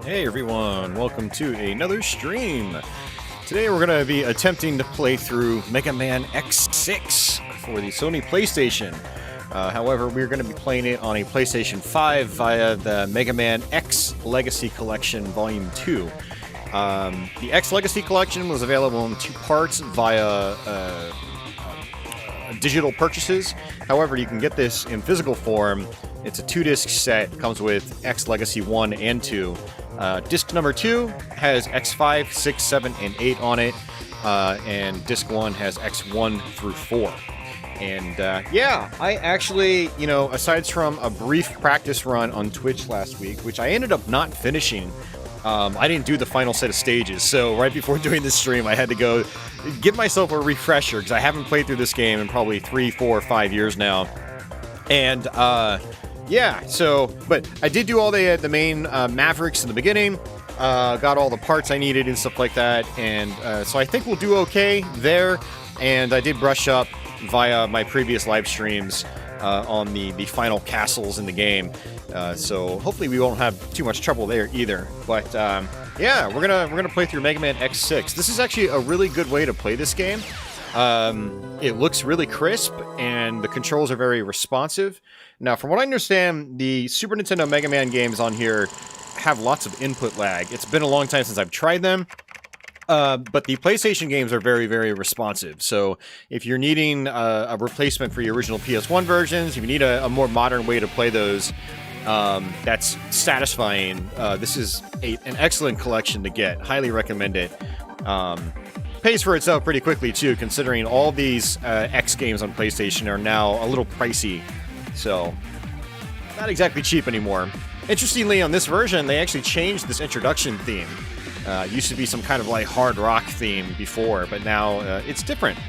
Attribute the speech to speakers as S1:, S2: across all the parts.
S1: Hey everyone, welcome to another stream. Today we're going to be attempting to play through Mega Man X6 for the Sony PlayStation. However, we're going to be playing it on a PlayStation 5 via the Mega Man X Legacy Collection Volume 2. The X Legacy Collection was available in two parts via digital purchases. However, you can get this in physical form. It's a 2-disc set, comes with X Legacy 1 and 2. Disc number 2 has X5, 6, 7, and 8 on it, and disc 1 has X1 through 4. And yeah, I actually, aside from a brief practice run on Twitch last week, which I ended up not finishing, I didn't do the final set of stages, so right before doing this stream, I had to go give myself a refresher, because I haven't played through this game in probably 3, 4, 5 years now. And, yeah, so, but I did do all the main Mavericks in the beginning, got all the parts I needed and stuff like that, and so I think we'll do okay there, and I did brush up via my previous live streams on the final castles in the game, so hopefully we won't have too much trouble there either, but yeah, we're gonna play through Mega Man X6. This is actually a really good way to play this game. It looks really crisp, and the controls are very responsive. Now, from what I understand, the Super Nintendo Mega Man games on here have lots of input lag. It's been a long time since I've tried them, but the PlayStation games are very, very responsive. So if you're needing a replacement for your original PS1 versions, if you need a more modern way to play those, that's satisfying. This is an excellent collection to get. Highly recommend it. Pays for itself pretty quickly, too, considering all these X games on PlayStation are now a little pricey. So, not exactly cheap anymore. Interestingly, on this version, they actually changed this introduction theme. It used to be some kind of like hard rock theme before, but now it's different.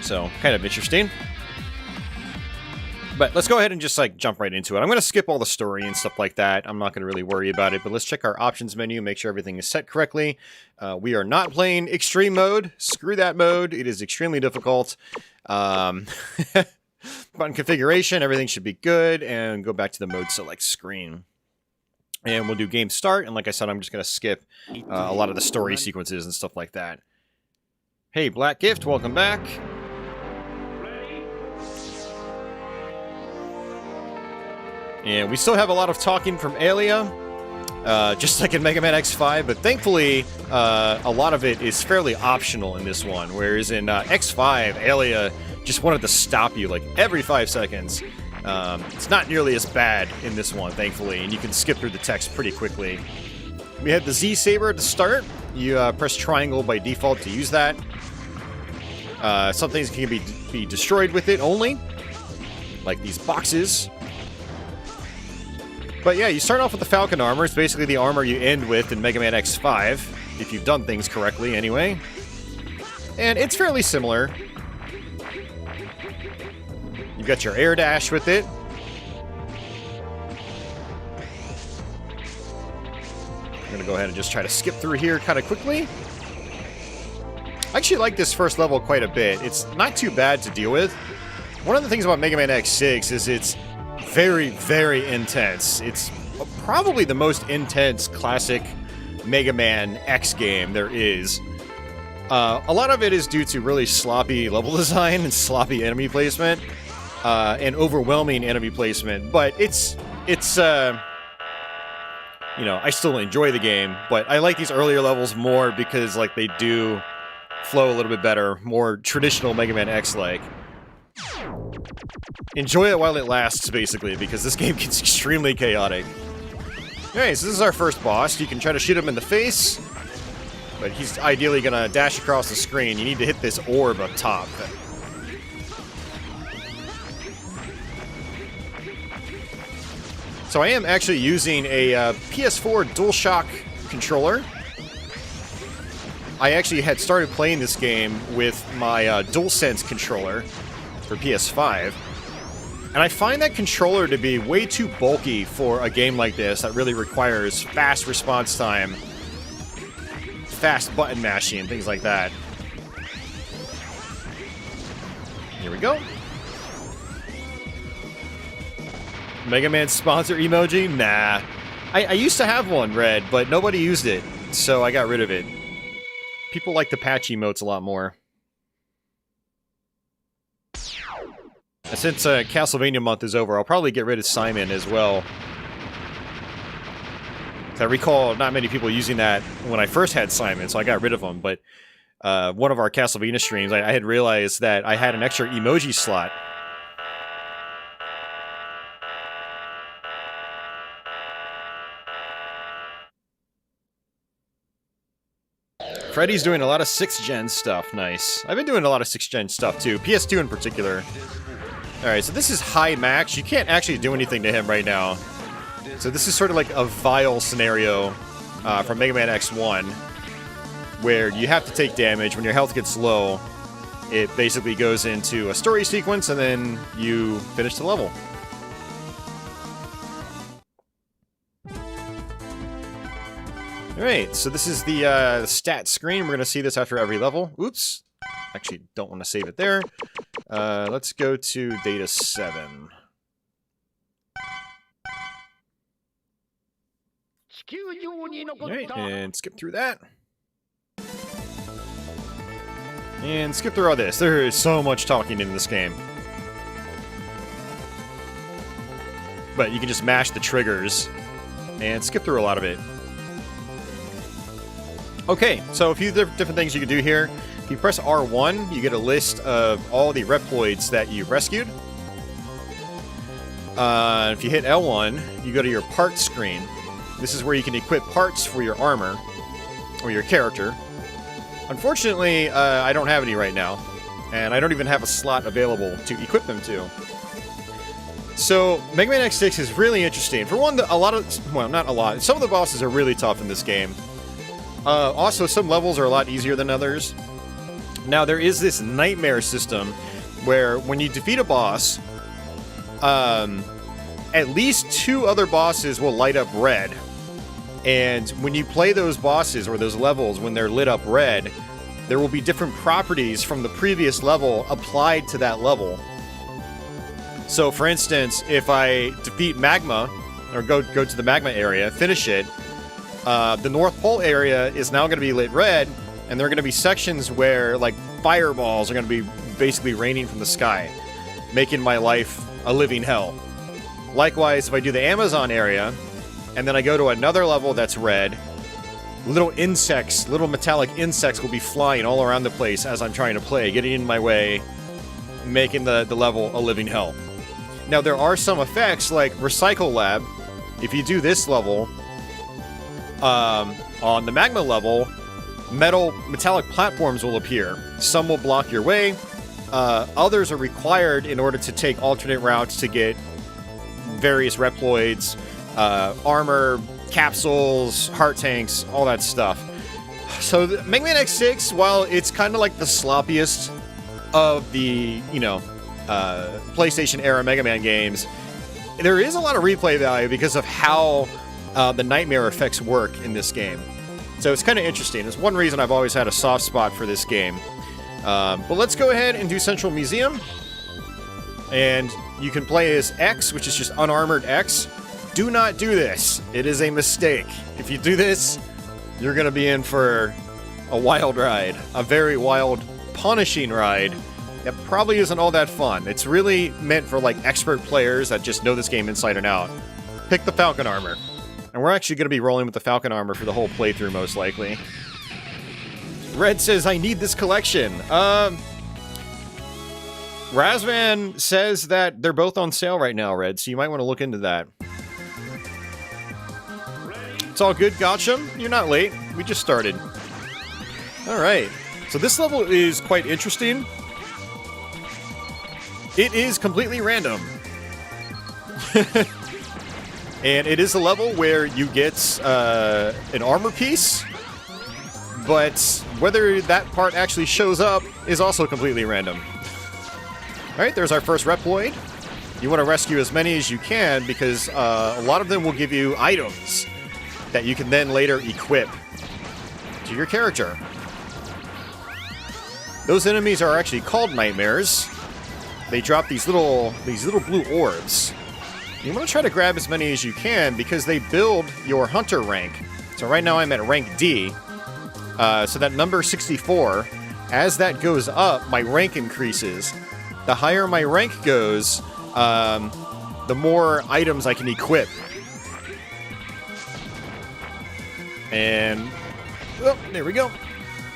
S1: So, kind of interesting. But let's go ahead and just like jump right into it. I'm going to skip all the story and stuff like that. I'm not going to really worry about it, but let's check our options menu, make sure everything is set correctly. We are not playing extreme mode. Screw that mode. It is extremely difficult. Button configuration, everything should be good, and go back to the mode select screen. And we'll do game start, and like I said, I'm just going to skip a lot of the story sequences and stuff like that. Hey, Black Gift, welcome back. And we still have a lot of talking from Alia, just like in Mega Man X5, but thankfully, a lot of it is fairly optional in this one, whereas in X5, Alia just wanted to stop you like every 5 seconds. It's not nearly as bad in this one, thankfully, and you can skip through the text pretty quickly. We have the Z-Saber to start. You press triangle by default to use that. Some things can be destroyed with it only, like these boxes. But yeah, you start off with the Falcon armor. It's basically the armor you end with in Mega Man X5, if you've done things correctly anyway. And it's fairly similar. You've got your air dash with it. I'm gonna go ahead and just try to skip through here kind of quickly. I actually like this first level quite a bit. It's not too bad to deal with. One of the things about Mega Man X6 is it's very, very intense. It's probably the most intense classic Mega Man X game there is. A lot of it is due to really sloppy level design and sloppy enemy placement, and overwhelming enemy placement. But it's you know, I still enjoy the game, but I like these earlier levels more because like they do flow a little bit better, more traditional Mega Man X-like. Enjoy it while it lasts, basically, because this game gets extremely chaotic. Okay, so this is our first boss. You can try to shoot him in the face, but he's ideally gonna dash across the screen. You need to hit this orb up top. So I am actually using a PS4 DualShock controller. I actually had started playing this game with my DualSense controller for PS5. And I find that controller to be way too bulky for a game like this that really requires fast response time, fast button mashing, and things like that. Here we go. Mega Man sponsor emoji? Nah. I used to have one, Red, but nobody used it, so I got rid of it. People like the patch emotes a lot more. Since Castlevania month is over, I'll probably get rid of Simon as well. I recall not many people using that when I first had Simon, so I got rid of him. But one of our Castlevania streams, I had realized that I had an extra emoji slot. Freddy's doing a lot of 6th gen stuff. Nice. I've been doing a lot of 6th gen stuff too, PS2 in particular. Alright, so this is High Max. You can't actually do anything to him right now. So this is sort of like a Vile scenario from Mega Man X1, where you have to take damage. When your health gets low, it basically goes into a story sequence, and then you finish the level. Alright, so this is the stat screen. We're going to see this after every level. Oops. Actually, don't want to save it there. Let's go to Data 7. Alright, and skip through that. And skip through all this. There is so much talking in this game. But you can just mash the triggers and skip through a lot of it. Okay, so a few different things you can do here. If you press R1, you get a list of all the Reploids that you rescued. If you hit L1, you go to your parts screen. This is where you can equip parts for your armor, or your character. Unfortunately, I don't have any right now, and I don't even have a slot available to equip them to. So, Mega Man X6 is really interesting. For one, well, not a lot. Some of the bosses are really tough in this game. Also, some levels are a lot easier than others. Now, there is this nightmare system where when you defeat a boss, at least 2 other bosses will light up red. And when you play those bosses or those levels, when they're lit up red, there will be different properties from the previous level applied to that level. So, for instance, if I defeat Magma, or go to the Magma area, finish it, the North Pole area is now going to be lit red, and there are going to be sections where, like, fireballs are going to be basically raining from the sky, making my life a living hell. Likewise, if I do the Amazon area, and then I go to another level that's red, little insects, little metallic insects will be flying all around the place as I'm trying to play, getting in my way, making the level a living hell. Now, there are some effects, like Recycle Lab. If you do this level, on the Magma level, metallic platforms will appear. Some will block your way. Others are required in order to take alternate routes to get various Reploids, armor, capsules, heart tanks, all that stuff. So Mega Man X6, while it's kind of like the sloppiest of the, PlayStation era Mega Man games, there is a lot of replay value because of how the nightmare effects work in this game. So it's kind of interesting. It's one reason I've always had a soft spot for this game. But let's go ahead and do Central Museum. And you can play as X, which is just unarmored X. Do not do this. It is a mistake. If you do this, you're going to be in for a wild ride. A very wild, punishing ride. It probably isn't all that fun. It's really meant for, like, expert players that just know this game inside and out. Pick the Falcon Armor. And we're actually going to be rolling with the Falcon Armor for the whole playthrough, most likely. Red says, I need this collection. Razvan says that they're both on sale right now, Red, so you might want to look into that. It's all good, gotcha. You're not late. We just started. Alright. So this level is quite interesting. It is completely random. And it is a level where you get an armor piece, but whether that part actually shows up is also completely random. Alright, there's our first Reploid. You want to rescue as many as you can because a lot of them will give you items that you can then later equip to your character. Those enemies are actually called nightmares. They drop these little blue orbs. You want to try to grab as many as you can because they build your hunter rank. So right now I'm at rank D. So that number 64, as that goes up, my rank increases. The higher my rank goes, the more items I can equip. And, oh, there we go.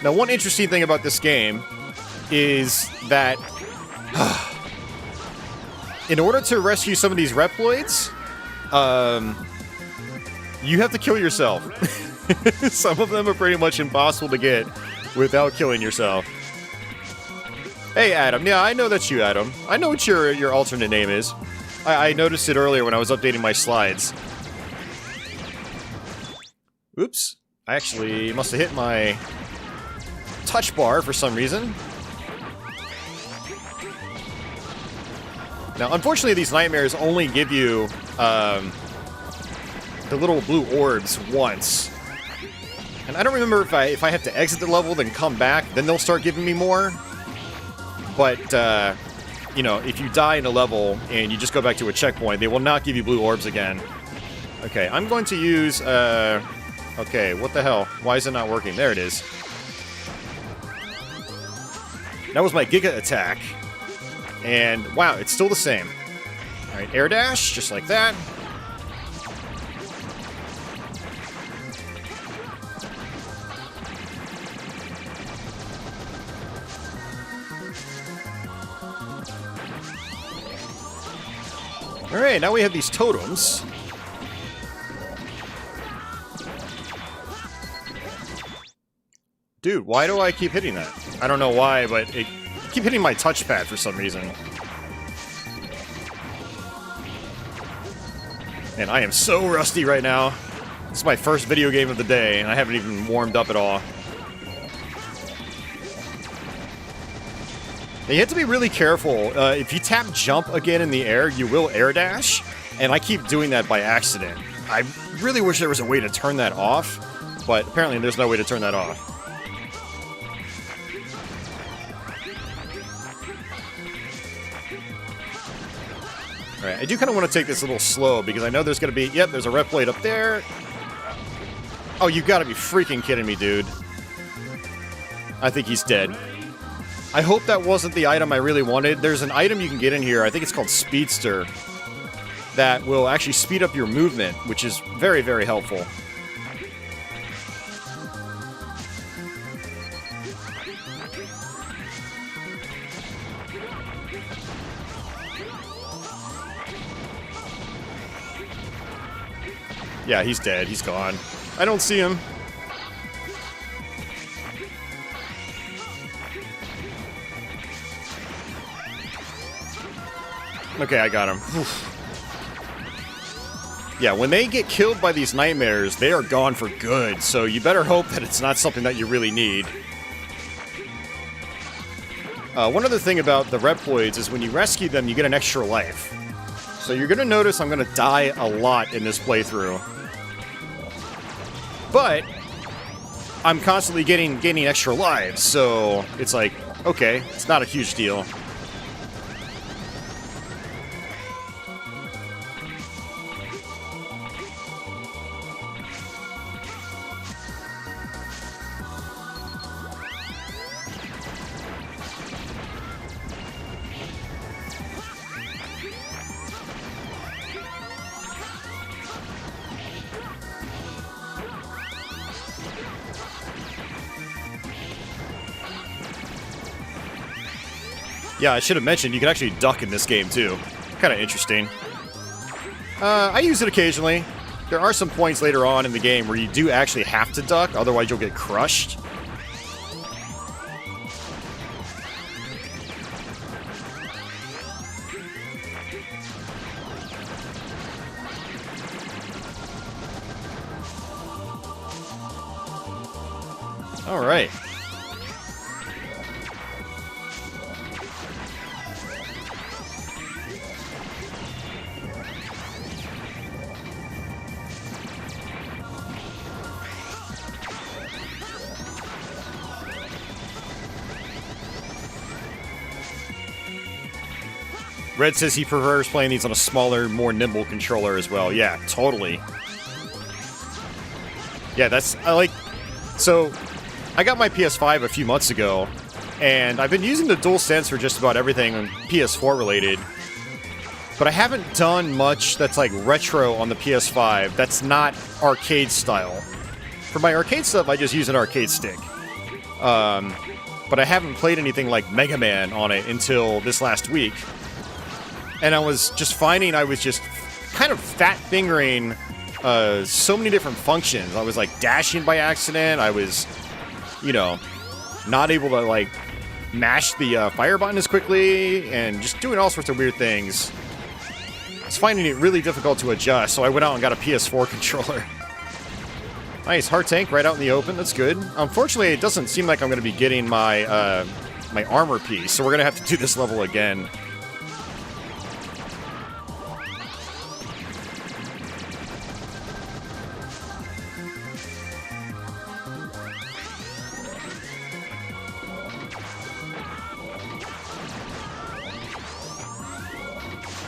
S1: Now, one interesting thing about this game is that in order to rescue some of these Reploids, you have to kill yourself. Some of them are pretty much impossible to get without killing yourself. Hey, Adam. Yeah, I know that's you, Adam. I know what your alternate name is. I noticed it earlier when I was updating my slides. Oops. I actually must have hit my touch bar for some reason. Now, unfortunately, these nightmares only give you the little blue orbs once. And I don't remember if I have to exit the level, then come back, then they'll start giving me more. But, if you die in a level and you just go back to a checkpoint, they will not give you blue orbs again. Okay, I'm going to use, okay, what the hell? Why is it not working? There it is. That was my Giga attack. And, wow, it's still the same. Alright, air dash, just like that. Alright, now we have these totems. Dude, why do I keep hitting that? I don't know why, but I keep hitting my touchpad for some reason. And I am so rusty right now. This is my first video game of the day, and I haven't even warmed up at all. You have to be really careful. If you tap jump again in the air, you will air dash, and I keep doing that by accident. I really wish there was a way to turn that off, but apparently there's no way to turn that off. Alright, I do kind of want to take this a little slow, because I know there's going to be... Yep, there's a rep blade up there. Oh, you gotta be freaking kidding me, dude. I think he's dead. I hope that wasn't the item I really wanted. There's an item you can get in here, I think it's called Speedster, that will actually speed up your movement, which is very, very helpful. Yeah, he's dead. He's gone. I don't see him. Okay, I got him. Oof. Yeah, when they get killed by these nightmares, they are gone for good, so you better hope that it's not something that you really need. One other thing about the Reploids is when you rescue them, you get an extra life. So you're going to notice I'm going to die a lot in this playthrough. But I'm constantly gaining extra lives, so it's like, okay, it's not a huge deal. Yeah, I should have mentioned you can actually duck in this game too. Kind of interesting. I use it occasionally. There are some points later on in the game where you do actually have to duck, otherwise you'll get crushed. All right. Red says he prefers playing these on a smaller, more nimble controller as well. Yeah, totally. Yeah, so, I got my PS5 a few months ago, and I've been using the DualSense for just about everything PS4 related, but I haven't done much that's like retro on the PS5 that's not arcade style. For my arcade stuff, I just use an arcade stick. But I haven't played anything like Mega Man on it until this last week. And I was just finding I was just kind of fat-fingering so many different functions. I was, like, dashing by accident. I was, you know, not able to, like, mash the fire button as quickly, and just doing all sorts of weird things. I was finding it really difficult to adjust, so I went out and got a PS4 controller. Nice, heart tank right out in the open. That's good. Unfortunately, it doesn't seem like I'm going to be getting my, my armor piece, so we're going to have to do this level again.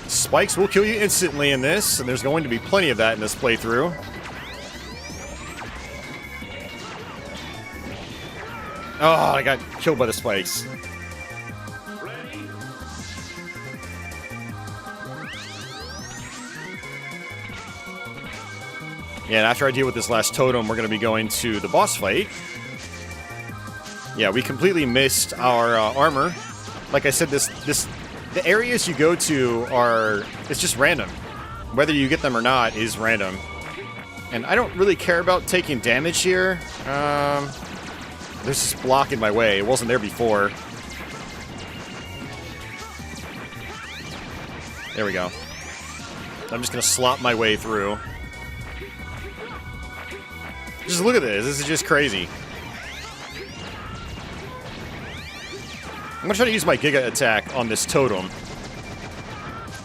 S1: Spikes will kill you instantly in this, and there's going to be plenty of that in this playthrough. Oh, I got killed by the spikes. Yeah, and after I deal with this last totem, we're going to be going to the boss fight. Yeah, we completely missed our armor. Like I said, the areas you go to it's just random. Whether you get them or not is random. And I don't really care about taking damage here. There's this block in my way. It wasn't there before. There we go. I'm just going to slop my way through. Just look at this. This is just crazy. I'm gonna try to use my Giga Attack on this totem.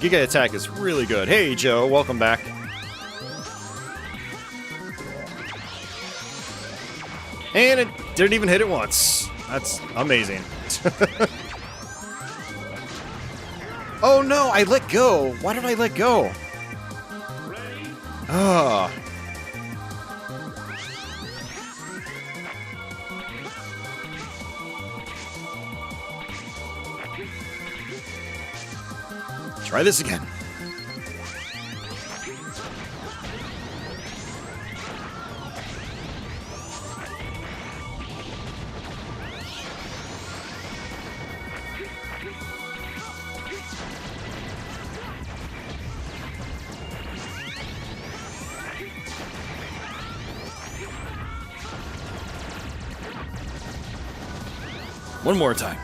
S1: Giga Attack is really good. Hey, Joe, welcome back. And it didn't even hit it once. That's amazing. Oh no, I let go. Why did I let go? Ah. Try this again. One more time.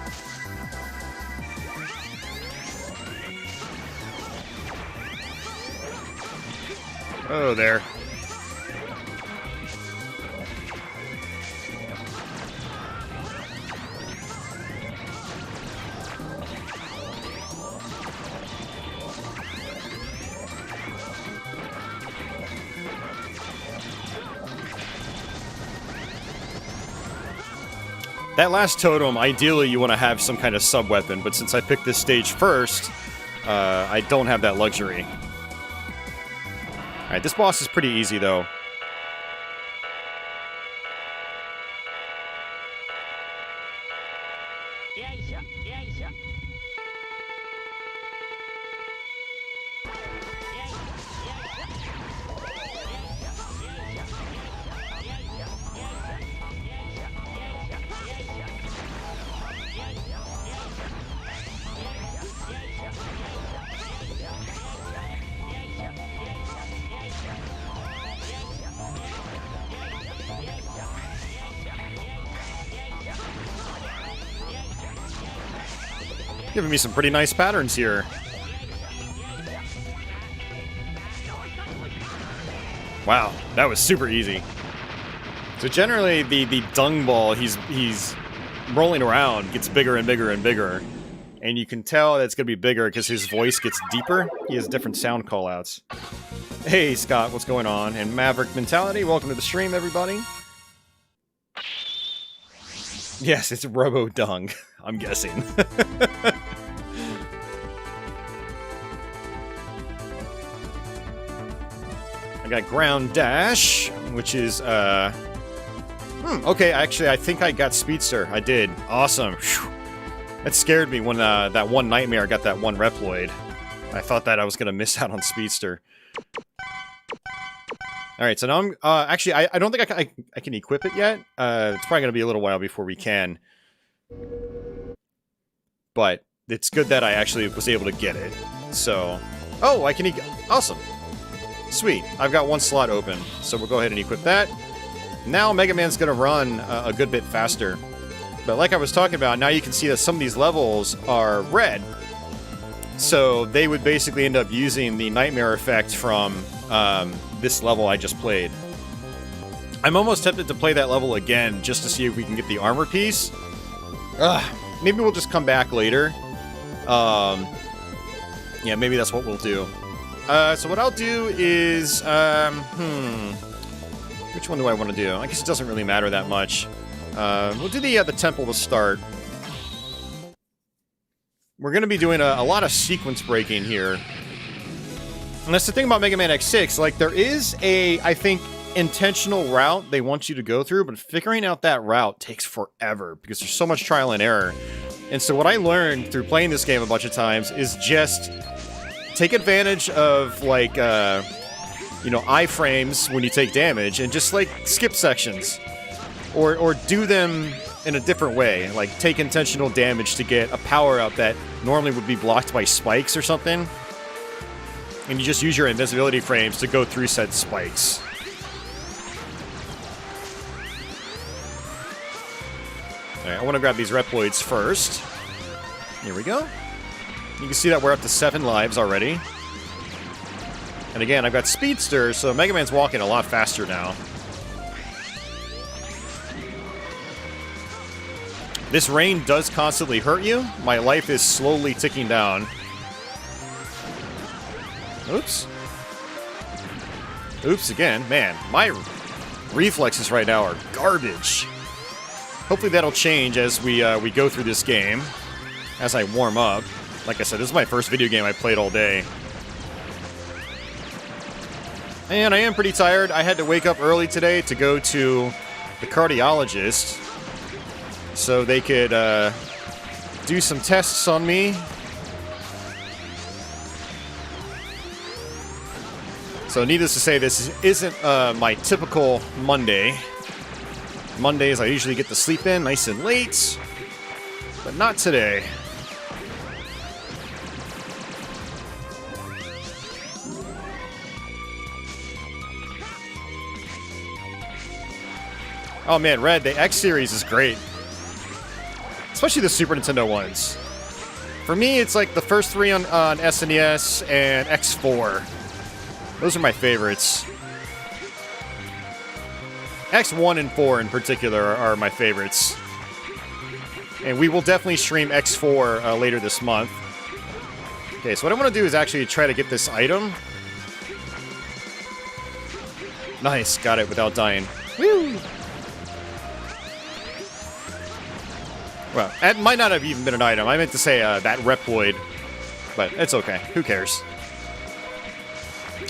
S1: Oh, there. That last totem, ideally you want to have some kind of sub-weapon, but since I picked this stage first, I don't have that luxury. Alright, this boss is pretty easy, though. Giving me some pretty nice patterns here. Wow, that was super easy. So generally, the dung ball he's rolling around gets bigger and bigger and bigger, and you can tell that it's gonna be bigger because his voice gets deeper. He has different sound callouts. Hey Scott, what's going on? And Maverick Mentality, welcome to the stream, everybody. Yes, it's Robo Dung. I'm guessing. I got Ground Dash, which is, okay, actually, I think I got Speedster. I did. Awesome. Whew. That scared me when that one Nightmare got that one Reploid. I thought that I was going to miss out on Speedster. Alright, so now I'm, actually, I don't think I can equip it yet. It's probably going to be a little while before we can. But it's good that I actually was able to get it. So, oh, I can awesome. Sweet, I've got one slot open, so we'll go ahead and equip that. Now Mega Man's going to run a good bit faster. But like I was talking about, now you can see that some of these levels are red. So they would basically end up using the Nightmare effect from this level I just played. I'm almost tempted to play that level again just to see if we can get the armor piece. Maybe we'll just come back later. Yeah, maybe that's what we'll do. So what I'll do is, which one do I want to do? I guess it doesn't really matter that much. We'll do the temple to start. We're going to be doing a lot of sequence breaking here. And that's the thing about Mega Man X6, like, there is a, I think, intentional route they want you to go through, but figuring out that route takes forever, because there's so much trial and error. And so what I learned through playing this game a bunch of times is just take advantage of, like, you know, iframes when you take damage, and just, like, skip sections. Or do them in a different way. Like, take intentional damage to get a power-up that normally would be blocked by spikes or something. And you just use your invisibility frames to go through said spikes. Alright, I want to grab these Reploids first. Here we go. You can see that we're up to 7 lives already. And again, I've got Speedster, so Mega Man's walking a lot faster now. This rain does constantly hurt you. My life is slowly ticking down. Oops. Oops again. Man, my reflexes right now are garbage. Hopefully that'll change as we go through this game, as I warm up. Like I said, this is my first video game I played all day. And I am pretty tired. I had to wake up early today to go to the cardiologist so they could do some tests on me. So needless to say, this isn't my typical Monday. Mondays I usually get to sleep in nice and late, but not today. Oh man, Red, the X series is great. Especially the Super Nintendo ones. For me, it's like the first three on SNES and X4. Those are my favorites. X1 and 4 in particular are my favorites. And we will definitely stream X4 later this month. Okay, so what I want to do is actually try to get this item. Nice, got it without dying. Woo! Well, that might not have even been an item. I meant to say that Reploid. But it's okay. Who cares?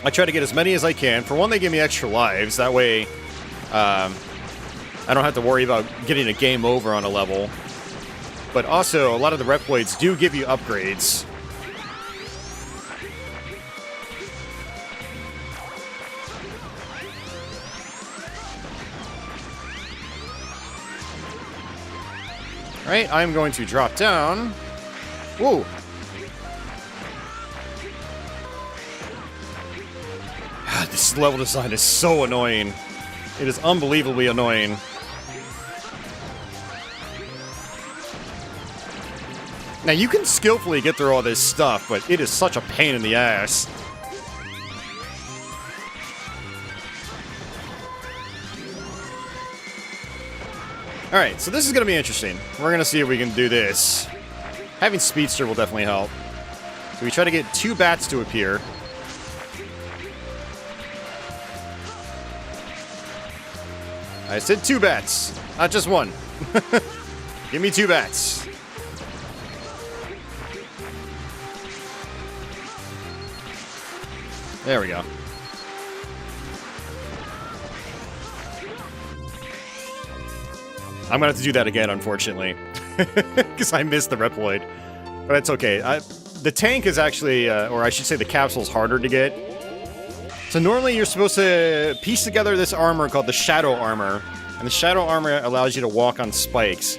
S1: I try to get as many as I can. For one, they give me extra lives. That way, I don't have to worry about getting a game over on a level. But also, a lot of the Reploids do give you upgrades. Alright, I'm going to drop down. Whoa! This level design is so annoying. It is unbelievably annoying. Now, you can skillfully get through all this stuff, but it is such a pain in the ass. Alright, so this is going to be interesting. We're going to see if we can do this. Having Speedster will definitely help. So we try to get 2 bats to appear. I said 2 bats, not just 1. Give me 2 bats. There we go. I'm gonna have to do that again, unfortunately. Because I missed the Reploid. But it's okay. The tank is actually, or I should say the capsule's harder to get. So normally you're supposed to piece together this armor called the Shadow Armor. And the Shadow Armor allows you to walk on spikes.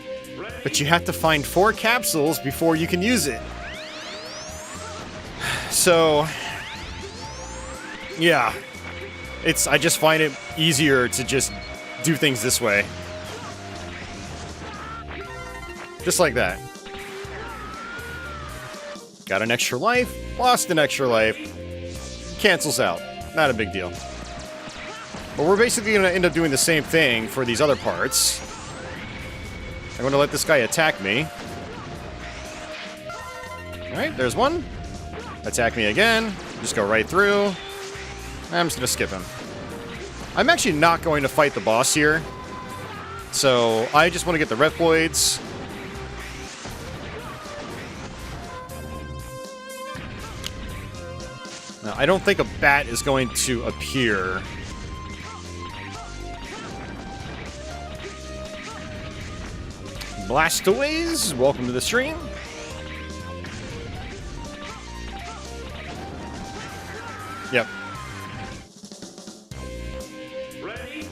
S1: But you have to find 4 capsules before you can use it. So, yeah. I just find it easier to just do things this way. Just like that. Got an extra life, lost an extra life. Cancels out. Not a big deal. But we're basically going to end up doing the same thing for these other parts. I'm going to let this guy attack me. Alright, there's one. Attack me again. Just go right through. I'm just going to skip him. I'm actually not going to fight the boss here. So, I just want to get the Reploids. Now, I don't think a bat is going to appear. Blastoids, welcome to the stream. Yep. Ready?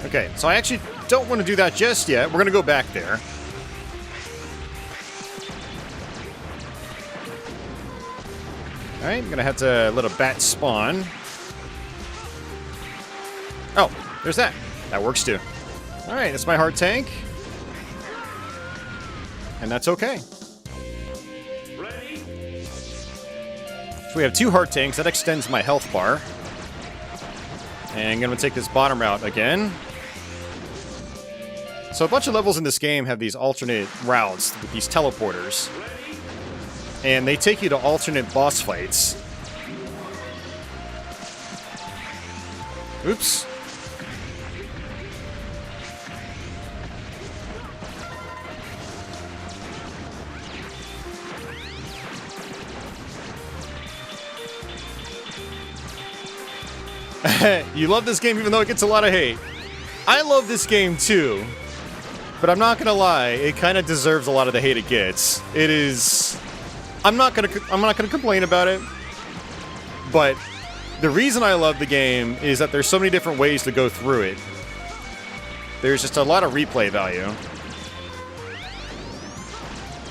S1: Okay, so I actually don't want to do that just yet. We're going to go back there. Alright, I'm going to have to let a bat spawn. Oh, there's that. That works too. Alright, that's my heart tank. And that's okay. Ready? So we have 2 heart tanks. That extends my health bar. And I'm going to take this bottom route again. So a bunch of levels in this game have these alternate routes with these teleporters. And they take you to alternate boss fights. Oops. You love this game even though it gets a lot of hate. I love this game too. But I'm not gonna lie, it kind of deserves a lot of the hate it gets. It is... I'm not gonna complain about it. But the reason I love the game is that there's so many different ways to go through it. There's just a lot of replay value.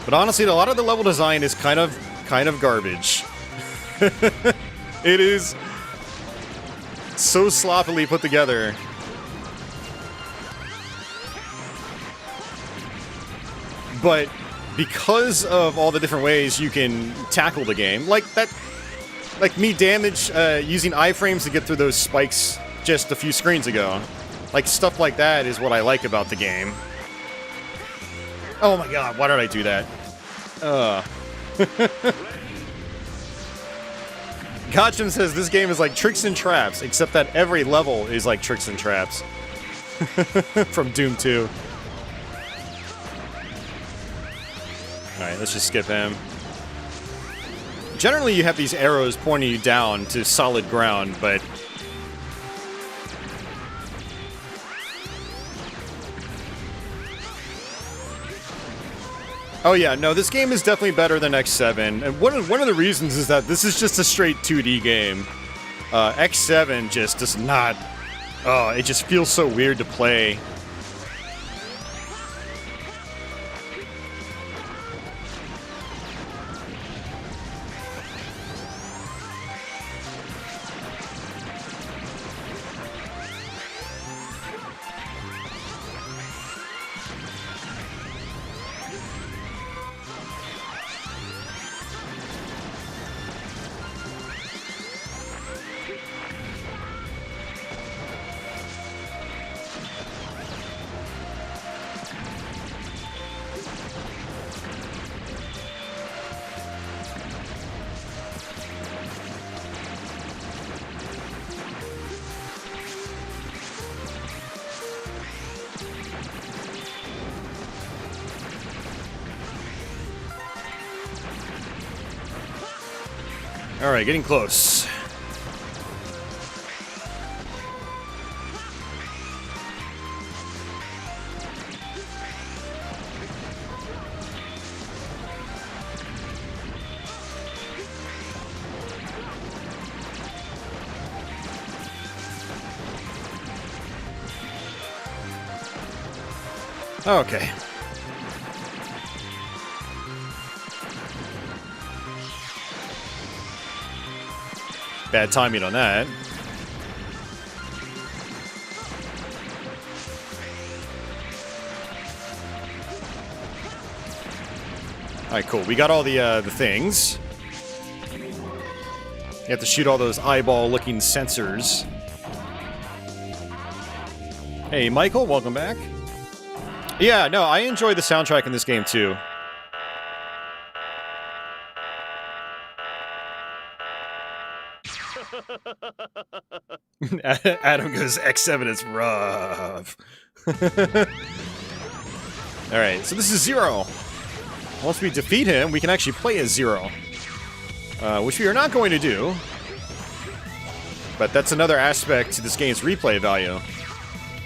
S1: But honestly, a lot of the level design is kind of garbage. It is so sloppily put together. But because of all the different ways you can tackle the game, like me damage using iframes to get through those spikes just a few screens ago. Like, stuff like that is what I like about the game. Oh my god, why did I do that? Gotcham says this game is like Tricks and Traps, except that every level is like Tricks and Traps. From Doom 2. Alright, let's just skip him. Generally, you have these arrows pointing you down to solid ground, but... Oh yeah, no, this game is definitely better than X7, and one of the reasons is that this is just a straight 2D game. X7 just does not... Oh, it just feels so weird to play. Alright, getting close. Okay. Bad timing on that. Alright, cool. We got all the things. You have to shoot all those eyeball-looking sensors. Hey, Michael, welcome back. Yeah, no, I enjoy the soundtrack in this game, too. Adam goes, X7 is rough. Alright, so this is Zero. Once we defeat him, we can actually play as Zero. Which we are not going to do. But that's another aspect to this game's replay value.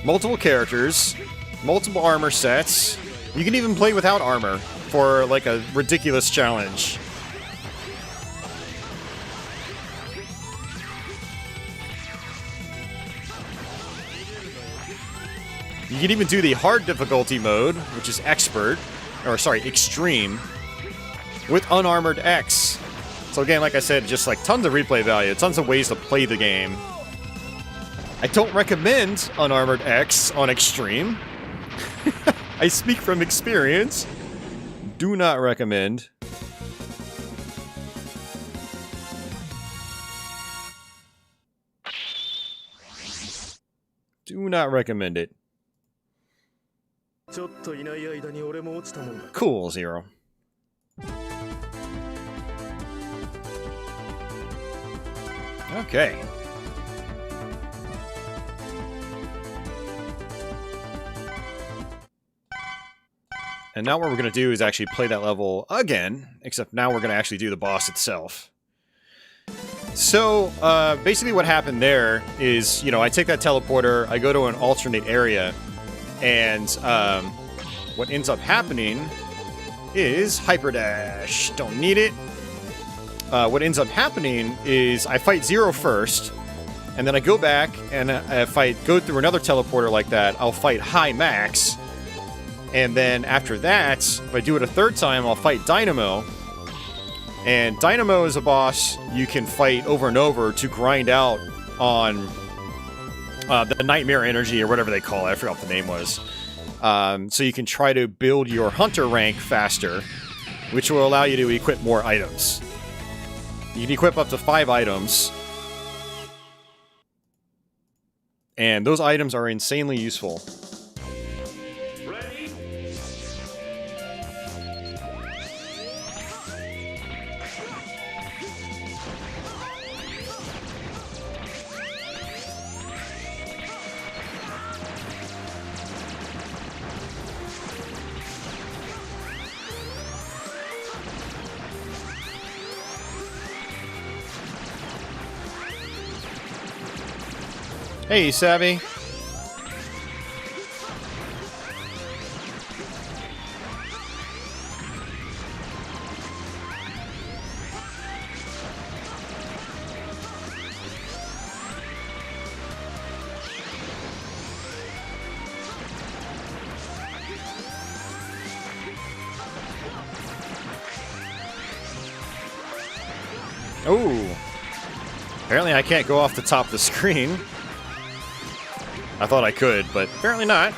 S1: Multiple characters, multiple armor sets. You can even play without armor for, like, a ridiculous challenge. You can even do the hard difficulty mode, which is expert, or sorry, extreme, with unarmored X. So again, like I said, just like tons of replay value, tons of ways to play the game. I don't recommend unarmored X on extreme. I speak from experience. Do not recommend. Do not recommend it. Cool, Zero. Okay. And now what we're going to do is actually play that level again, except now we're going to actually do the boss itself. So, basically what happened there is, you know, I take that teleporter, I go to an alternate area, and what ends up happening is Hyperdash. Don't need it. What ends up happening is I fight Zero first, and then I go back, and if I go through another teleporter like that, I'll fight High Max. And then after that, if I do it a third time, I'll fight Dynamo. And Dynamo is a boss you can fight over and over to grind out on the Nightmare Energy or whatever they call it. I forgot what the name was. So you can try to build your Hunter rank faster, which will allow you to equip more items. You can equip up to 5 items. And those items are insanely useful. Hey, Savvy. Oh. Apparently I can't go off the top of the screen. I thought I could, but apparently not.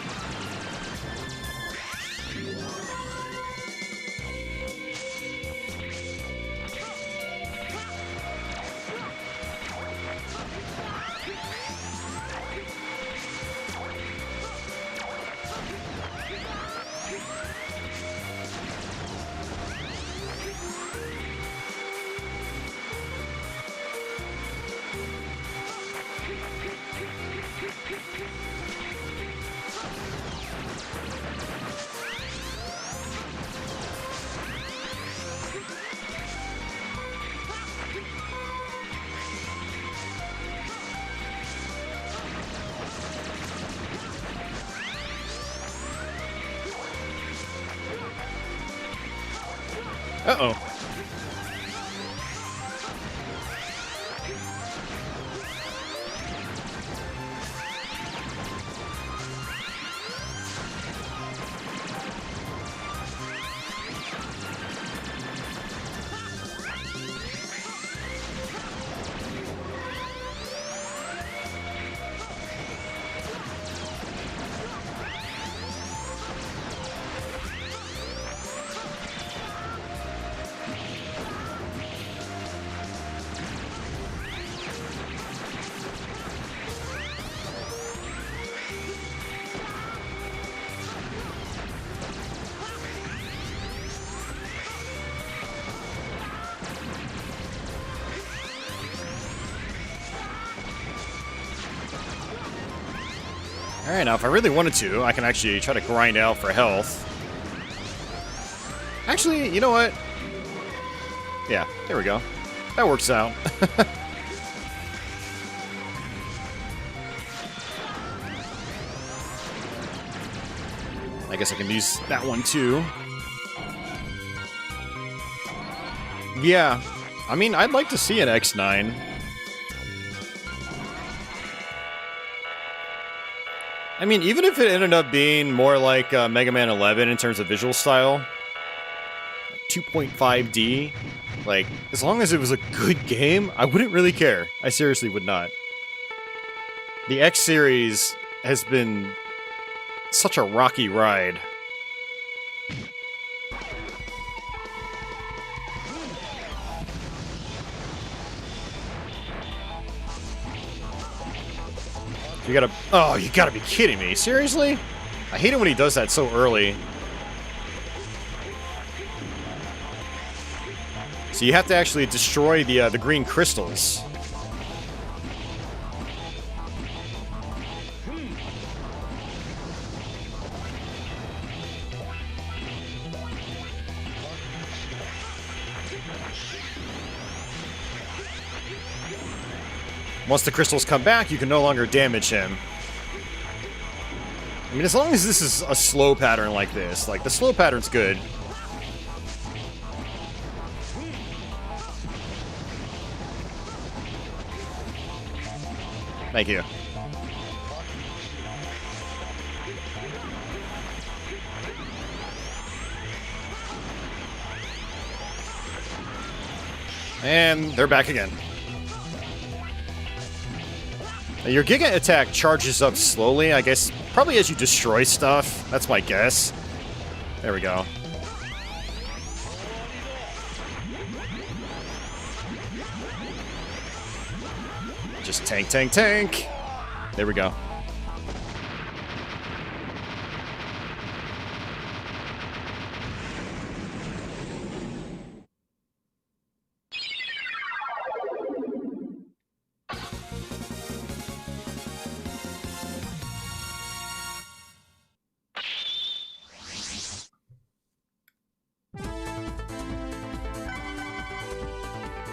S1: Uh-oh. Alright, now if I really wanted to, I can actually try to grind out for health. Actually, you know what? Yeah, there we go. That works out. I guess I can use that one too. Yeah, I mean, I'd like to see an X9. I mean, even if it ended up being more like Mega Man 11 in terms of visual style, 2.5D, like, as long as it was a good game, I wouldn't really care. I seriously would not. The X series has been such a rocky ride. You gotta... Oh, you gotta be kidding me. Seriously? I hate it when he does that so early. So you have to actually destroy the green crystals. Once the crystals come back, you can no longer damage him. I mean, as long as this is a slow pattern like this, like, the slow pattern's good. Thank you. And they're back again. Your Giga attack charges up slowly, I guess, probably as you destroy stuff. That's my guess. There we go. Just tank, tank, tank. There we go.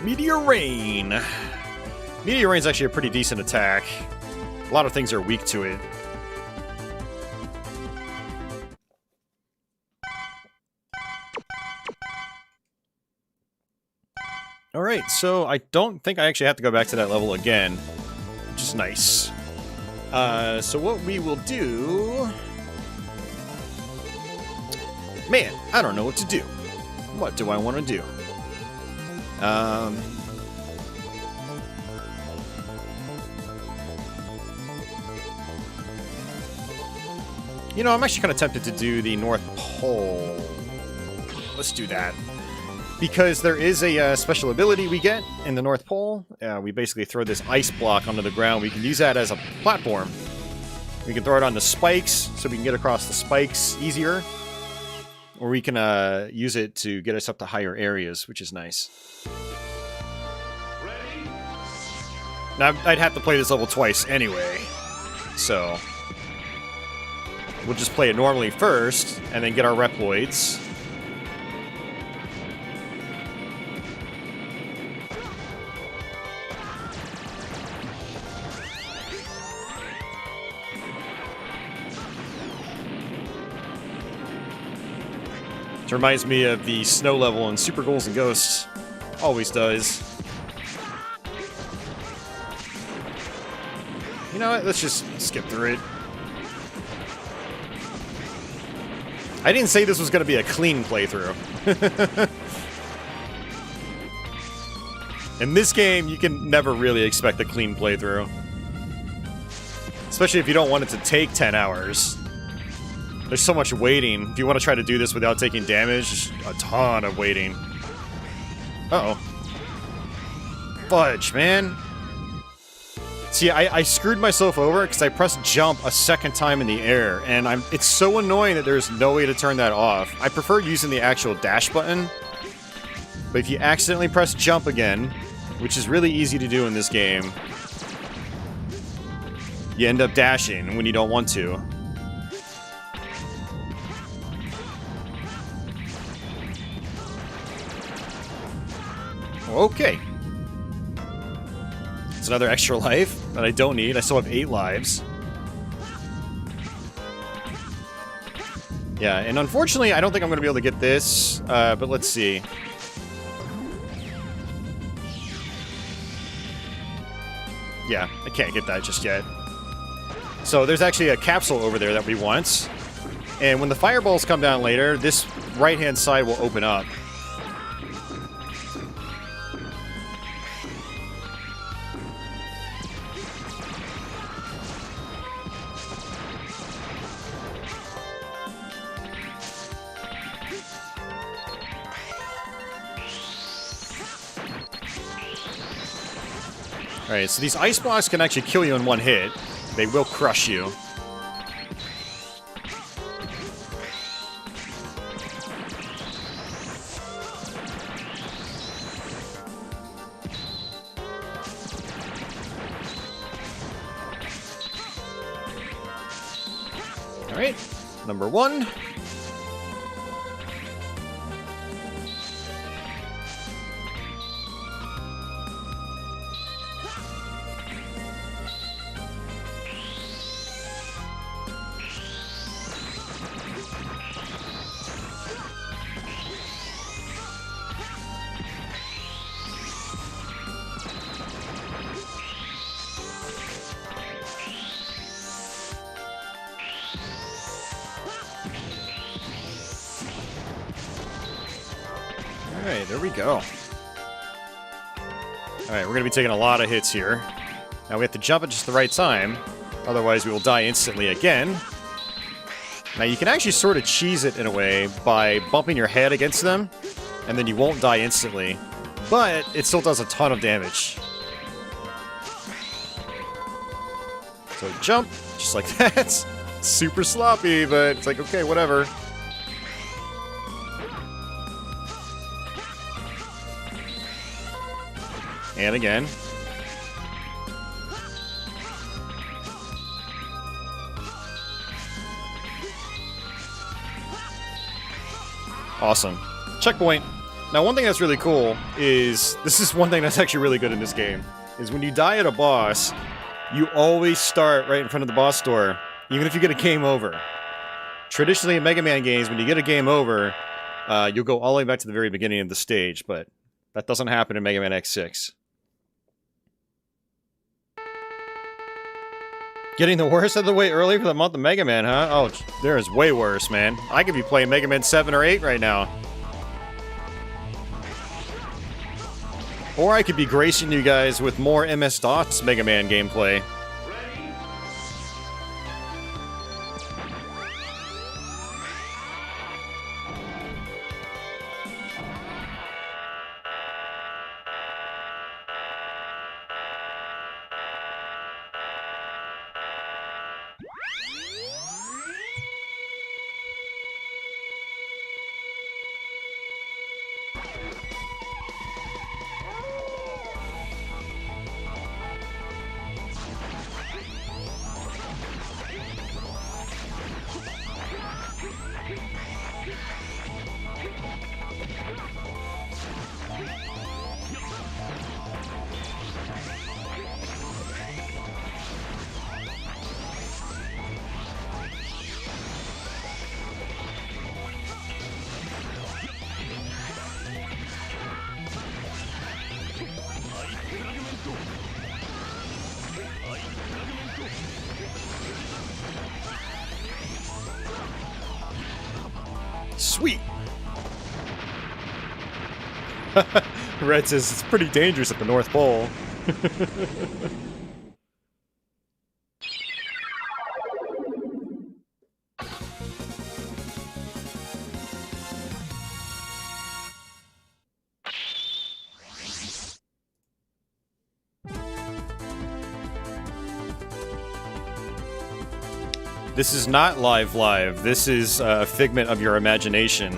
S1: Meteor Rain. Meteor Rain's actually a pretty decent attack. A lot of things are weak to it. Alright, so I don't think I actually have to go back to that level again, which is nice. So what we will do... Man, I don't know what to do. What do I want to do? You know, I'm actually kind of tempted to do the North Pole. Let's do that. Because there is a special ability we get in the North Pole. We basically throw this ice block onto the ground. We can use that as a platform. We can throw it on the spikes, so we can get across the spikes easier. Or we can use it to get us up to higher areas, which is nice. Now, I'd have to play this level twice anyway. So... we'll just play it normally first, and then get our Reploids. It reminds me of the snow level in Super Ghouls and Ghosts. Always does. You know what? Let's just skip through it. I didn't say this was going to be a clean playthrough. In this game, you can never really expect a clean playthrough. Especially if you don't want it to take 10 hours. There's so much waiting. If you want to try to do this without taking damage, there's a ton of waiting. Uh-oh. Fudge, man. See, I screwed myself over because I pressed jump a second time in the air, and it's so annoying that there's no way to turn that off. I prefer using the actual dash button, but if you accidentally press jump again, which is really easy to do in this game, you end up dashing when you don't want to. Okay. It's another extra life that I don't need. I still have 8 lives. Yeah, and unfortunately, I don't think I'm going to be able to get this, but let's see. Yeah, I can't get that just yet. So there's actually a capsule over there that we want. And when the fireballs come down later, this right-hand side will open up. Alright, so these ice blocks can actually kill you in one hit. They will crush you. Alright, number 1. Alright, there we go. Alright, we're gonna be taking a lot of hits here. Now we have to jump at just the right time, otherwise we will die instantly again. Now you can actually sort of cheese it in a way by bumping your head against them, and then you won't die instantly, but it still does a ton of damage. So jump, just like that. Super sloppy, but it's like, okay, whatever. And again. Awesome. Checkpoint. Now, one thing that's really cool is, this is one thing that's actually really good in this game, is when you die at a boss, you always start right in front of the boss door, even if you get a game over. Traditionally in Mega Man games, when you get a game over, you'll go all the way back to the very beginning of the stage, but that doesn't happen in Mega Man X6. Getting the worst out of the way early for the month of Mega Man, huh? Oh, there is way worse, man. I could be playing Mega Man 7 or 8 right now. Or I could be gracing you guys with more MS-DOS Mega Man gameplay. Sweet! Red says it's pretty dangerous at the North Pole. This is not live. This is a figment of your imagination.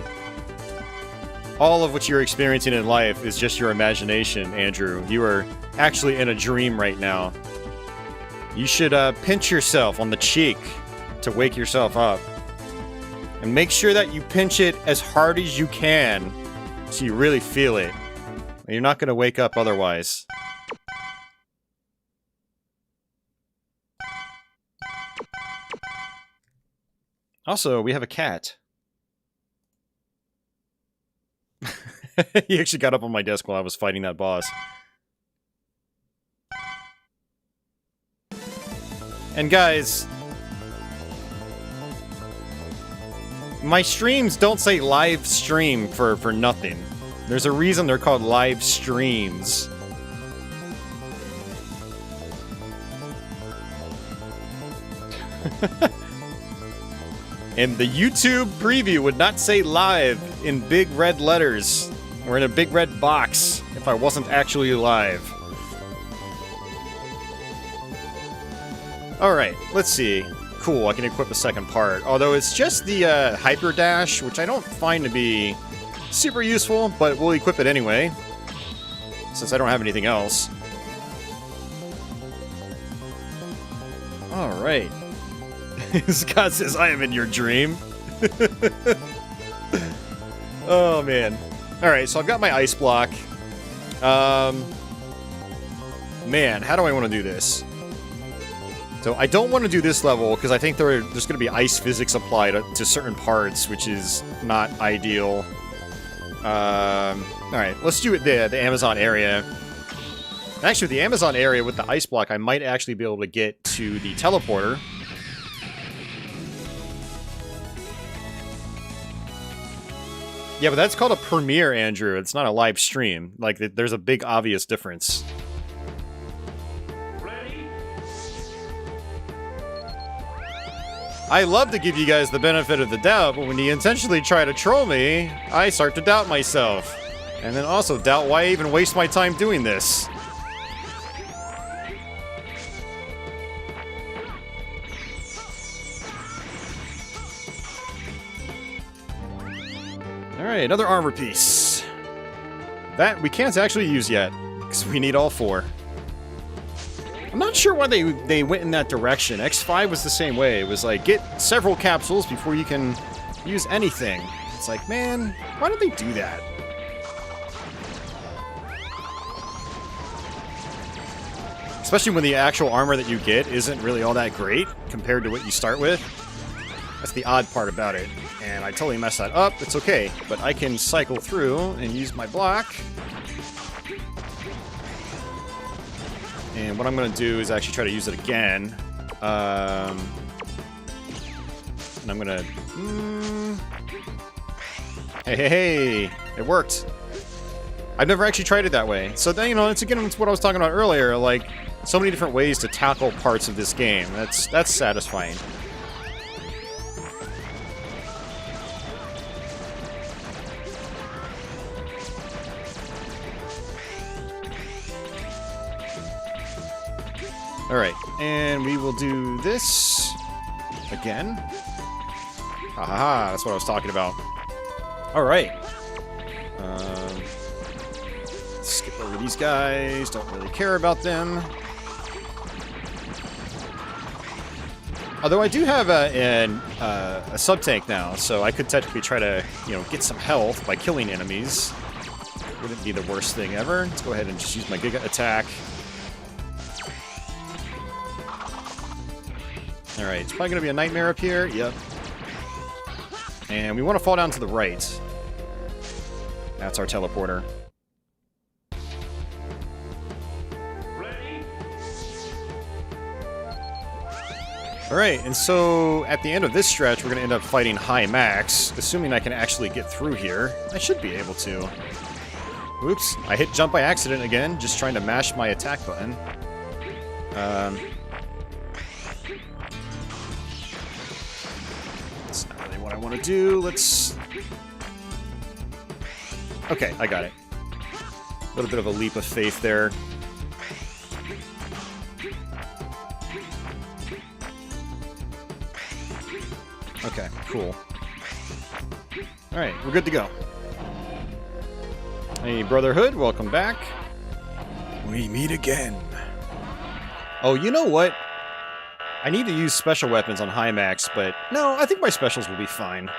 S1: All of what you're experiencing in life is just your imagination, Andrew. You are actually in a dream right now. You should pinch yourself on the cheek to wake yourself up. And make sure that you pinch it as hard as you can so you really feel it. You're not going to wake up otherwise. Also, we have a cat. He actually got up on my desk while I was fighting that boss. And guys, my streams don't say live stream for nothing. There's a reason they're called live streams. And the YouTube preview would not say live in big red letters or in a big red box if I wasn't actually live. Alright, let's see. Cool, I can equip a second part. Although it's just the Hyper Dash, which I don't find to be super useful, but we'll equip it anyway, since I don't have anything else. Alright. Scott says, I am in your dream. Oh, man. Alright, so I've got my ice block. Man, how do I want to do this? So I don't want to do this level, because I think there's going to be ice physics applied to certain parts, which is not ideal. Alright, let's do it the Amazon area. Actually, the Amazon area with the ice block, I might actually be able to get to the teleporter. Yeah, but that's called a premiere, Andrew. It's not a live stream. Like, there's a big obvious difference. I love to give you guys the benefit of the doubt, but when you intentionally try to troll me, I start to doubt myself. And then also doubt why I even waste my time doing this. Alright, another armor piece. That we can't actually use yet, because we need all 4. I'm not sure why they went in that direction. X5 was the same way. It was like, get several capsules before you can use anything. It's like, man, why did they do that? Especially when the actual armor that you get isn't really all that great compared to what you start with. That's the odd part about it. And I totally messed that up. It's okay. But I can cycle through and use my block. And what I'm going to do is actually try to use it again. And I'm going to... Hey, it worked. I've never actually tried it that way. So then, you know, it's what I was talking about earlier. Like, so many different ways to tackle parts of this game. That's satisfying. Alright, and we will do this again. Ha ha ha, that's what I was talking about. Alright. Skip over these guys, don't really care about them. Although I do have a sub-tank now, so I could technically try to, you know, get some health by killing enemies. Wouldn't be the worst thing ever. Let's go ahead and just use my Giga attack. Alright, it's probably going to be a nightmare up here. Yep. And we want to fall down to the right. That's our teleporter. Alright, and so at the end of this stretch, we're going to end up fighting High Max, assuming I can actually get through here. I should be able to. Oops, I hit jump by accident again, just trying to mash my attack button. That's not really what I want to do. Let's... Okay, I got it. A little bit of a leap of faith there. Okay, cool. Alright, we're good to go. Hey, Brotherhood, welcome back. We meet again. Oh, you know what? I need to use special weapons on High Max, but no, I think my specials will be fine.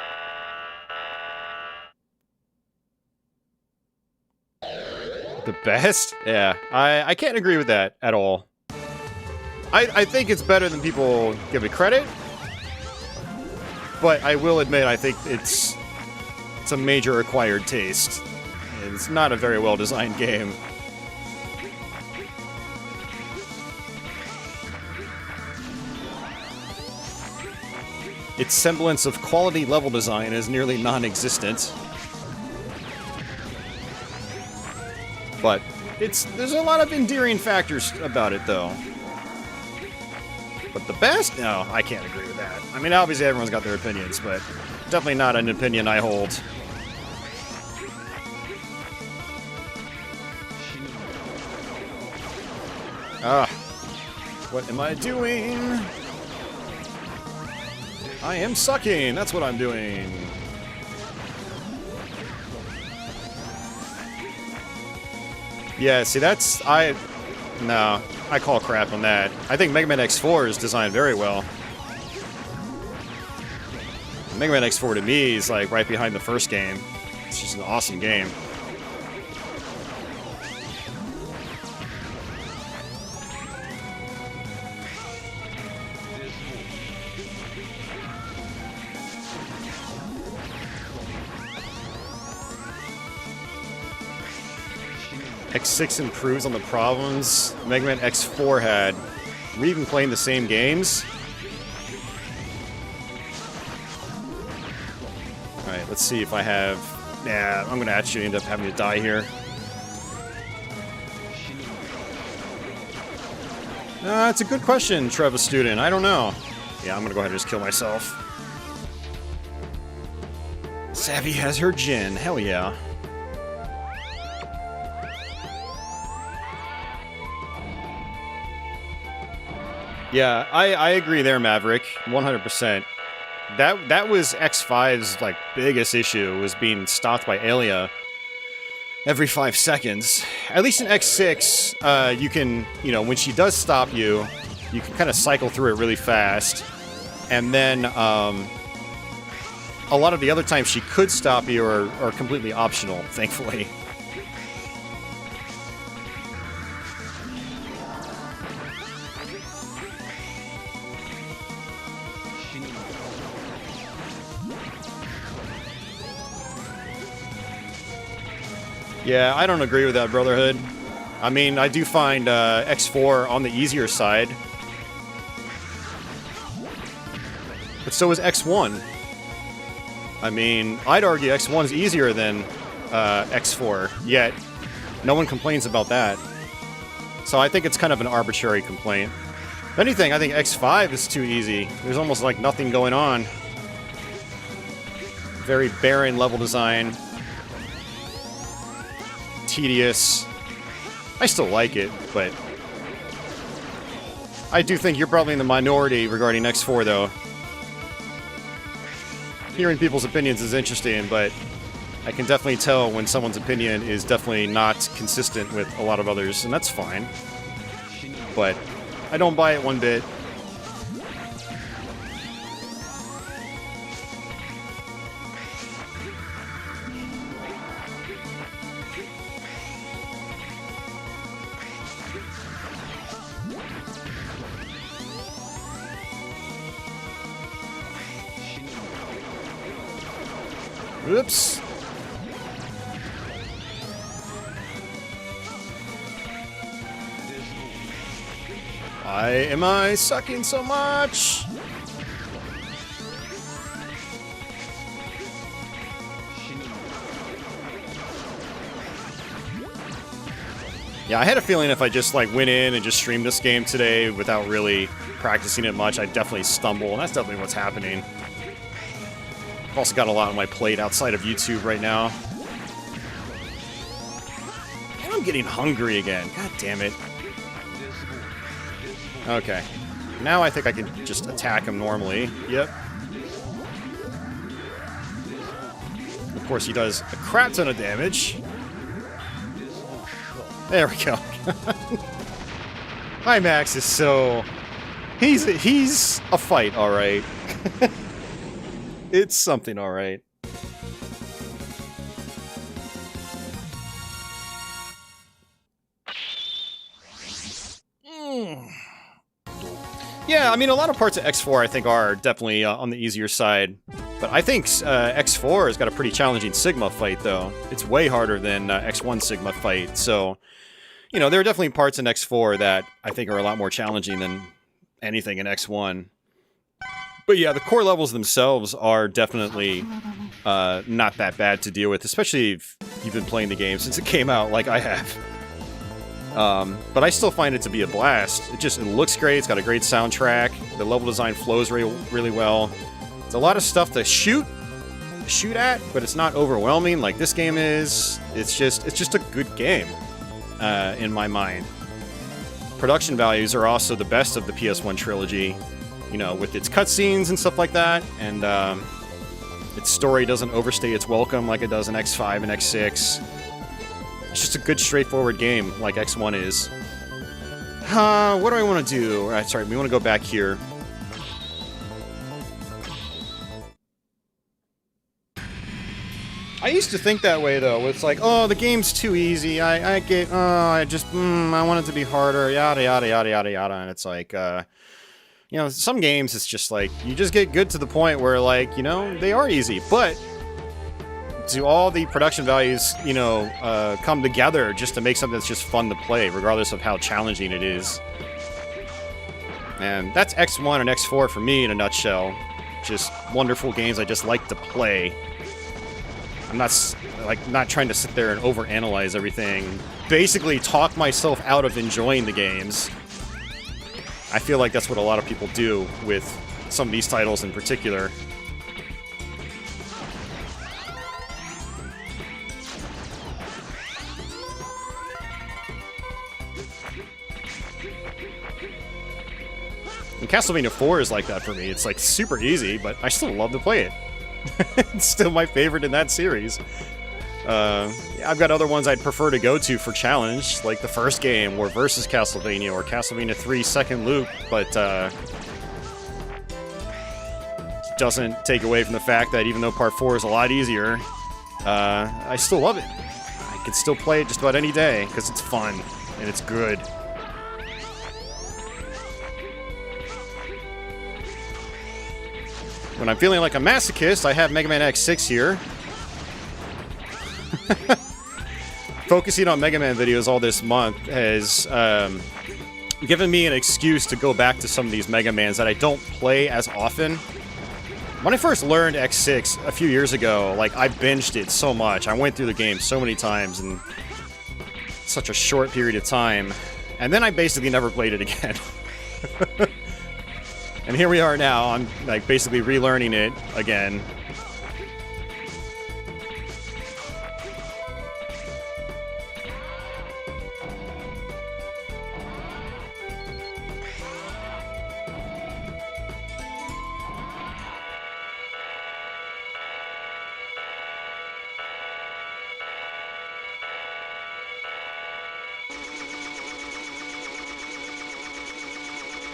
S1: The best? Yeah, I can't agree with that at all. I think it's better than people give it credit. But I will admit, I think it's a major acquired taste. It's not a very well-designed game. Its semblance of quality level design is nearly non-existent. But there's a lot of endearing factors about it, though. But the best? No, I can't agree with that. I mean, obviously everyone's got their opinions, but definitely not an opinion I hold. Ah. What am I doing? I am sucking. That's what I'm doing. Yeah, see, that's... No, I call crap on that. I think Mega Man X4 is designed very well. Mega Man X4 to me is like right behind the first game. It's just an awesome game. X6 improves on the problems Mega Man X4 had. We're even playing the same games. Alright, let's see if I have... Yeah, I'm gonna actually end up having to die here. It's a good question, Trevor Student. I don't know. Yeah, I'm gonna go ahead and just kill myself. Savvy has her Jin. Hell yeah. Yeah, I agree there, Maverick. 100%. That was X5's like biggest issue, was being stopped by Alia every 5 seconds. At least in X6, you can, you know, when she does stop you, you can kind of cycle through it really fast. And then a lot of the other times she could stop you are completely optional, thankfully. Yeah, I don't agree with that, Brotherhood. I mean, I do find X4 on the easier side. But so is X1. I mean, I'd argue X1 is easier than X4, yet no one complains about that. So I think it's kind of an arbitrary complaint. If anything, I think X5 is too easy. There's almost like nothing going on. Very barren level design. Tedious. I still like it, but I do think you're probably in the minority regarding X4, though. Hearing people's opinions is interesting, but I can definitely tell when someone's opinion is definitely not consistent with a lot of others, and that's fine. But I don't buy it one bit. Oops. Why am I sucking so much? Yeah, I had a feeling if I just like went in and just streamed this game today without really practicing it much, I'd definitely stumble, and that's definitely what's happening. I've also got a lot on my plate outside of YouTube right now. And I'm getting hungry again. God damn it. Okay. Now I think I can just attack him normally. Yep. Of course, he does a crap ton of damage. There we go. Max is so... He's a fight, alright. It's something, alright. Yeah, I mean, a lot of parts of X4 I think are definitely on the easier side. But I think X4 has got a pretty challenging Sigma fight, though. It's way harder than X1 Sigma fight, so... You know, there are definitely parts in X4 that I think are a lot more challenging than anything in X1. But yeah, the core levels themselves are definitely not that bad to deal with, especially if you've been playing the game since it came out, like I have. But I still find it to be a blast. It looks great, it's got a great soundtrack, the level design flows really well. It's a lot of stuff to shoot at, but it's not overwhelming like this game is. It's just a good game, in my mind. production values are also the best of the PS1 trilogy, you know, with its cutscenes and stuff like that, and its story doesn't overstay its welcome like it does in X5 and X6. It's just a good, straightforward game, like X1 is. What do I want to do? Alright, sorry, we want to go back here. I used to think that way, though. It's like, oh, the game's too easy. I want it to be harder, yada, yada, yada, yada, yada. And it's like, you know, some games, it's just like, you just get good to the point where, like, you know, they are easy. But do all the production values, you know, come together just to make something that's just fun to play, regardless of how challenging it is? And that's X1 and X4 for me in a nutshell. Just wonderful games I just like to play. I'm not trying to sit there and overanalyze everything. Basically talk myself out of enjoying the games. I feel like that's what a lot of people do with some of these titles in particular. And Castlevania 4 is like that for me. It's like super easy, but I still love to play it. It's still my favorite in that series. I've got other ones I'd prefer to go to for challenge, like the first game, or Versus Castlevania, or Castlevania 3 Second Loop, but doesn't take away from the fact that even though Part 4 is a lot easier, I still love it. I can still play it just about any day, because it's fun, and it's good. When I'm feeling like a masochist, I have Mega Man X6 here. Focusing on Mega Man videos all this month has given me an excuse to go back to some of these Mega Mans that I don't play as often. When I first learned X6 a few years ago, like, I binged it so much. I went through the game so many times in such a short period of time. And then I basically never played it again. And here we are now, I'm like basically relearning it again.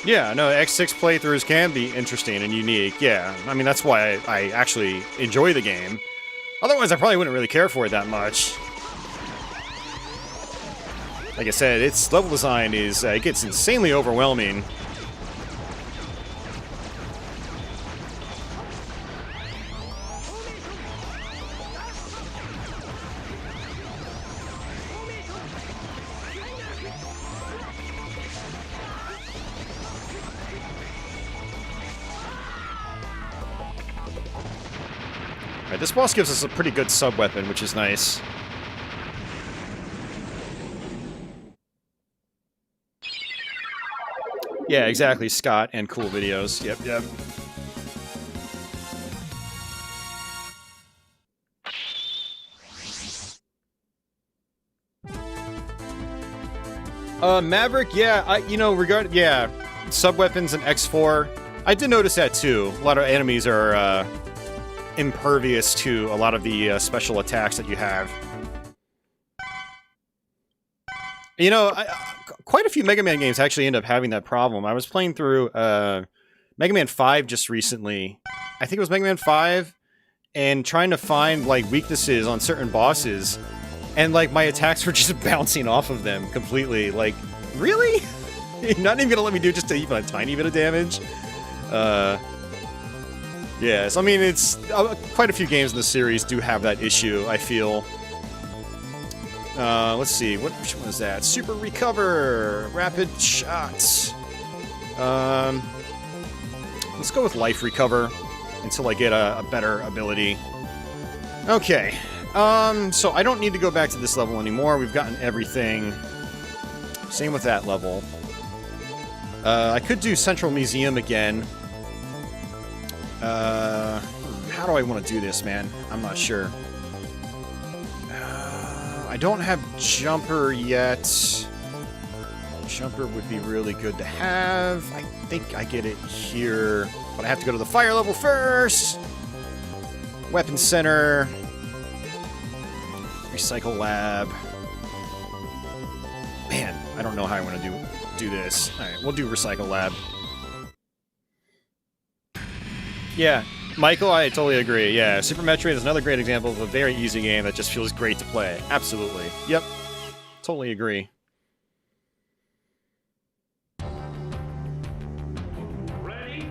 S1: Yeah, no, X6 playthroughs can be interesting and unique, yeah. I mean, that's why I actually enjoy the game. Otherwise, I probably wouldn't really care for it that much. Like I said, its level design is, it gets insanely overwhelming. Alright, this boss gives us a pretty good sub-weapon, which is nice. Yeah, exactly, Scott, and cool videos. Yep, yep. Maverick, yeah, sub-weapons in X4, I did notice that too. A lot of enemies are, impervious to a lot of the special attacks that you have. You know, quite a few Mega Man games actually end up having that problem. I was playing through Mega Man 5 just recently. I think it was Mega Man 5, and trying to find, like, weaknesses on certain bosses, and, like, my attacks were just bouncing off of them completely. Like, really? You're not even gonna let me do just even a tiny bit of damage? Yes, I mean, it's quite a few games in the series do have that issue, I feel. Let's see, which one is that? Super Recover! Rapid Shots. Let's go with Life Recover until I get a better ability. Okay, so I don't need to go back to this level anymore. We've gotten everything. Same with that level. I could do Central Museum again. How do I want to do this, man? I'm not sure. I don't have Jumper yet. Jumper would be really good to have. I think I get it here, but I have to go to the fire level first. Weapon center. Recycle lab. Man, I don't know how I want to do this. All right, we'll do recycle lab. Yeah, Michael, I totally agree. Yeah, Super Metroid is another great example of a very easy game that just feels great to play. Absolutely. Yep. Totally agree.
S2: Ready?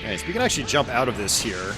S1: Nice. We can actually jump out of this here.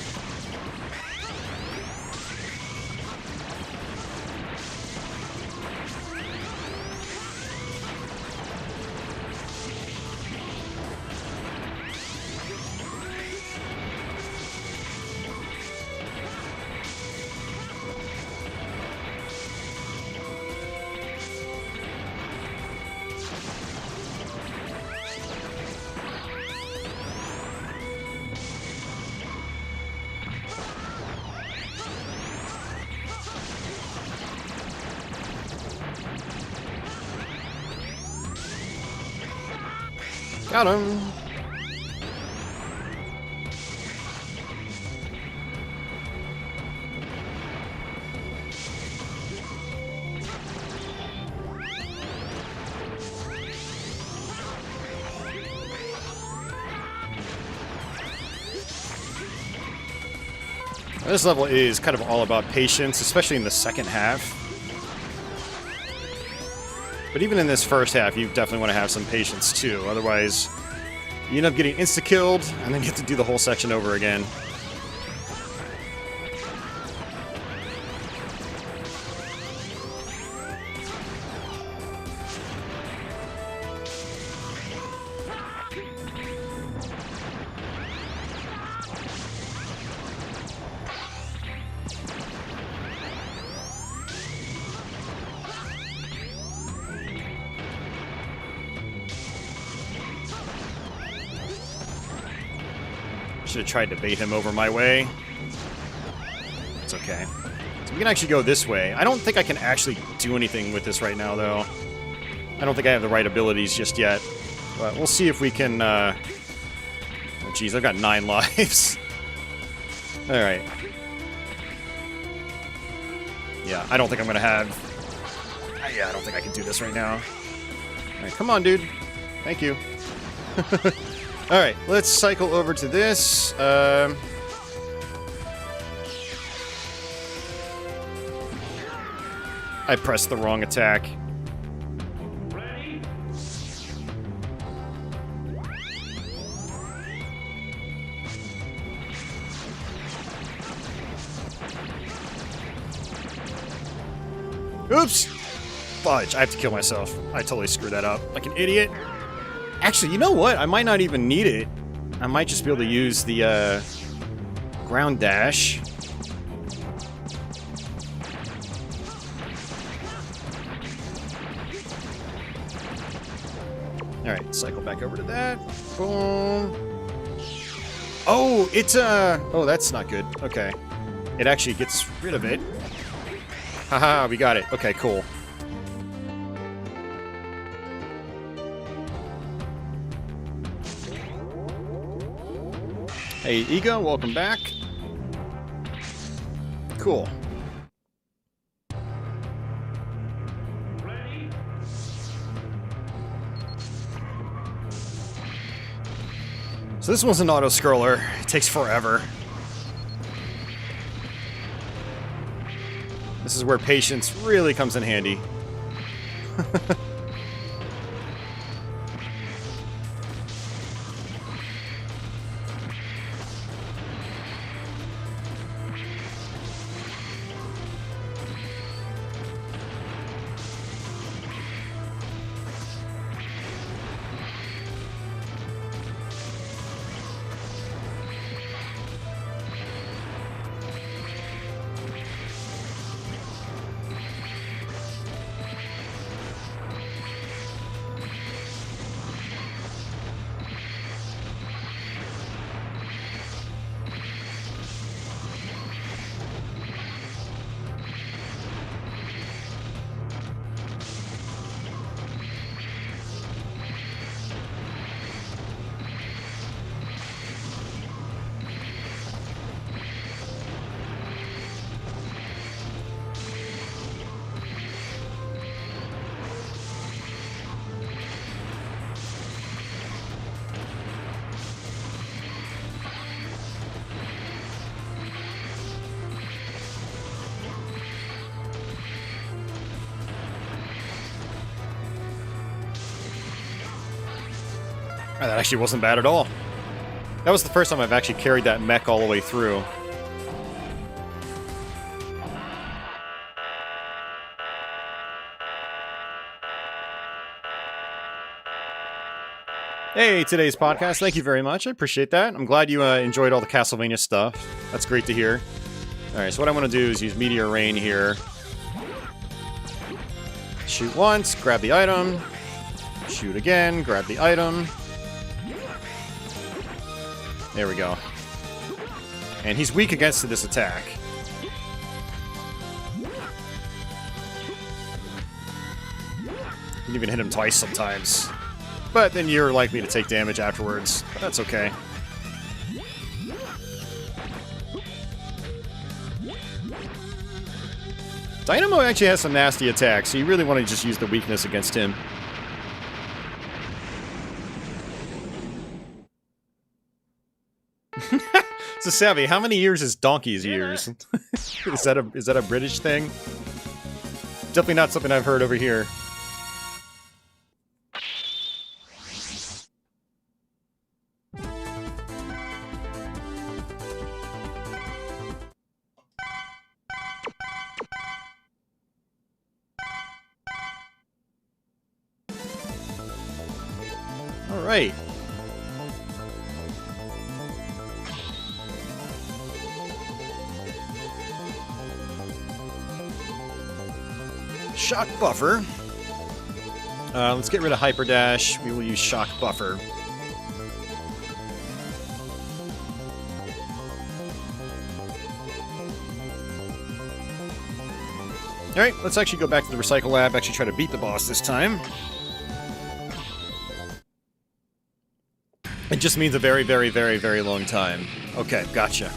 S1: Got him! This level is kind of all about patience, especially in the second half. But even in this first half, you definitely want to have some patience too. Otherwise, you end up getting insta-killed, and then you have to do the whole section over again. Should have tried to bait him over my way. It's okay. So we can actually go this way. I don't think I can actually do anything with this right now, though. I don't think I have the right abilities just yet. But we'll see if we can, Oh, jeez, I've got 9 lives. Alright. Yeah, I don't think I'm gonna have... Yeah, I don't think I can do this right now. Alright, come on, dude. Thank you. Alright, let's cycle over to this. I pressed the wrong attack.
S2: Ready?
S1: Oops! Fudge, I have to kill myself. I totally screwed that up. Like an idiot. Actually, you know what? I might not even need it. I might just be able to use the, ground dash. Alright, cycle back over to that. Boom. Oh, it's, oh, that's not good. Okay. It actually gets rid of it. Haha, we got it. Okay, cool. Hey, Ego, welcome back. Cool.
S2: Ready?
S1: So this one's an auto-scroller. It takes forever. This is where patience really comes in handy. That actually wasn't bad at all. That was the first time I've actually carried that mech all the way through. Hey, today's podcast. Thank you very much. I appreciate that. I'm glad you enjoyed all the Castlevania stuff. That's great to hear. Alright, so what I want to do is use Meteor Rain here. Shoot once, grab the item. Shoot again, grab the item. There we go. And he's weak against this attack. You can even hit him twice sometimes. But then you're likely to take damage afterwards. But that's okay. Dynamo actually has some nasty attacks, so you really want to just use the weakness against him. So Savvy, how many years is donkey's years? Is that a British thing? Definitely not something I've heard over here. All right. Shock Buffer. Let's get rid of Hyper Dash. We will use Shock Buffer. Alright, let's actually go back to the Recycle Lab, actually try to beat the boss this time. It just means a very, very, very, very long time. Okay, gotcha.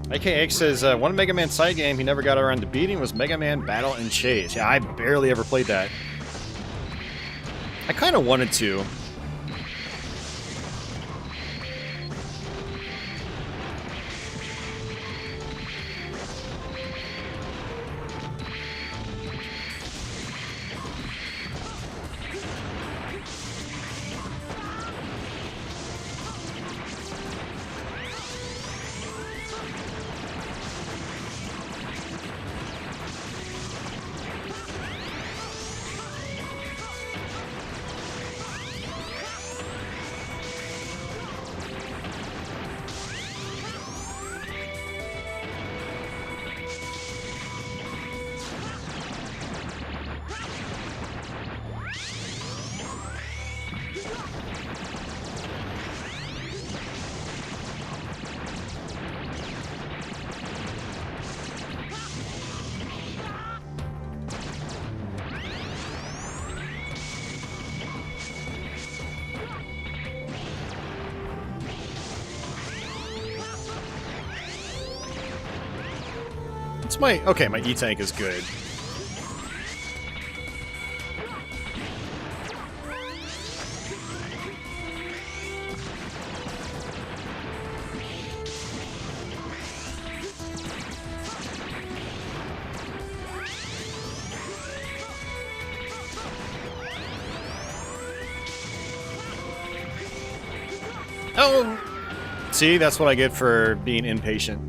S1: AKX says, one Mega Man side game he never got around to beating was Mega Man Battle and Chase. Yeah, I barely ever played that. I kind of wanted to. It's my... Okay, my E-Tank is good. Oh! See, that's what I get for being impatient.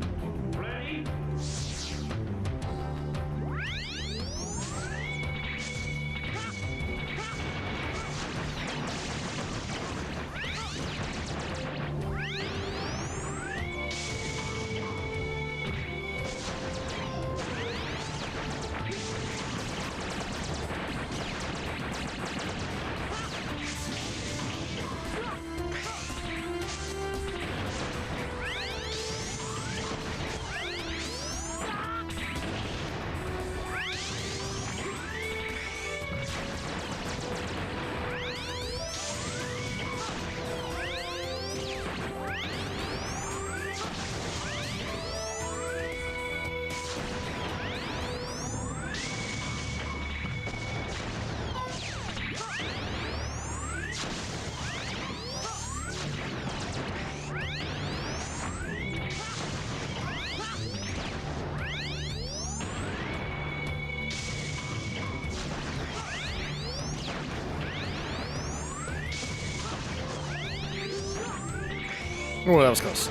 S1: Oh, that was close.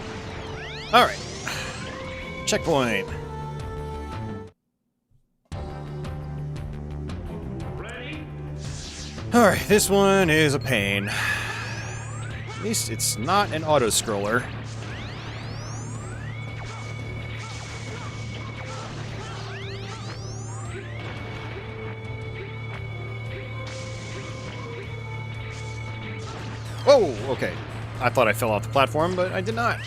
S1: Alright. Checkpoint.
S2: Ready?
S1: Alright, this one is a pain. At least it's not an auto-scroller. Oh, okay. I thought I fell off the platform, but I did not.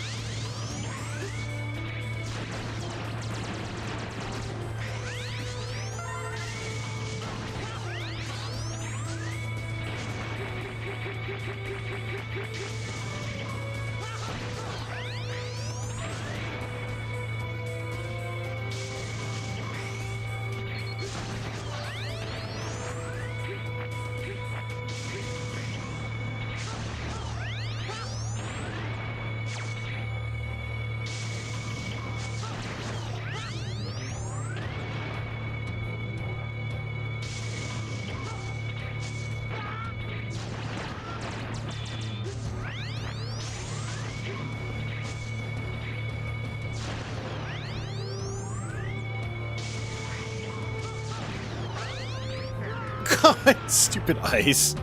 S1: God, stupid ice.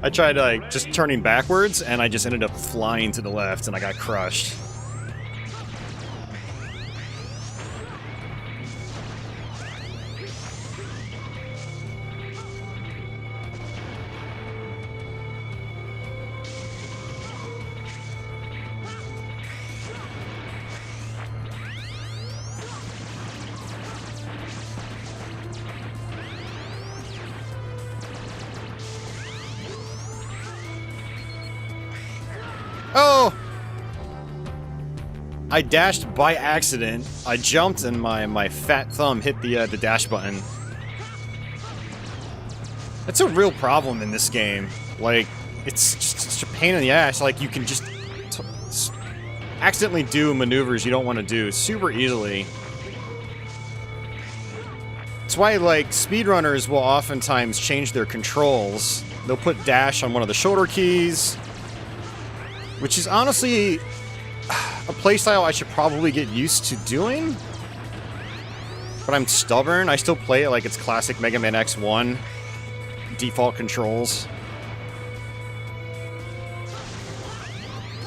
S1: I tried like just turning backwards and I just ended up flying to the left and I got crushed. Oh! I dashed by accident. I jumped and my fat thumb hit the dash button. That's a real problem in this game. Like, it's just such a pain in the ass. Like, you can just accidentally do maneuvers you don't want to do super easily. That's why, like, speedrunners will oftentimes change their controls. They'll put dash on one of the shoulder keys, which is honestly a playstyle I should probably get used to doing. But I'm stubborn. I still play it like it's classic Mega Man X1 default controls.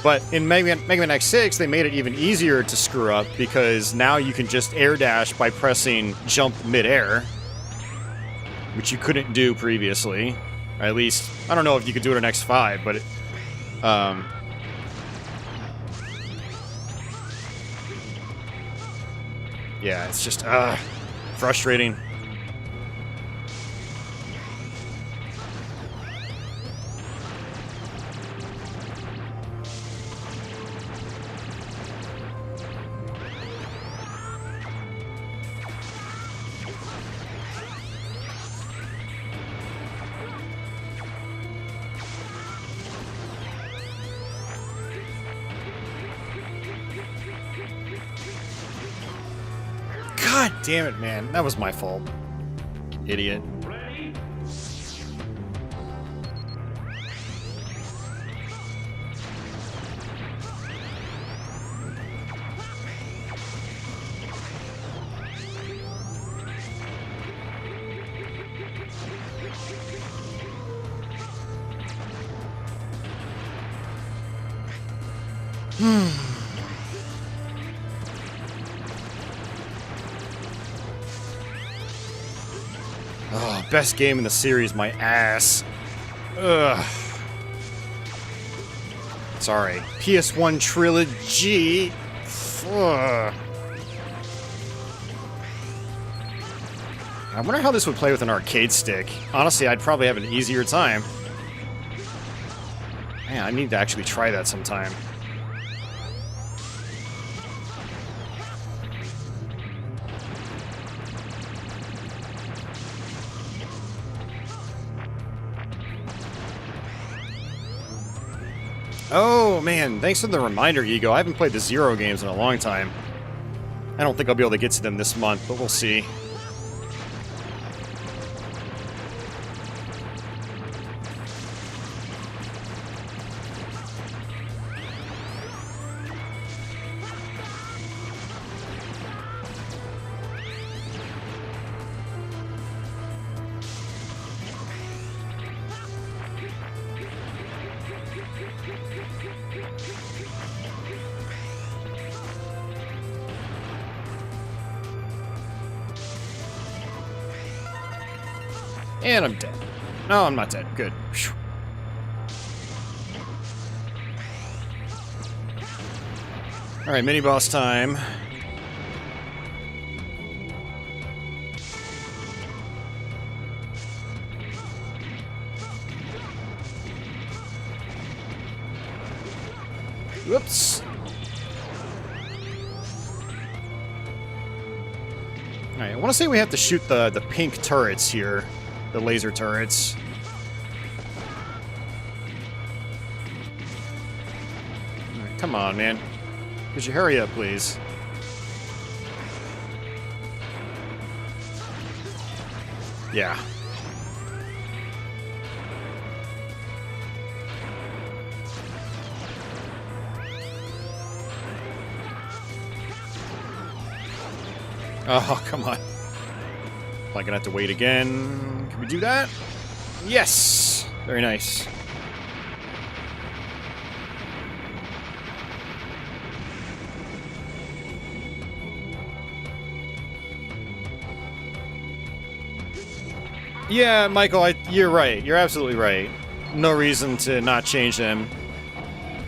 S1: But in Mega Man X6, they made it even easier to screw up because now you can just air dash by pressing jump midair, which you couldn't do previously. Or at least, I don't know if you could do it in X5, but yeah, it's just, frustrating. God damn it, man. That was my fault. Idiot.
S2: Ready?
S1: Oh, best game in the series, my ass. Ugh. Sorry. PS1 Trilogy. Ugh. I wonder how this would play with an arcade stick. Honestly, I'd probably have an easier time. Man, I need to actually try that sometime. Oh, man, thanks for the reminder, Ego. I haven't played the Zero games in a long time. I don't think I'll be able to get to them this month, but we'll see. And I'm dead. No, I'm not dead. Good. Whew. Alright, mini-boss time. Whoops. Alright, I want to say we have to shoot the pink turrets here. The laser turrets. Alright, come on, man. Could you hurry up, please? Yeah. Oh, come on. Am I gonna have to wait again? Can we do that? Yes! Very nice. Yeah, Michael, you're right. You're absolutely right. No reason to not change them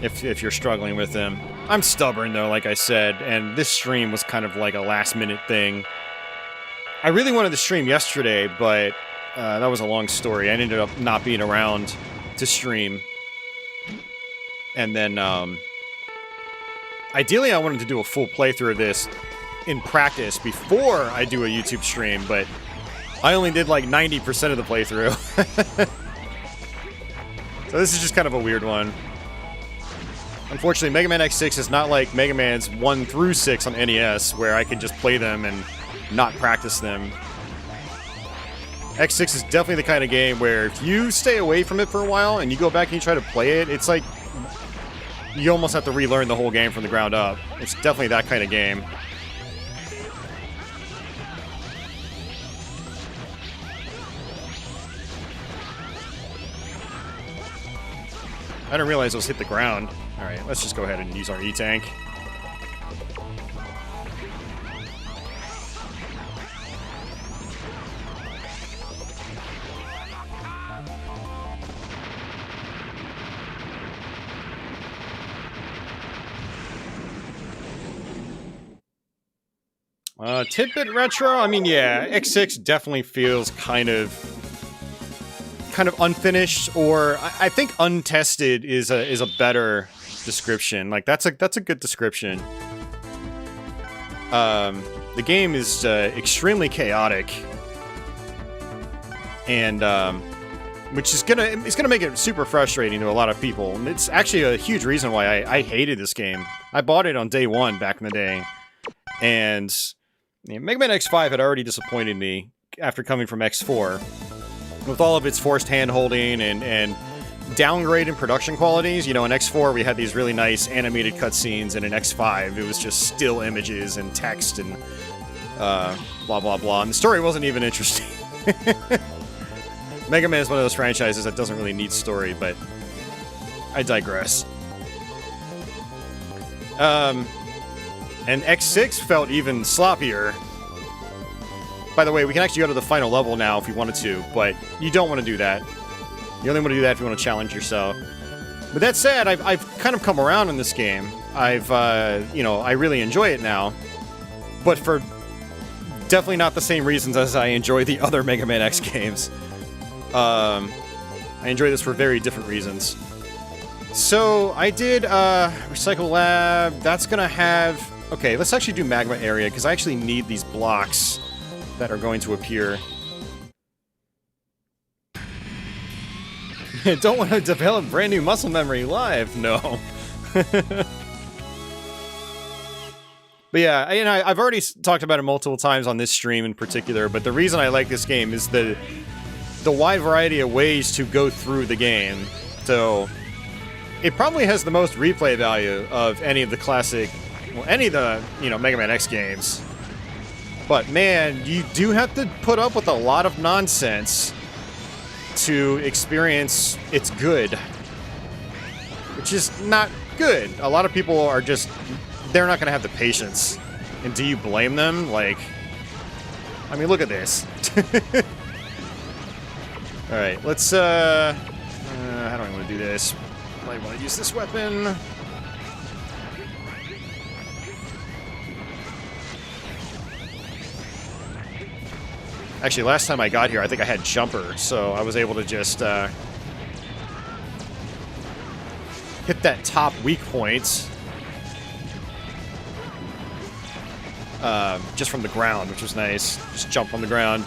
S1: if you're struggling with them. I'm stubborn, though, like I said, and this stream was kind of like a last-minute thing. I really wanted to stream yesterday, but that was a long story. I ended up not being around to stream. And then, ideally, I wanted to do a full playthrough of this in practice before I do a YouTube stream, but I only did like 90% of the playthrough. So this is just kind of a weird one. Unfortunately, Mega Man X6 is not like Mega Man's 1 through 6 on NES, where I can just play them and not practice them. X6 is definitely the kind of game where if you stay away from it for a while and you go back and you try to play it, it's like you almost have to relearn the whole game from the ground up. It's definitely that kind of game. I didn't realize those hit the ground. Alright, let's just go ahead and use our E-Tank. Tidbit Retro? I mean, yeah, X6 definitely feels kind of unfinished, or I think untested is a better description. Like that's a good description. The game is extremely chaotic, and which is gonna make it super frustrating to a lot of people. And it's actually a huge reason why I hated this game. I bought it on day one back in the day, and Mega Man X5 had already disappointed me after coming from X4. With all of its forced hand-holding and downgrade in production qualities. You know, in X4 we had these really nice animated cutscenes, and in X5 it was just still images and text and blah blah blah. And the story wasn't even interesting. Mega Man is one of those franchises that doesn't really need story, but I digress. And X6 felt even sloppier. By the way, we can actually go to the final level now if you wanted to, but you don't want to do that. You only want to do that if you want to challenge yourself. But that said, I've kind of come around in this game. I've, you know, I really enjoy it now. But for definitely not the same reasons as I enjoy the other Mega Man X games. I enjoy this for very different reasons. So, I did, Recycle Lab. That's gonna have... Okay, let's actually do Magma Area, because I actually need these blocks that are going to appear. Don't want to develop brand new muscle memory live. No. But yeah, I've already talked about it multiple times on this stream in particular, but the reason I like this game is the wide variety of ways to go through the game. So, it probably has the most replay value of any of the classic, well, any of the, you know, Mega Man X games. But man, you do have to put up with a lot of nonsense to experience its good. Which is not good. A lot of people are just... They're not going to have the patience. And do you blame them? Like... I mean, look at this. Alright, let's, how do I want to do this? Might want to use this weapon. Actually, last time I got here, I think I had jumper, so I was able to just, hit that top weak point. Just from the ground, which was nice. Just jump on the ground.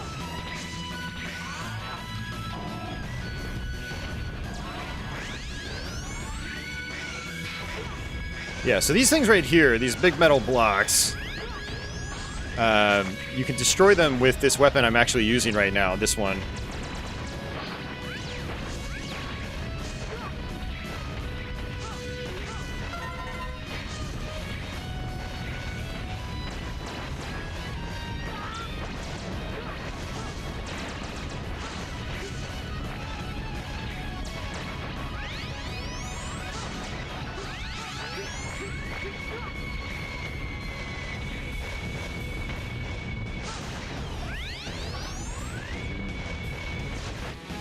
S1: Yeah, so these things right here, these big metal blocks, you can destroy them with this weapon I'm actually using right now, this one.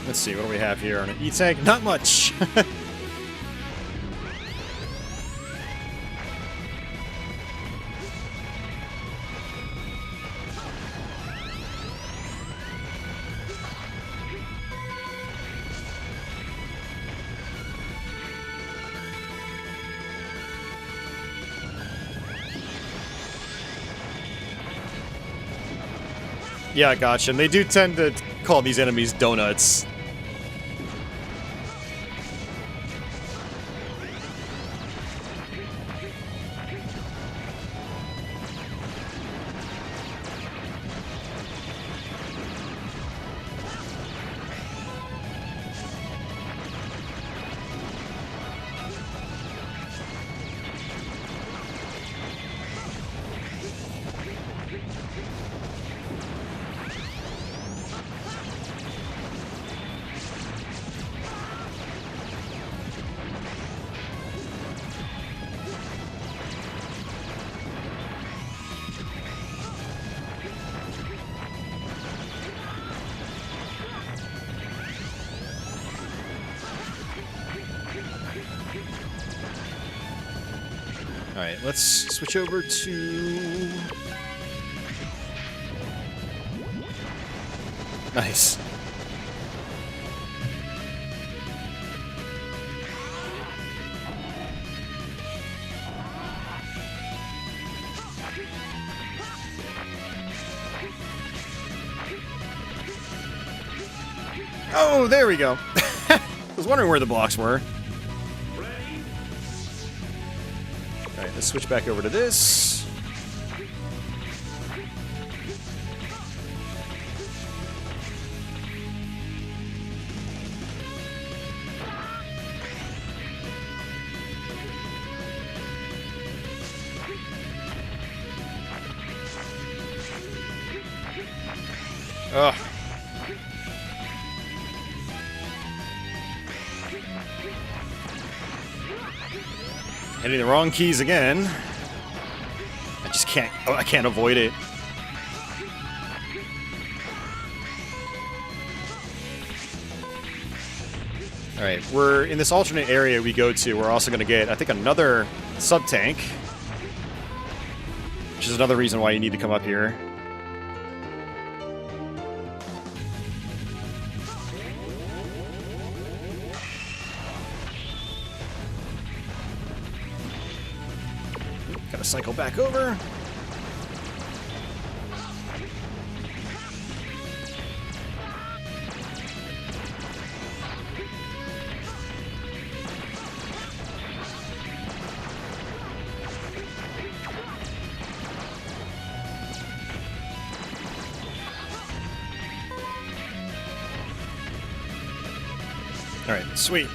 S1: Let's see, what do we have here on an E-Tank? Not much! Yeah, gotcha. And they do tend to call these enemies donuts. Alright, let's switch over to... Nice. Oh, there we go. I was wondering where the blocks were. Alright, let's switch back over to this. Ugh. Hitting the wrong keys again. I just can't. Oh, I can't avoid it. All right, we're in this alternate area we go to. We're also going to get, I think, another sub-tank, which is another reason why you need to come up here. Gotta cycle back over. All right, sweet.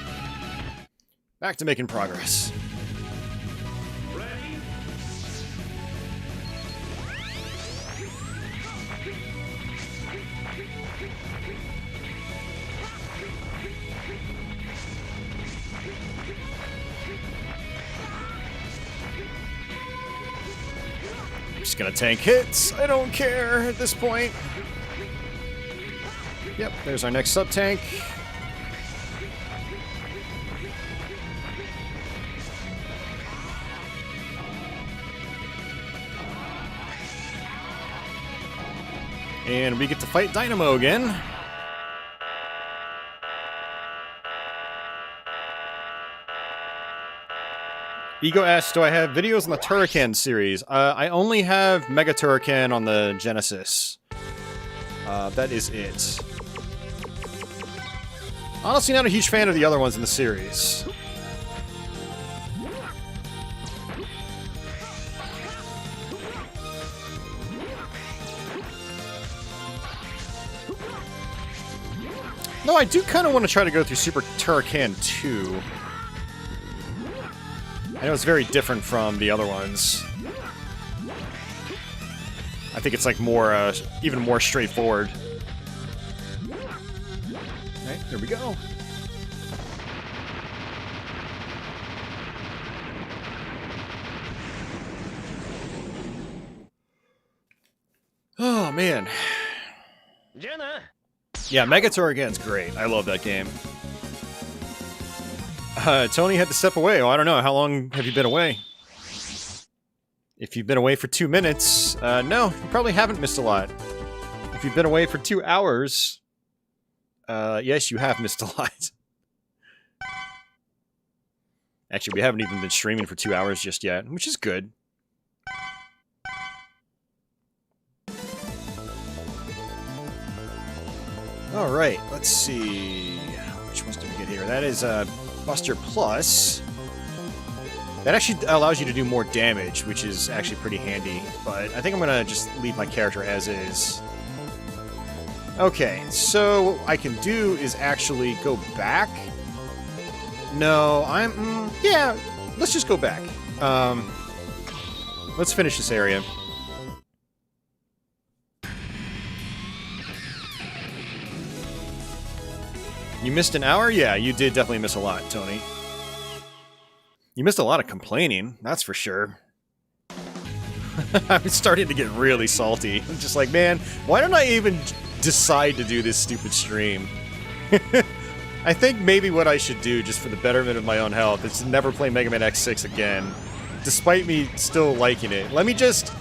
S1: Back to making progress. Just gonna tank hits. I don't care at this point. Yep, there's our next sub-tank. And we get to fight Dynamo again. Ego asks, do I have videos on the Turrican series? I only have Mega Turrican on the Genesis. That is it. Honestly, not a huge fan of the other ones in the series. No, I do kind of want to try to go through Super Turrican 2. I know it's very different from the other ones. I think it's like more, even more straightforward. Alright, here we go. Oh, man. Yeah, Mega Turrican's great. I love that game. Tony had to step away. Oh, I don't know. How long have you been away? If you've been away for 2 minutes, no, you probably haven't missed a lot. If you've been away for 2 hours, yes, you have missed a lot. Actually, we haven't even been streaming for 2 hours just yet, which is good. Alright, let's see. Which ones did we get here? That is, Buster Plus. That actually allows you to do more damage, which is actually pretty handy. But I think I'm gonna just leave my character as is. Okay, so what I can do is actually go back. No, yeah, let's just go back. Let's finish this area. You missed an hour? Yeah, you did definitely miss a lot, Tony. You missed a lot of complaining, that's for sure. I'm starting to get really salty. I'm just like, man, why don't I even decide to do this stupid stream? I think maybe what I should do, just for the betterment of my own health, is to never play Mega Man X6 again. Despite me still liking it. Let me just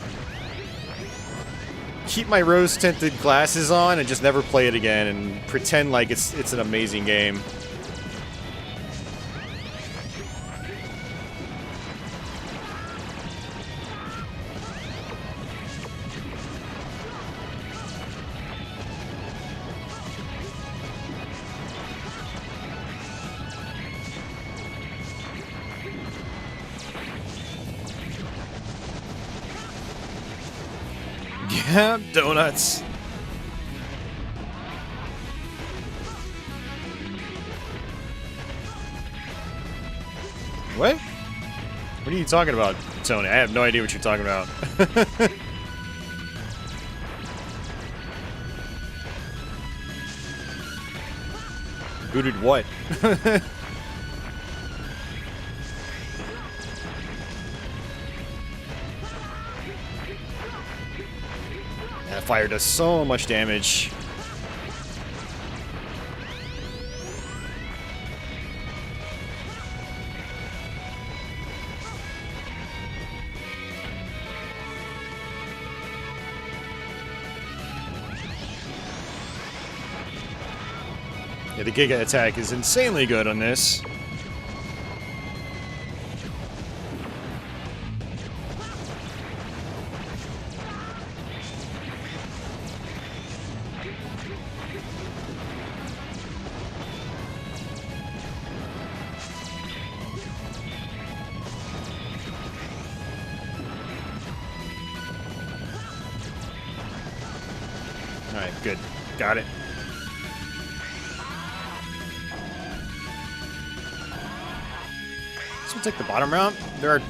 S1: keep my rose-tinted glasses on and just never play it again and pretend like it's an amazing game. Yeah, donuts. What? What are you talking about, Tony? I have no idea what you're talking about. Booted what? That fire does so much damage. Yeah, the Giga attack is insanely good on this. Alright, good. Got it. So we'll take the bottom route. There are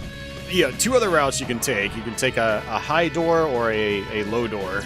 S1: two other routes you can take. You can take a high door or a low door.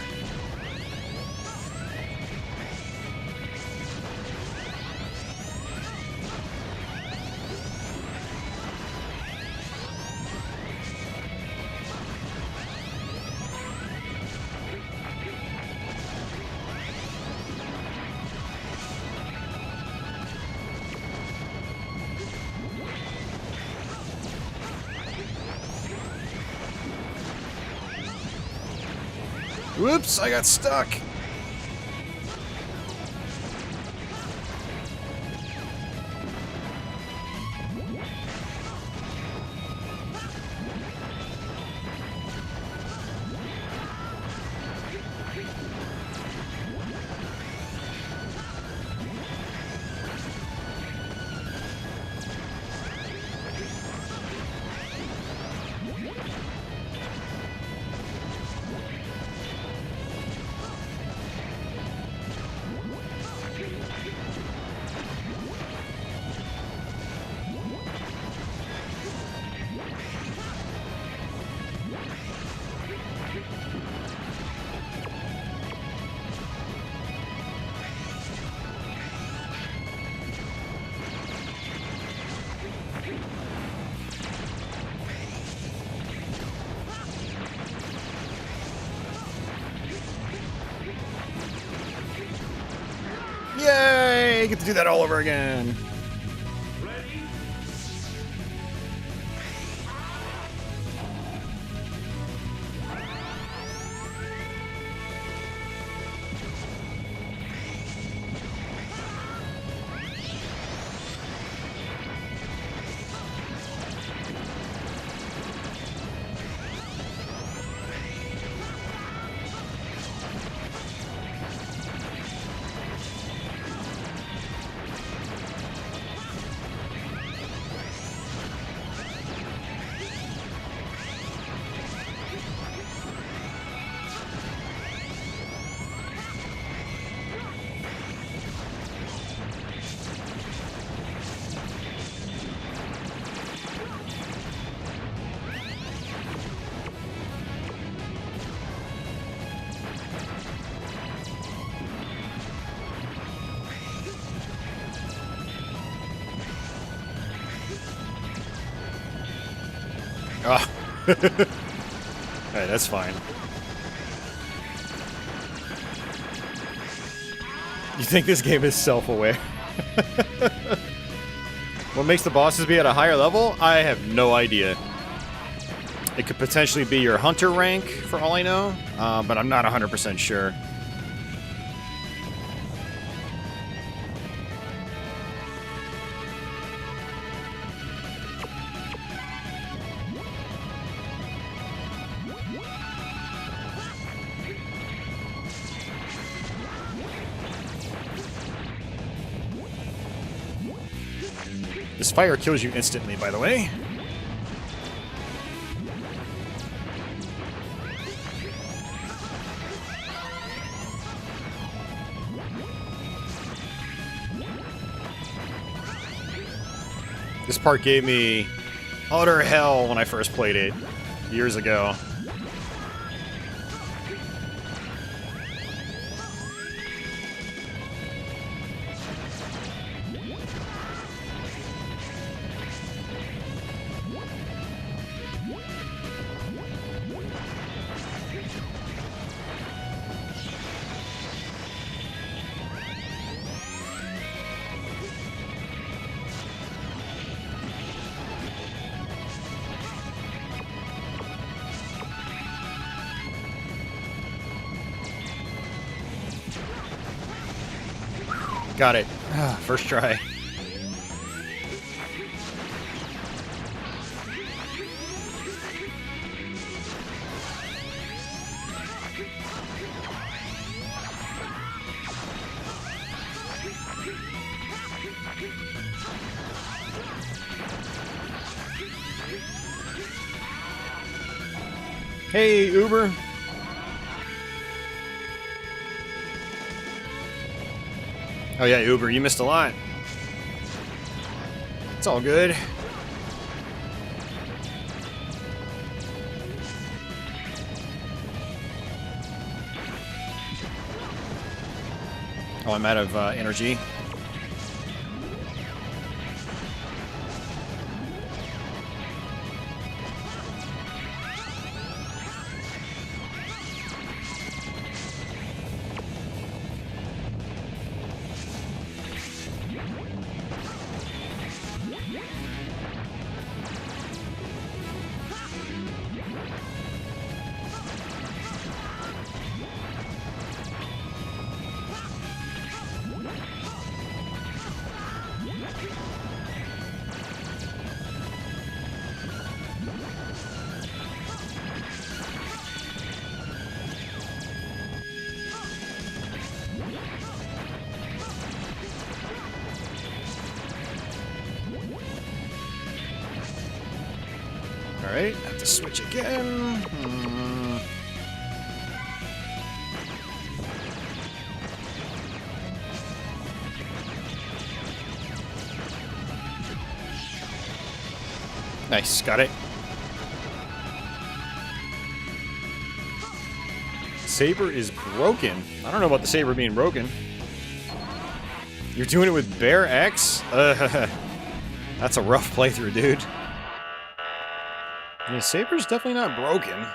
S1: Whoops, I got stuck. Yay! I get to do that all over again.
S2: Ready?
S1: Oh. Alright, that's fine. You think this game is self-aware? What makes the bosses be at a higher level? I have no idea. It could potentially be your hunter rank, for all I know, but I'm not 100% sure. This fire kills you instantly, by the way. This part gave me utter hell when I first played it years ago. Got it. First try. Hey, Uber. Oh yeah, Uber, you missed a lot. It's all good. Oh, I'm out of energy. Alright, have to switch again. Nice, got it. Saber is broken. I don't know about the saber being broken. You're doing it with Bear X? That's a rough playthrough, dude. Yeah, Saber's definitely not broken.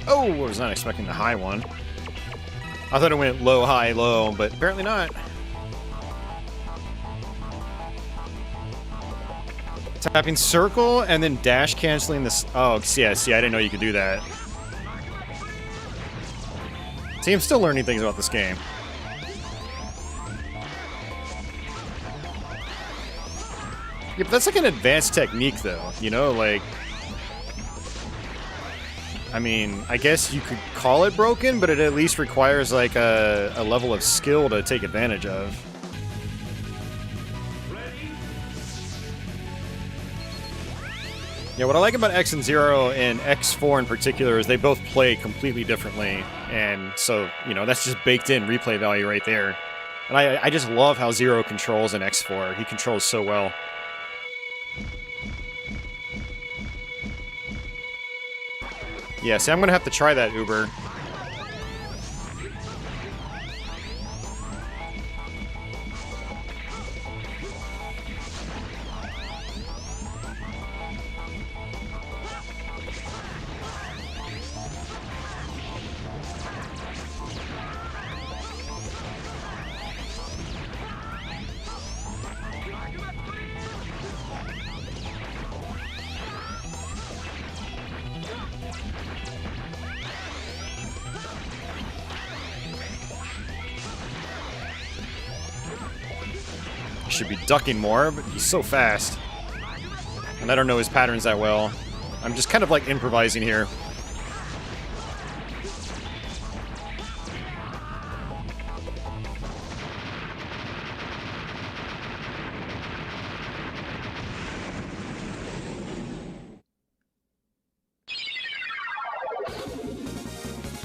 S1: Oh, I was not expecting the high one. I thought it went low, high, low, but apparently not. Tapping circle and then dash canceling this. Oh, yeah, see, I didn't know you could do that. See, I'm still learning things about this game. Yeah, but that's like an advanced technique, though. You know, like... I mean, I guess you could call it broken, but it at least requires, like, a level of skill to take advantage of. Yeah, what I like about X and Zero and X4 in particular is they both play completely differently. And so, you know, that's just baked in replay value right there. And I just love how Zero controls in X4. He controls so well. Yeah, see, I'm gonna have to try that, Uber. Should be ducking more, but he's so fast. And I don't know his patterns that well. I'm just kind of like improvising here.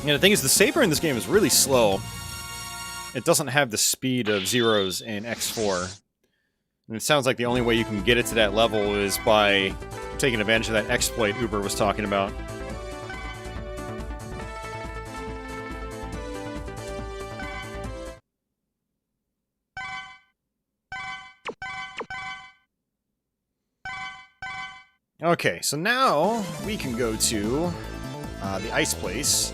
S1: Yeah, the thing is, the saber in this game is really slow. It doesn't have the speed of Zero's in X4. And it sounds like the only way you can get it to that level is by taking advantage of that exploit Uber was talking about. Okay, so now we can go to the ice place.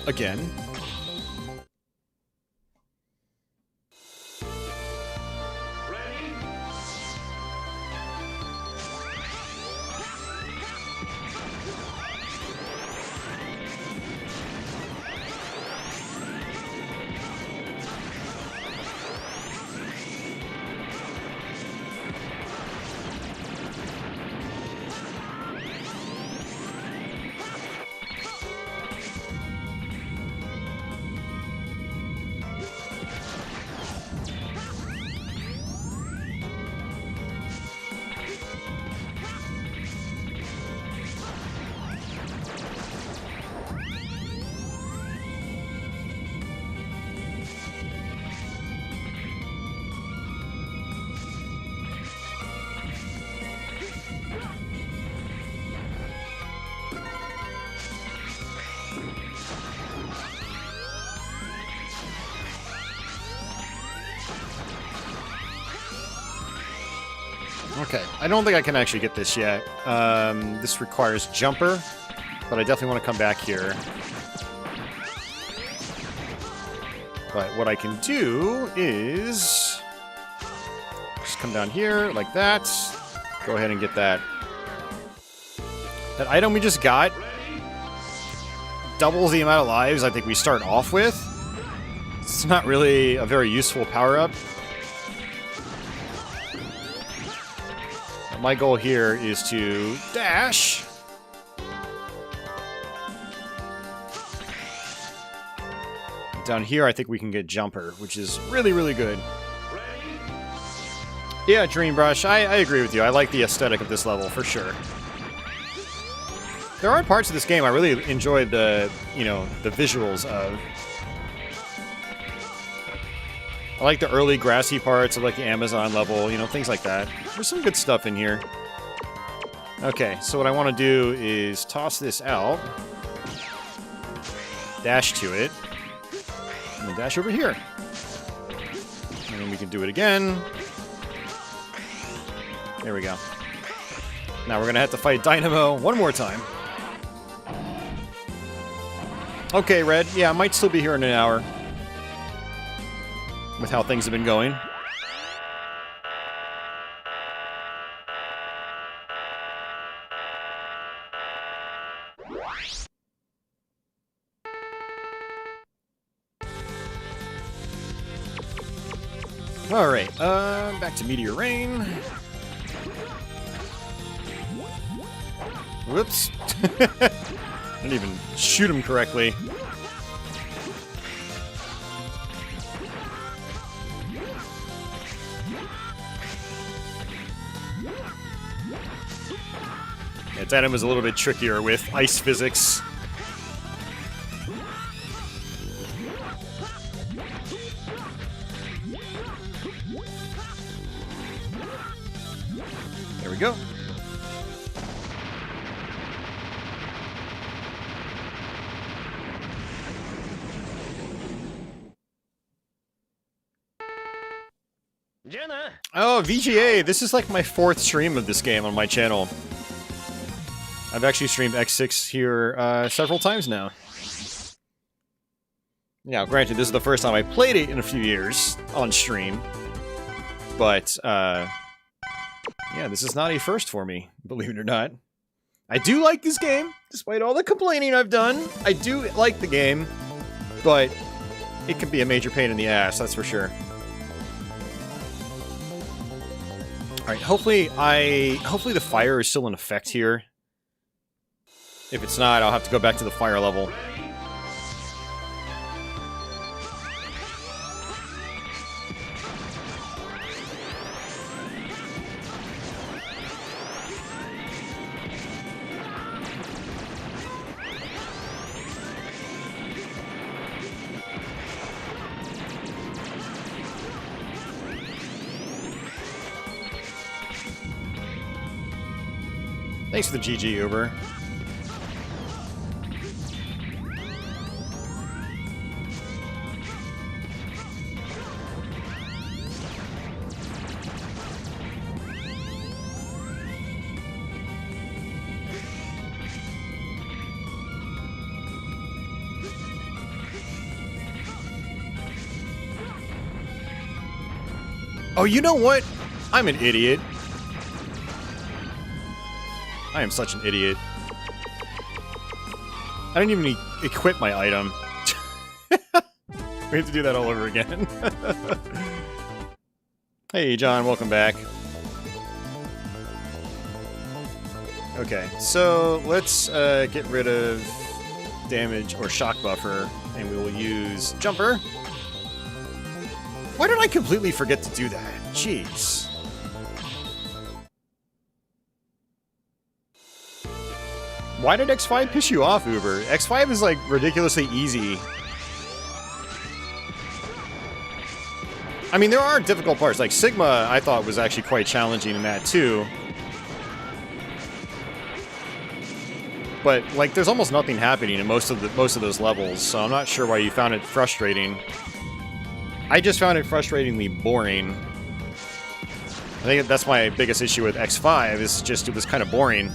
S1: Again. Okay, I don't think I can actually get this yet. This requires jumper, but I definitely want to come back here. But what I can do is just come down here like that. Go ahead and get that. That item we just got doubles the amount of lives I think we start off with. It's not really a very useful power-up. My goal here is to dash. Down here, I think we can get jumper, which is really, really good. Yeah, Dream Brush, I agree with you. I like the aesthetic of this level, for sure. There are parts of this game I really enjoyed the, the visuals of. I like the early grassy parts, I like the Amazon level, things like that. There's some good stuff in here. Okay, so what I want to do is toss this out. Dash to it. And then dash over here. And then we can do it again. There we go. Now we're going to have to fight Dynamo one more time. Okay, Red. Yeah, I might still be here in an hour. With how things have been going. Alright, back to Meteor Rain. Whoops. Didn't even shoot him correctly. Yeah, Denim is a little bit trickier with ice physics. There we go. Oh, VGA! This is like my 4th stream of this game on my channel. I've actually streamed X6 here several times now. Now, granted, this is the first time I played it in a few years on stream. But, yeah, this is not a first for me, believe it or not. I do like this game, despite all the complaining I've done. I do like the game, but it can be a major pain in the ass, that's for sure. Alright, hopefully the fire is still in effect here. If it's not, I'll have to go back to the fire level. Thanks for the GG, Uber. Oh, you know what? I'm an idiot. I am such an idiot. I didn't even equip my item. We have to do that all over again. Hey, John, welcome back. Okay, so let's get rid of damage or shock buffer, and we will use jumper. Why did I completely forget to do that? Jeez. Why did X5 piss you off, Uber? X5 is, like, ridiculously easy. I mean, there are difficult parts. Like, Sigma, I thought, was actually quite challenging in that, too. But, like, there's almost nothing happening in most of those levels, so I'm not sure why you found it frustrating. I just found it frustratingly boring. I think that's my biggest issue with X5, is just it was kind of boring.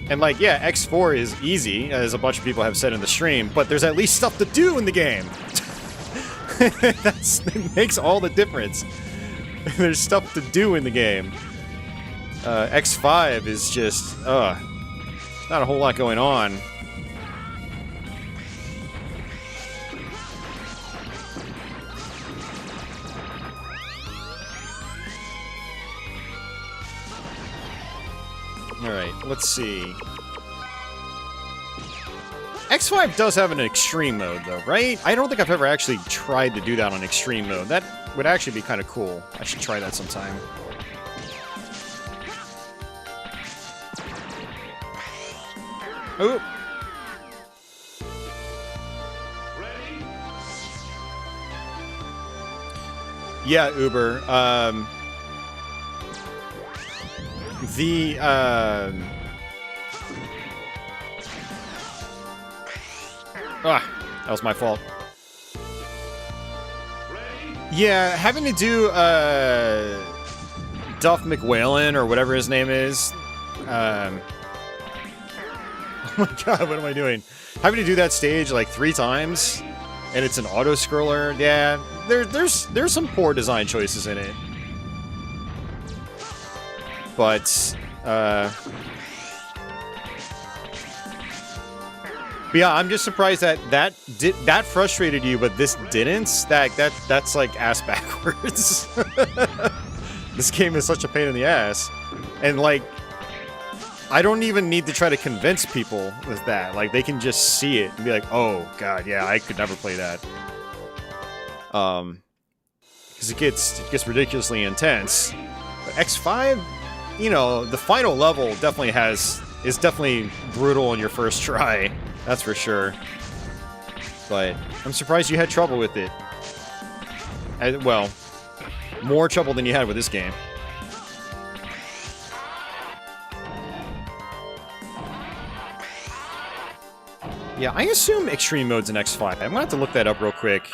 S1: And like, yeah, X4 is easy, as a bunch of people have said in the stream, but there's at least stuff to do in the game. It makes all the difference. There's stuff to do in the game. X5 is just, not a whole lot going on. Alright, let's see. X5 does have an extreme mode, though, right? I don't think I've ever actually tried to do that on extreme mode. That would actually be kind of cool. I should try that sometime. Oh! Yeah, Uber. That was my fault. Yeah, having to do, Duff McWhalen, or whatever his name is, oh my god, what am I doing? Having to do that stage, like, 3 times, and it's an auto-scroller, yeah, there's some poor design choices in it. But yeah, I'm just surprised that frustrated you, but this didn't. That's like ass backwards. This game is such a pain in the ass, and like, I don't even need to try to convince people with that. Like, they can just see it and be like, "Oh god, yeah, I could never play that." Because it gets ridiculously intense. But X5. You know, the final level definitely is definitely brutal on your first try. That's for sure. But I'm surprised you had trouble with it. Well, more trouble than you had with this game. Yeah, I assume extreme mode's in X5. I'm gonna have to look that up real quick.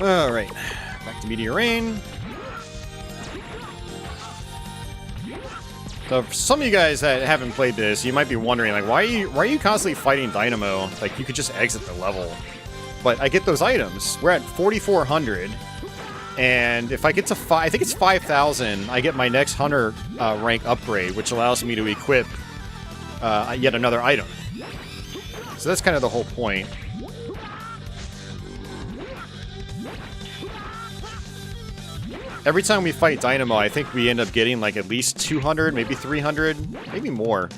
S1: Alright, back to Meteor Rain. So for some of you guys that haven't played this, you might be wondering, like, why are you constantly fighting Dynamo? Like, you could just exit the level. But I get those items. We're at 4,400. And if I get to I think it's 5,000, I get my next Hunter rank upgrade, which allows me to equip yet another item. So that's kind of the whole point. Every time we fight Dynamo, I think we end up getting like at least 200, maybe 300, maybe more.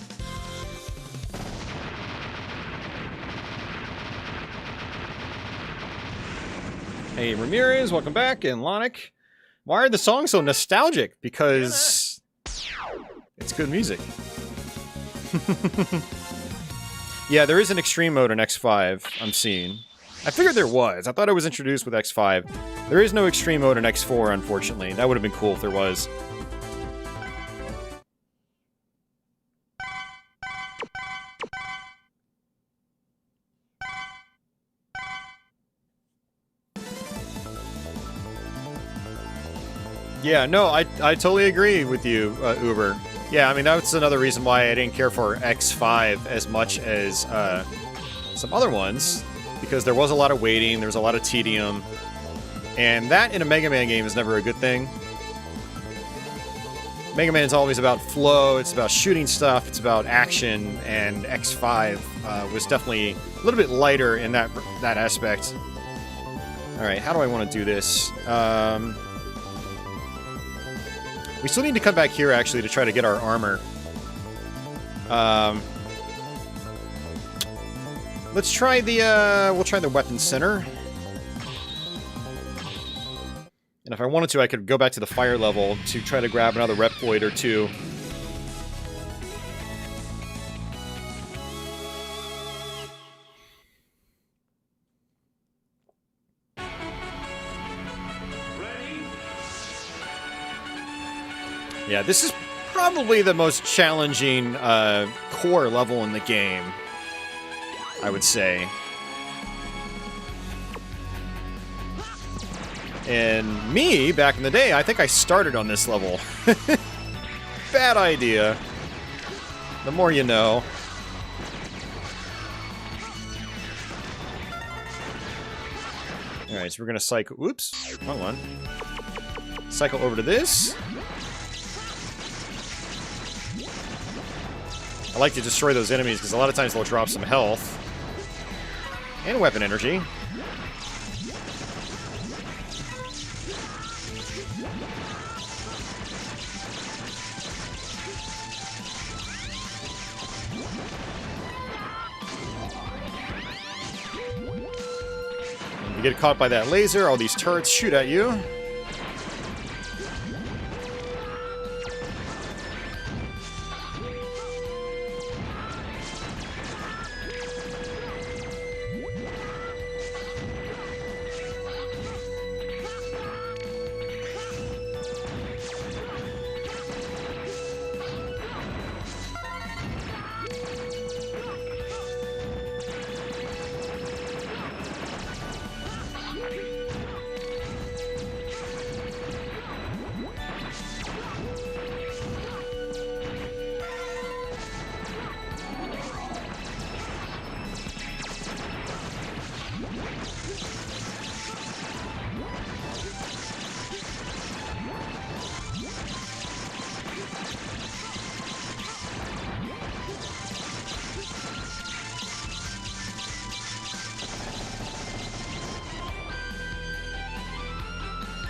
S1: Hey, Ramirez, welcome back, and Lonic. Why are the songs so nostalgic? Because it's good music. Yeah, there is an extreme mode in X5, I'm seeing. I figured there was. I thought it was introduced with X5. There is no extreme mode in X4, unfortunately. That would have been cool if there was. Yeah, no, I totally agree with you, Uber. Yeah, I mean, that's another reason why I didn't care for X5 as much as some other ones, because there was a lot of waiting, there was a lot of tedium, and that in a Mega Man game is never a good thing. Mega Man is always about flow, it's about shooting stuff, it's about action, and X5 was definitely a little bit lighter in that aspect. Alright, how do I want to do this? We still need to come back here, actually, to try to get our armor. Let's try the, we'll try the weapon center. And if I wanted to, I could go back to the fire level to try to grab another Reploid or two. Yeah, this is probably the most challenging core level in the game, I would say. And me, back in the day, I think I started on this level. Bad idea. The more you know. Alright, so we're gonna cycle... Oops, wrong one. Cycle over to this. I like to destroy those enemies because a lot of times they'll drop some health. And weapon energy. You get caught by that laser, all these turrets shoot at you.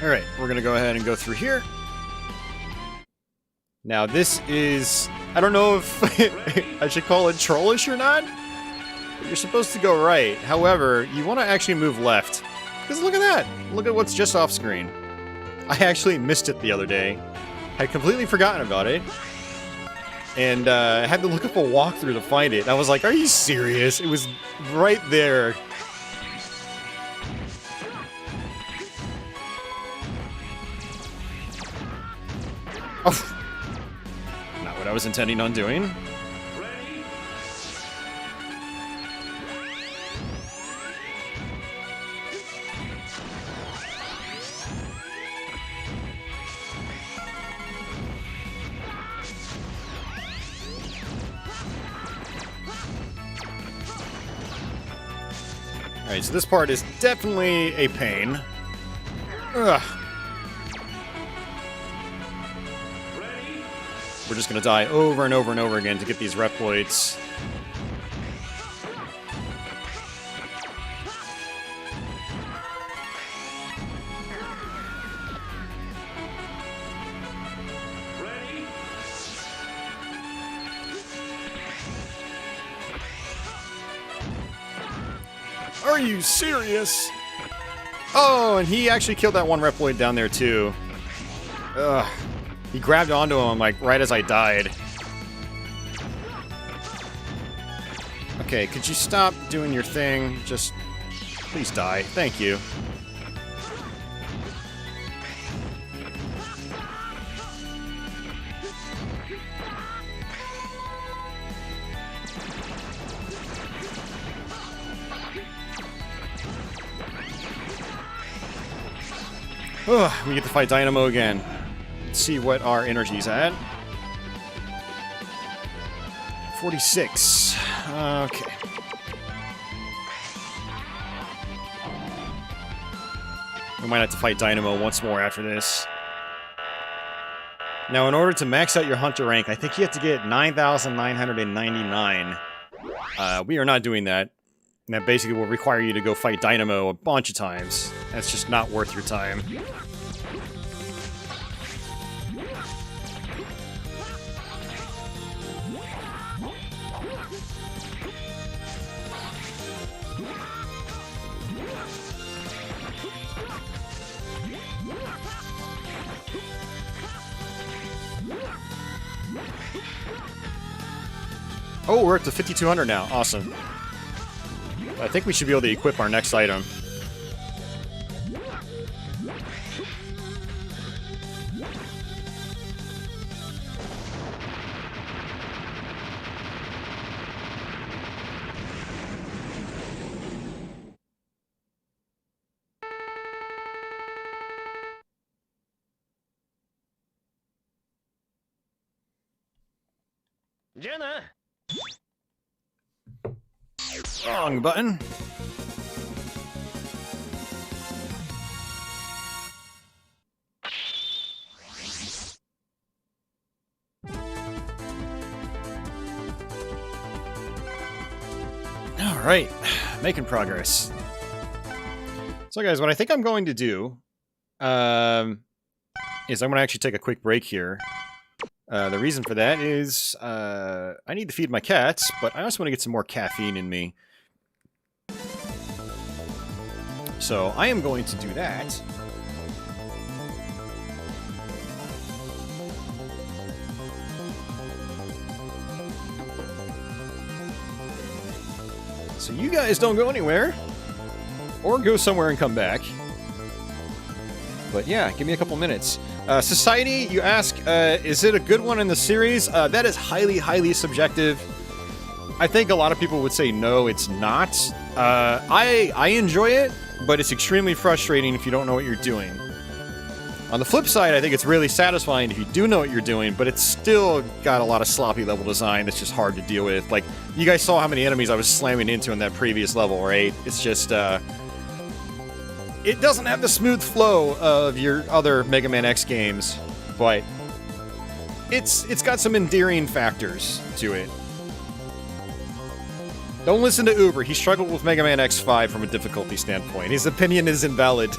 S1: Alright, we're gonna go ahead and go through here. Now this is... I don't know if I should call it trollish or not. You're supposed to go right. However, you want to actually move left. Because look at that! Look at what's just off screen. I actually missed it the other day. I'd completely forgotten about it. And I had to look up a walkthrough to find it. I was like, are you serious? It was right there. Oh. Not what I was intending on doing. Alright, so this part is definitely a pain. Ugh. We're just gonna die over and over and over again to get these Reploids. Are you serious? Oh, and he actually killed that one Reploid down there too. Ugh. He grabbed onto him, like, right as I died. Okay, could you stop doing your thing? Just... please die. Thank you. Ugh, we get to fight Dynamo again. See what our energy's at. 46. Okay. We might have to fight Dynamo once more after this. Now, in order to max out your Hunter rank, I think you have to get 9,999. We are not doing that. And that basically will require you to go fight Dynamo a bunch of times. That's just not worth your time. Oh, we're up to 5,200 now. Awesome. I think we should be able to equip our next item. Wrong button. All right, making progress. So guys, what I think I'm going to do is I'm going to actually take a quick break here. The reason for that is I need to feed my cats, but I also want to get some more caffeine in me. So I am going to do that. So you guys don't go anywhere. Or go somewhere and come back. But yeah, give me a couple minutes. Society, you ask, is it a good one in the series? That is highly, highly subjective. I think a lot of people would say no, it's not. I enjoy it, but it's extremely frustrating if you don't know what you're doing. On the flip side, I think it's really satisfying if you do know what you're doing, but it's still got a lot of sloppy level design that's just hard to deal with. Like, you guys saw how many enemies I was slamming into in that previous level, right? It's just, it doesn't have the smooth flow of your other Mega Man X games, but it's got some endearing factors to it. Don't listen to Uber. He struggled with Mega Man X5 from a difficulty standpoint. His opinion is invalid.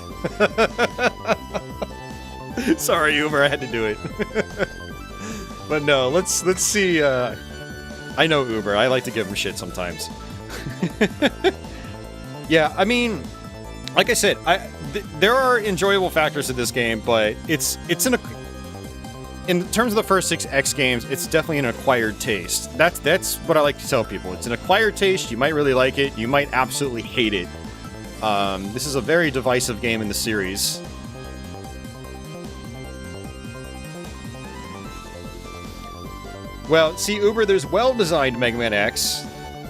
S1: Sorry, Uber, I had to do it. But no, let's see. I know Uber. I like to give him shit sometimes. Yeah, I mean, like I said, there are enjoyable factors to this game, but it's in terms of the first 6 X games, it's definitely an acquired taste. That's what I like to tell people. It's an acquired taste. You might really like it. You might absolutely hate it. This is a very divisive game in the series. Well, see, Uber, there's well-designed Mega Man X,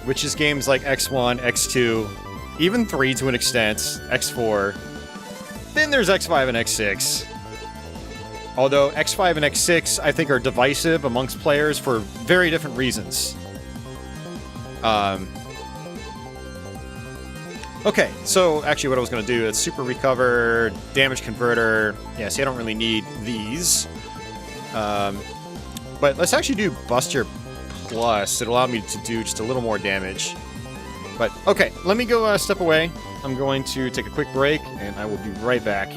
S1: which is games like X1, X2, even 3 to an extent, X4. Then there's X5 and X6. Although X5 and X6, I think, are divisive amongst players for very different reasons. Okay, so actually what I was going to do is Super Recover, Damage Converter. Yeah, see, I don't really need these. But let's actually do Buster Plus. It'll allow me to do just a little more damage. But, okay, let me go step away. I'm going to take a quick break, and I will be right back.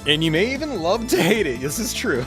S1: And you may even love to hate it. This is true.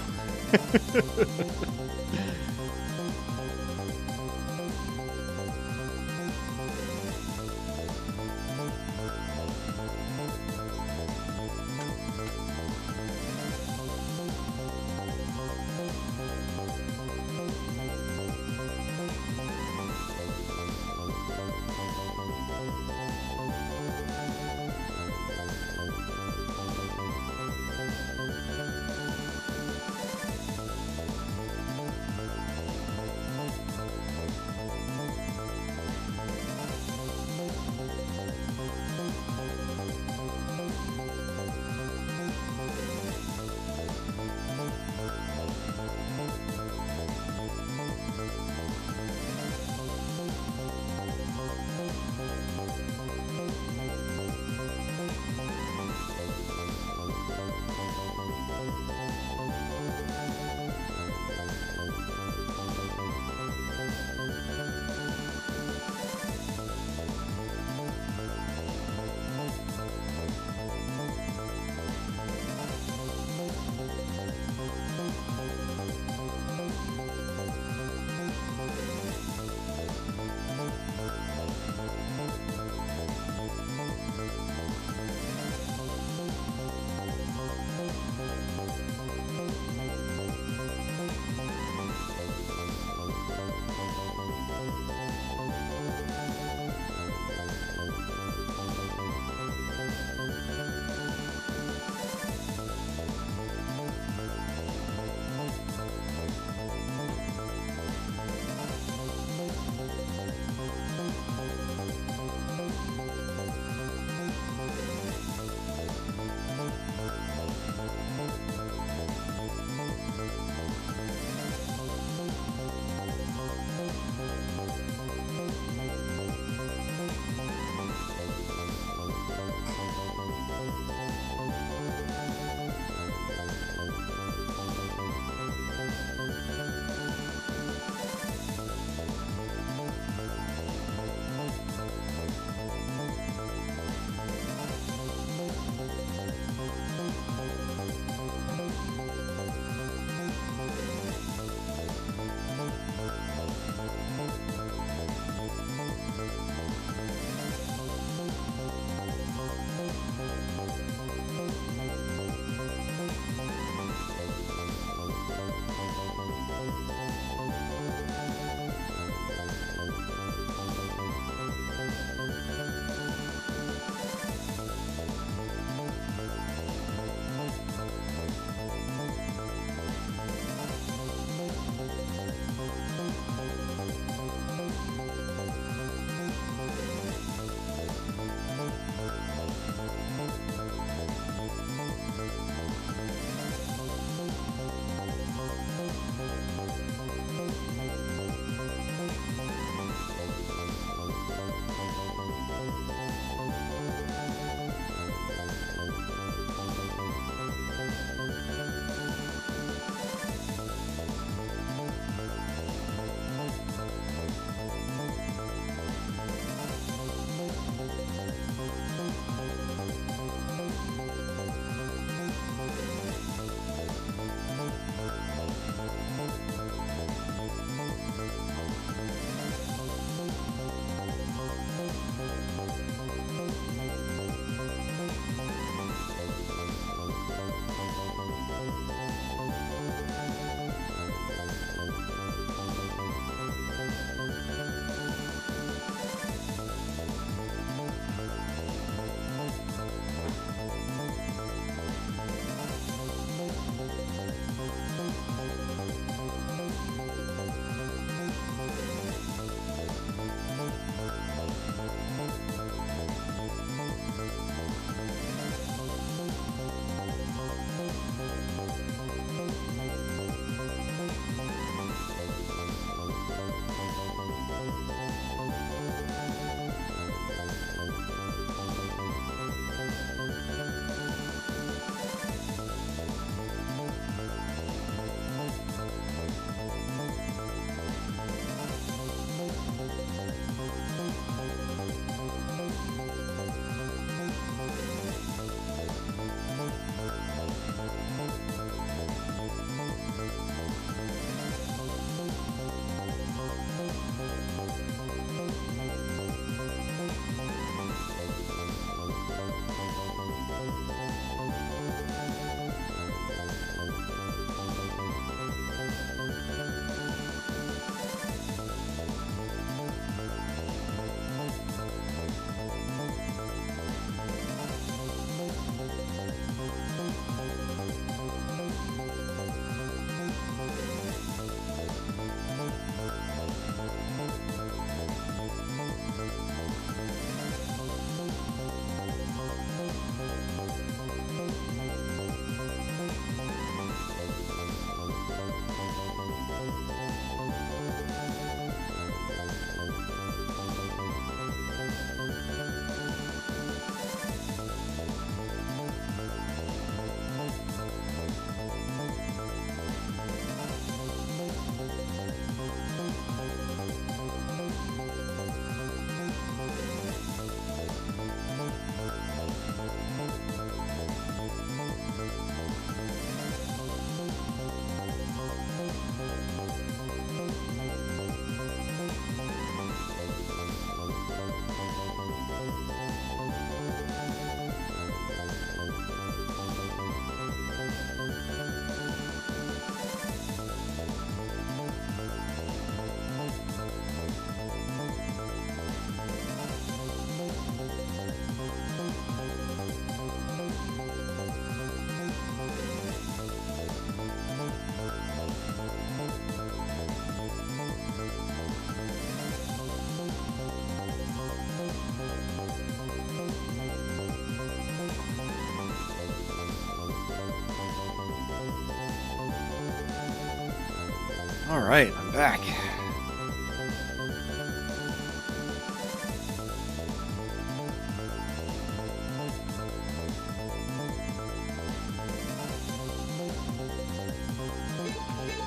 S1: Alright, I'm back.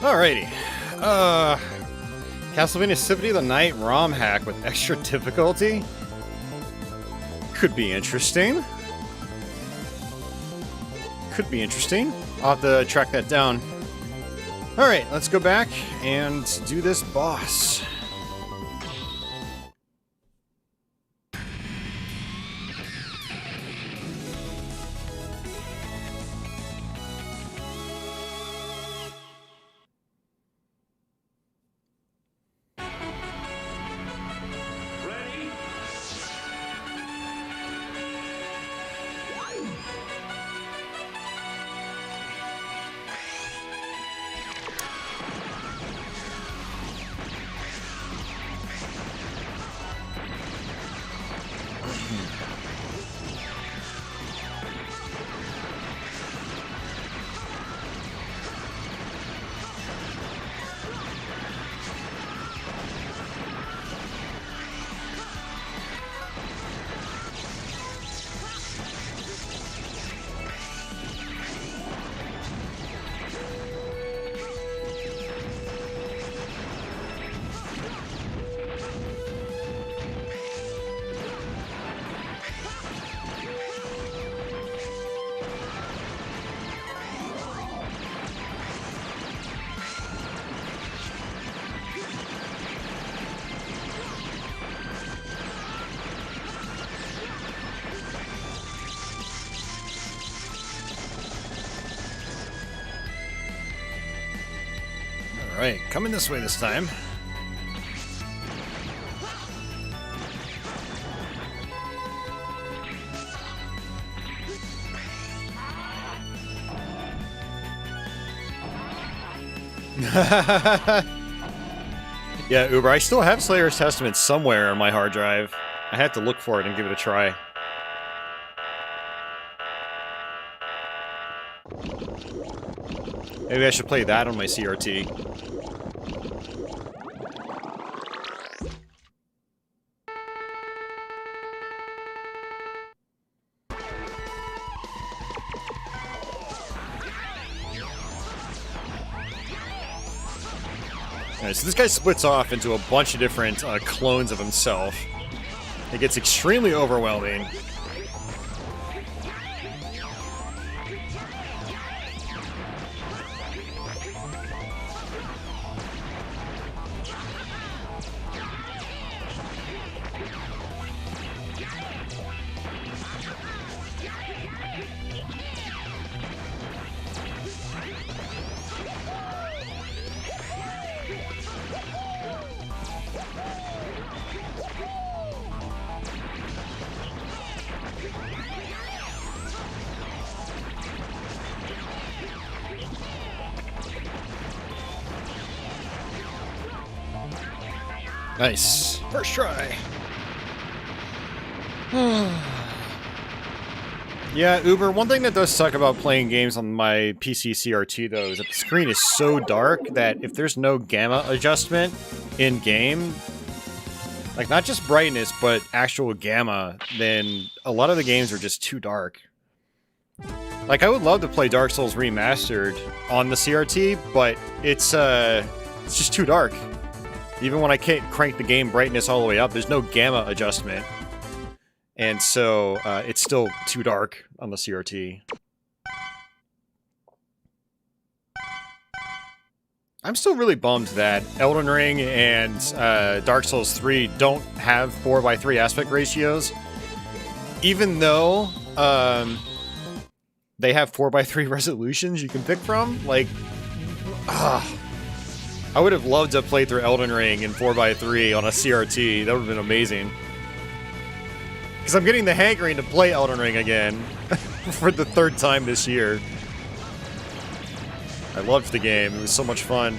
S1: Alrighty. Castlevania Symphony of the Night ROM hack with extra difficulty? Could be interesting. Could be interesting. I'll have to track that down. Alright, let's go back and do this boss.
S2: Ready?
S1: Alright, coming this way this time. Yeah, Uber, I still have Slayer's Testament somewhere on my hard drive. I had to look for it and give it a try. Maybe I should play that on my CRT. Alright, so this guy splits off into a bunch of different clones of himself. It gets extremely overwhelming. Nice. First try. Yeah, Uber, one thing that does suck about playing games on my PC CRT, though, is that the screen is so dark that if there's no gamma adjustment in-game, like, not just brightness, but actual gamma, then a lot of the games are just too dark. Like, I would love to play Dark Souls Remastered on the CRT, but it's just too dark. Even when I can't crank the game brightness all the way up, there's no gamma adjustment. And so, it's still too dark on the CRT. I'm still really bummed that Elden Ring and Dark Souls 3 don't have 4:3 aspect ratios. Even though they have 4:3 resolutions you can pick from. Like, I would have loved to play through Elden Ring in 4:3 on a CRT. That would have been amazing. Because I'm getting the hankering to play Elden Ring again for the third time this year. I loved the game. It was so much fun.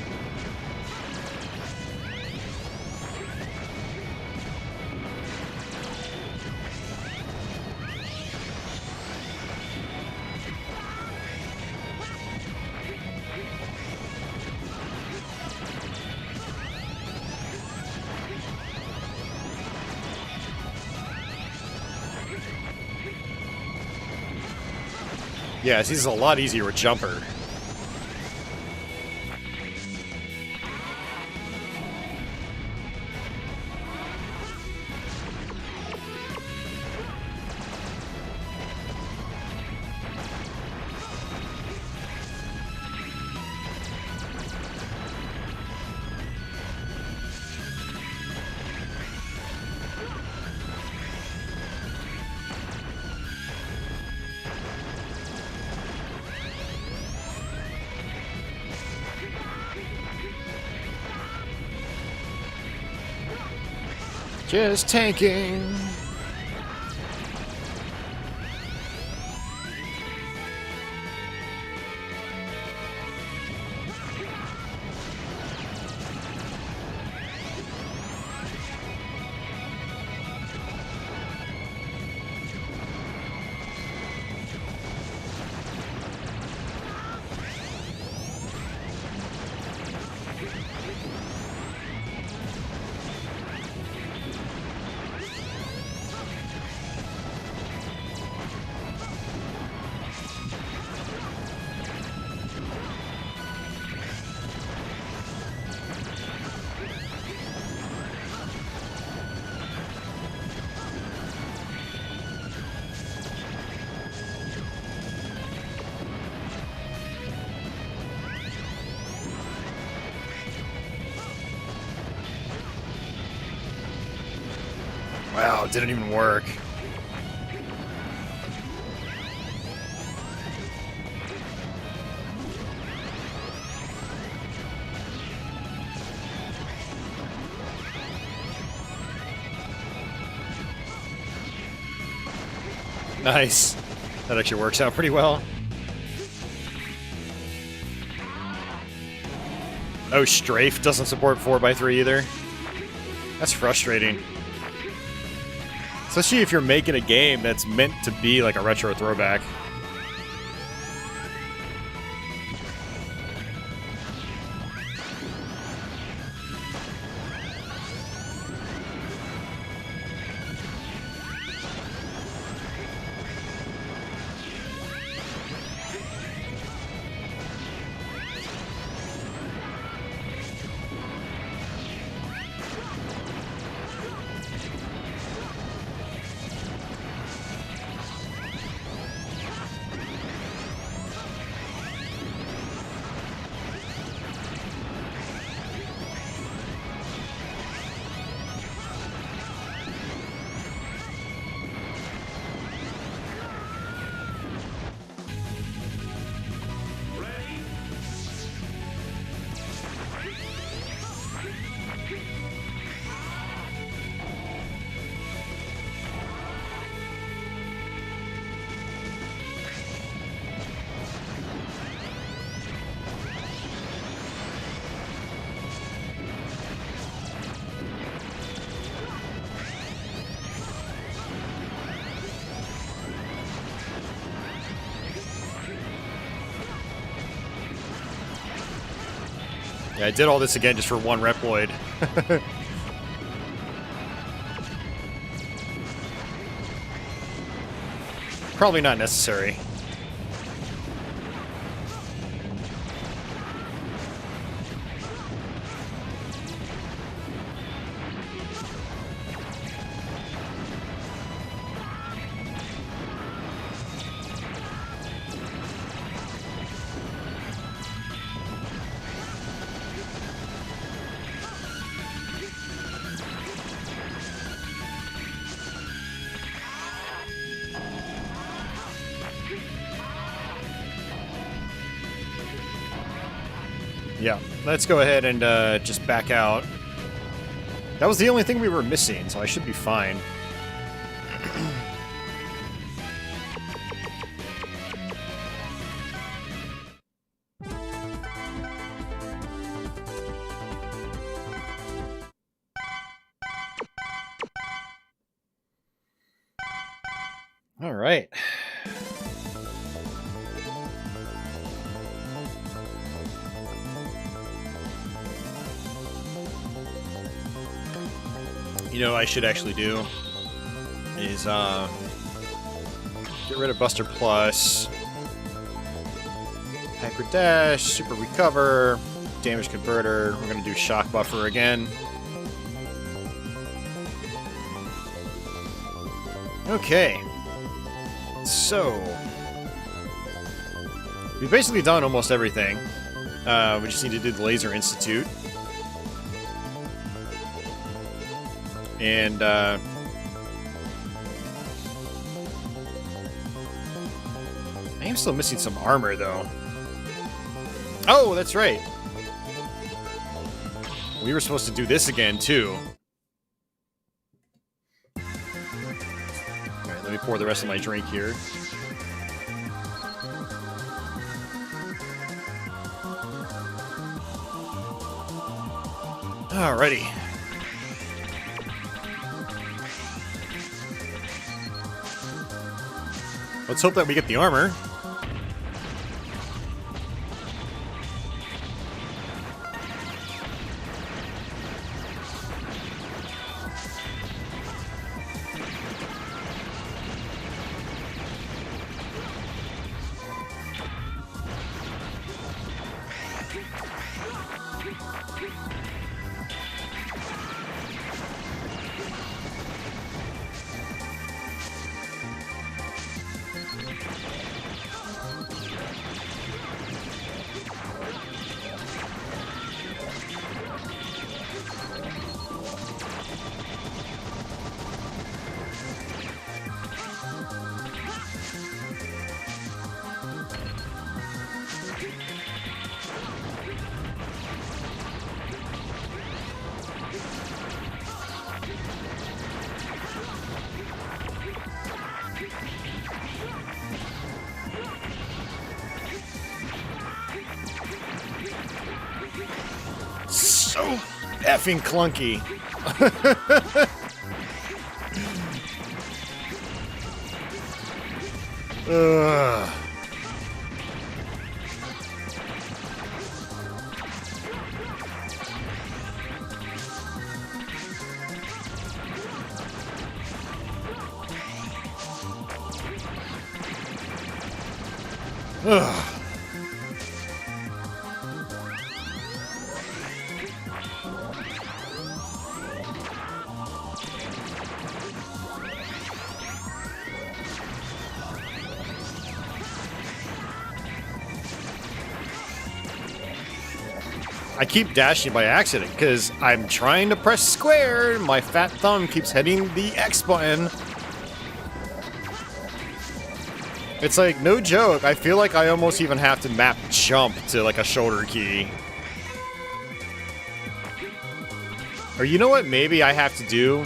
S1: Yeah, this is a lot easier with jumper. Just tanking. Wow, it didn't even work. Nice. That actually works out pretty well. Oh, Strafe doesn't support 4x3 either. That's frustrating. Especially if you're making a game that's meant to be like a retro throwback. Yeah, I did all this again just for one Reploid. Probably not necessary. Yeah, let's go ahead and just back out. That was the only thing we were missing, so I should be fine. All right. You know what I should actually do is get rid of Buster Plus, Hyper Dash, Super Recover, Damage Converter. We're going to do Shock Buffer again. Okay. So, we've basically done almost everything. We just need to do the Laser Institute. And, I am still missing some armor, though. Oh, that's right. We were supposed to do this again, too. Alright, let me pour the rest of my drink here. Alrighty. Let's hope that we get the armor. So effing clunky. Ugh. Ugh. I keep dashing by accident because I'm trying to press square. My fat thumb keeps hitting the X button. It's like, no joke, I feel like I almost even have to map jump to like a shoulder key. Or you know what maybe I have to do?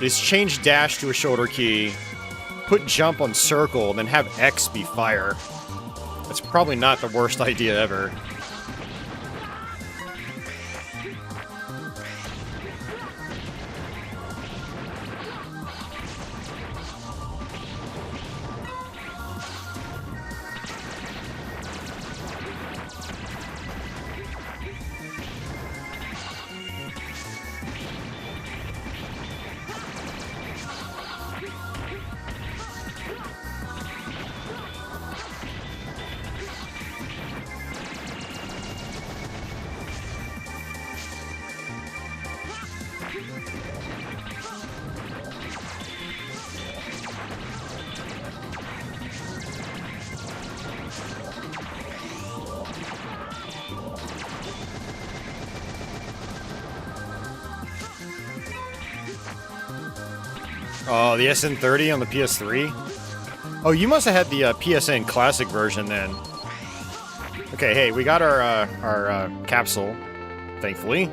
S1: Is change dash to a shoulder key, put jump on circle, then have X be fire. That's probably not the worst idea ever. Oh, the SN30 on the PS3? Oh, you must have had the PSN Classic version then. Okay, hey, we got our capsule, thankfully.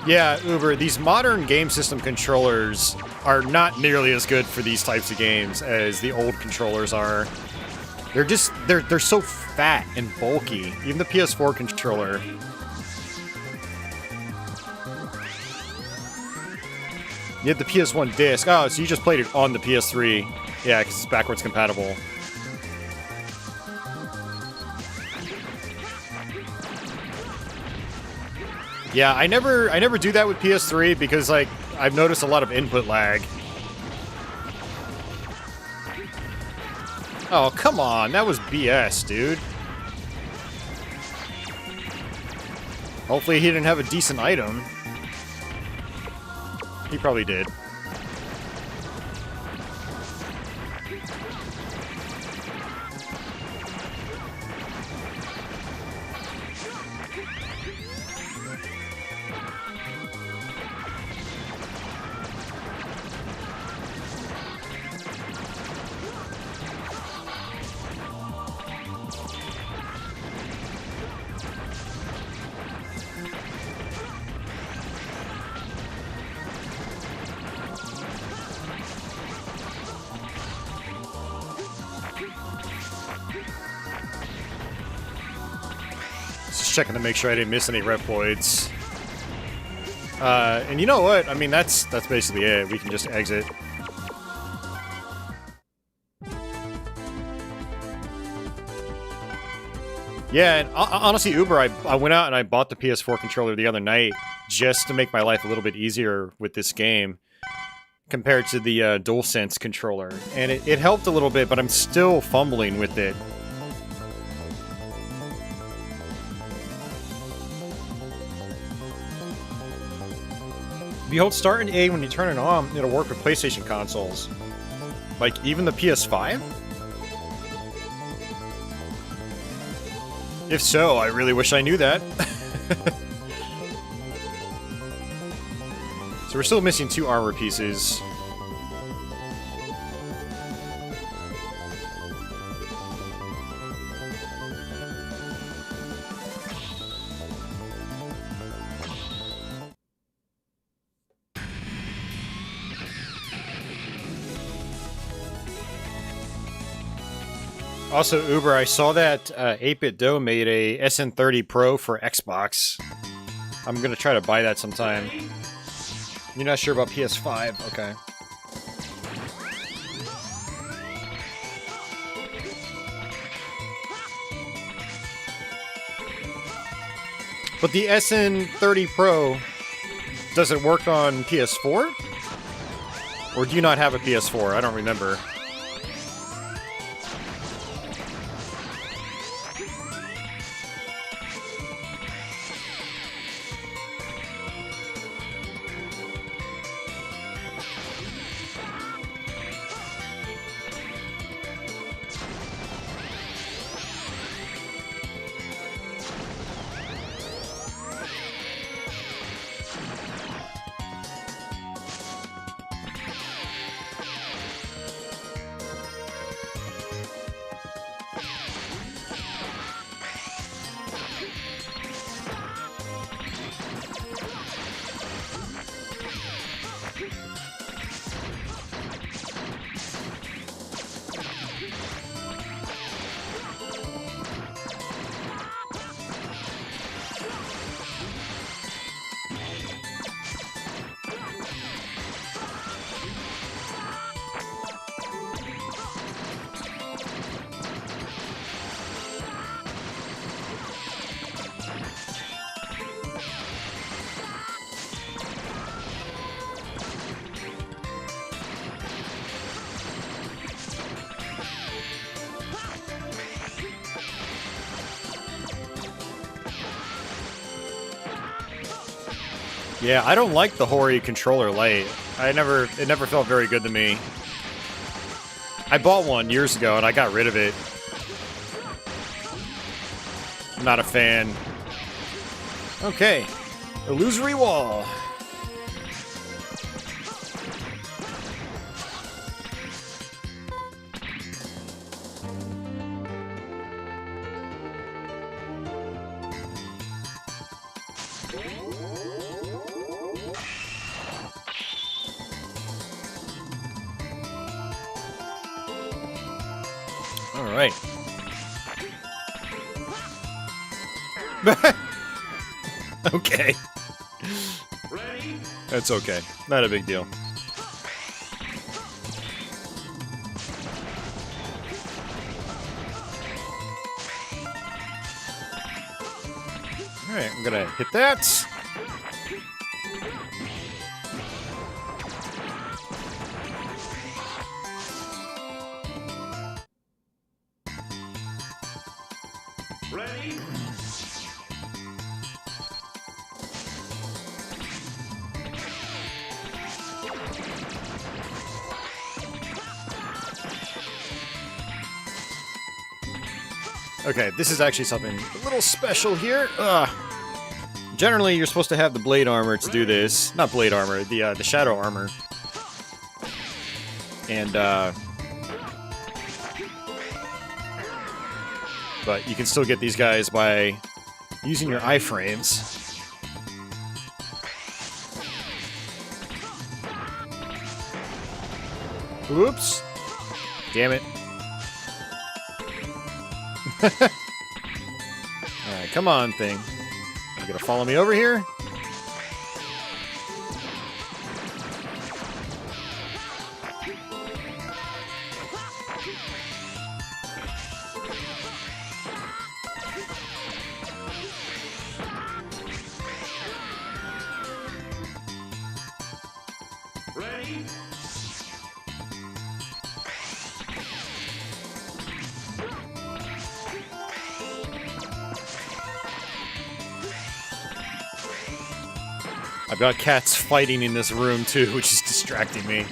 S1: Yeah, Uber, these modern game system controllers are not nearly as good for these types of games as the old controllers are. They're so fat and bulky. Even the PS4 controller. You had the PS1 disc. Oh, so you just played it on the PS3. Yeah, because it's backwards compatible. Yeah, I never do that with PS3 because, like, I've noticed a lot of input lag. Oh, come on. That was BS, dude. Hopefully he didn't have a decent item. He probably did. Just checking to make sure I didn't miss any Reploids. And you know what? I mean, that's basically it. We can just exit. Yeah, and honestly, Uber, I went out and I bought the PS4 controller the other night just to make my life a little bit easier with this game compared to the DualSense controller. And it helped a little bit, but I'm still fumbling with it. If you hold start and A when you turn it on, it'll work with PlayStation consoles. Like, even the PS5? If so, I really wish I knew that. So we're still missing 2 armor pieces. Also, Uber, I saw that 8-Bit Doe made a SN30 Pro for Xbox. I'm gonna try to buy that sometime. You're not sure about PS5? Okay. But the SN30 Pro, does it work on PS4? Or do you not have a PS4? I don't remember. Yeah, I don't like the Hori controller light. It never felt very good to me. I bought one years ago and I got rid of it. I'm not a fan. Okay. Illusory wall. All right. Okay.
S2: Ready?
S1: That's okay. Not a big deal. Alright, I'm gonna hit that.
S2: Ready?
S1: Okay, this is actually something a little special here. Generally, you're supposed to have the blade armor to do this. Not blade armor, the shadow armor. And, but you can still get these guys by using your iframes. Oops. Damn it. Alright, come on, thing. You gonna follow me over here?
S2: Ready?
S1: I've got cats fighting in this room too, which is distracting me.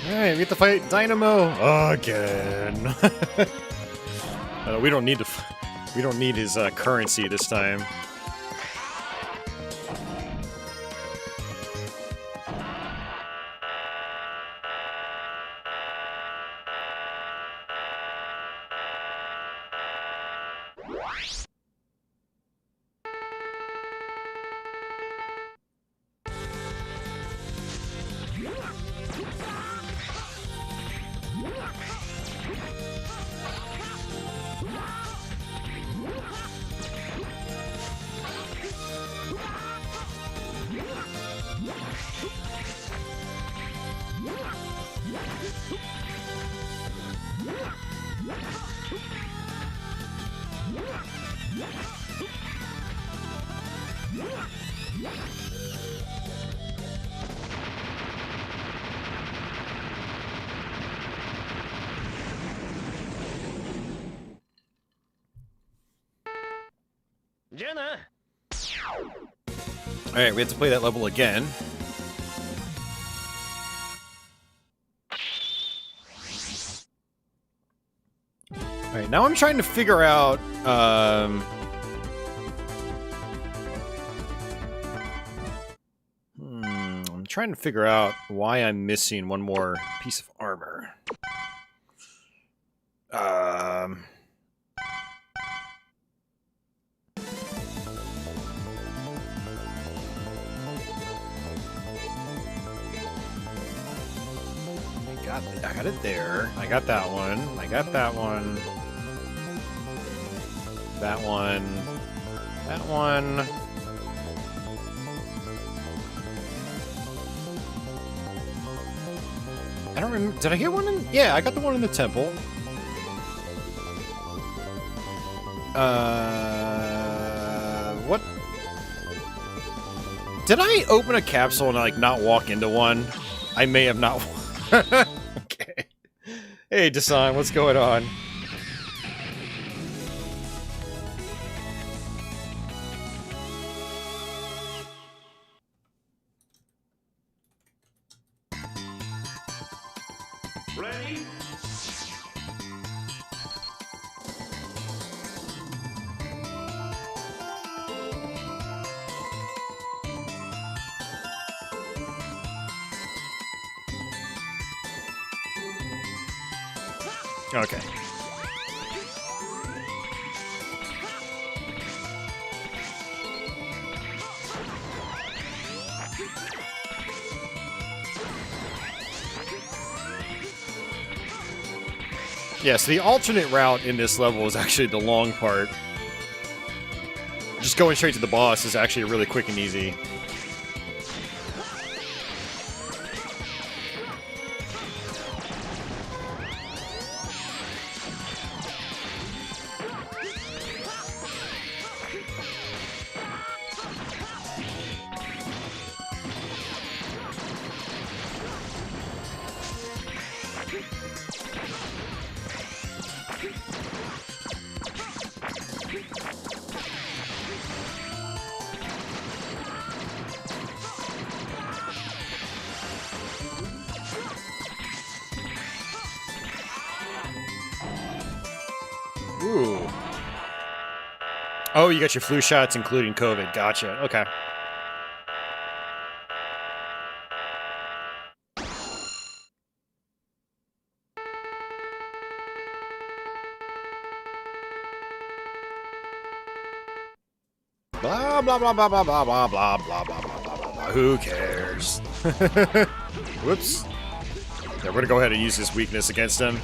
S1: Alright, we get to fight Dynamo again. We don't need to. We don't need his currency this time. Alright, we have to play that level again. Alright, now I'm trying to figure out, I'm trying to figure out why I'm missing one more piece of armor. I got it there. I got that one. I got that one. That one. That one. I don't remember. Did I get one in? Yeah, I got the one in the temple. What? Did I open a capsule and like not walk into one? I may have not. Okay. Hey, Dasan, what's going on?
S2: Ready?
S1: Okay. Yeah, so the alternate route in this level is actually the long part. Just going straight to the boss is actually really quick and easy. Ooh. Oh, you got your flu shots, including COVID. Gotcha. Okay. Blah, blah, blah, blah, blah, blah, blah, blah, blah, blah, blah, blah, blah, blah. Who cares? Whoops. Yeah, we're gonna go ahead and use this weakness against him.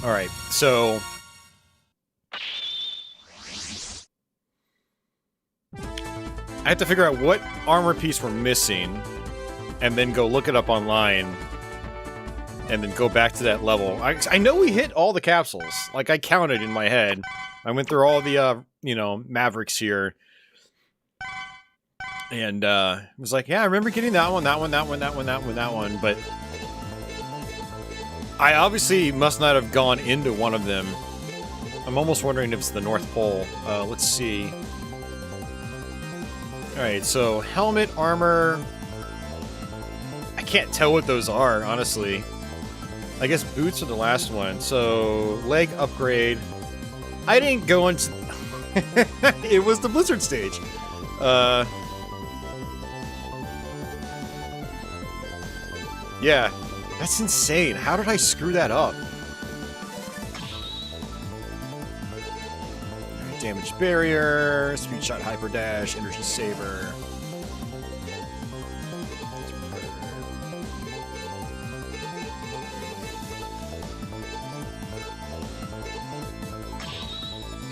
S1: Alright, so... I have to figure out what armor piece we're missing, and then go look it up online, and then go back to that level. I know we hit all the capsules. Like, I counted in my head. I went through all the, you know, Mavericks here. And, was like, yeah, I remember getting that one, that one, that one, that one, that one, that one, but... I obviously must not have gone into one of them. I'm almost wondering if it's the North Pole. Let's see. Alright, so helmet, armor... I can't tell what those are, honestly. I guess boots are the last one. So, leg upgrade. I didn't go into... It was the Blizzard stage. Yeah. That's insane. How did I screw that up? Right, damage barrier, speed shot, hyper dash, energy saver.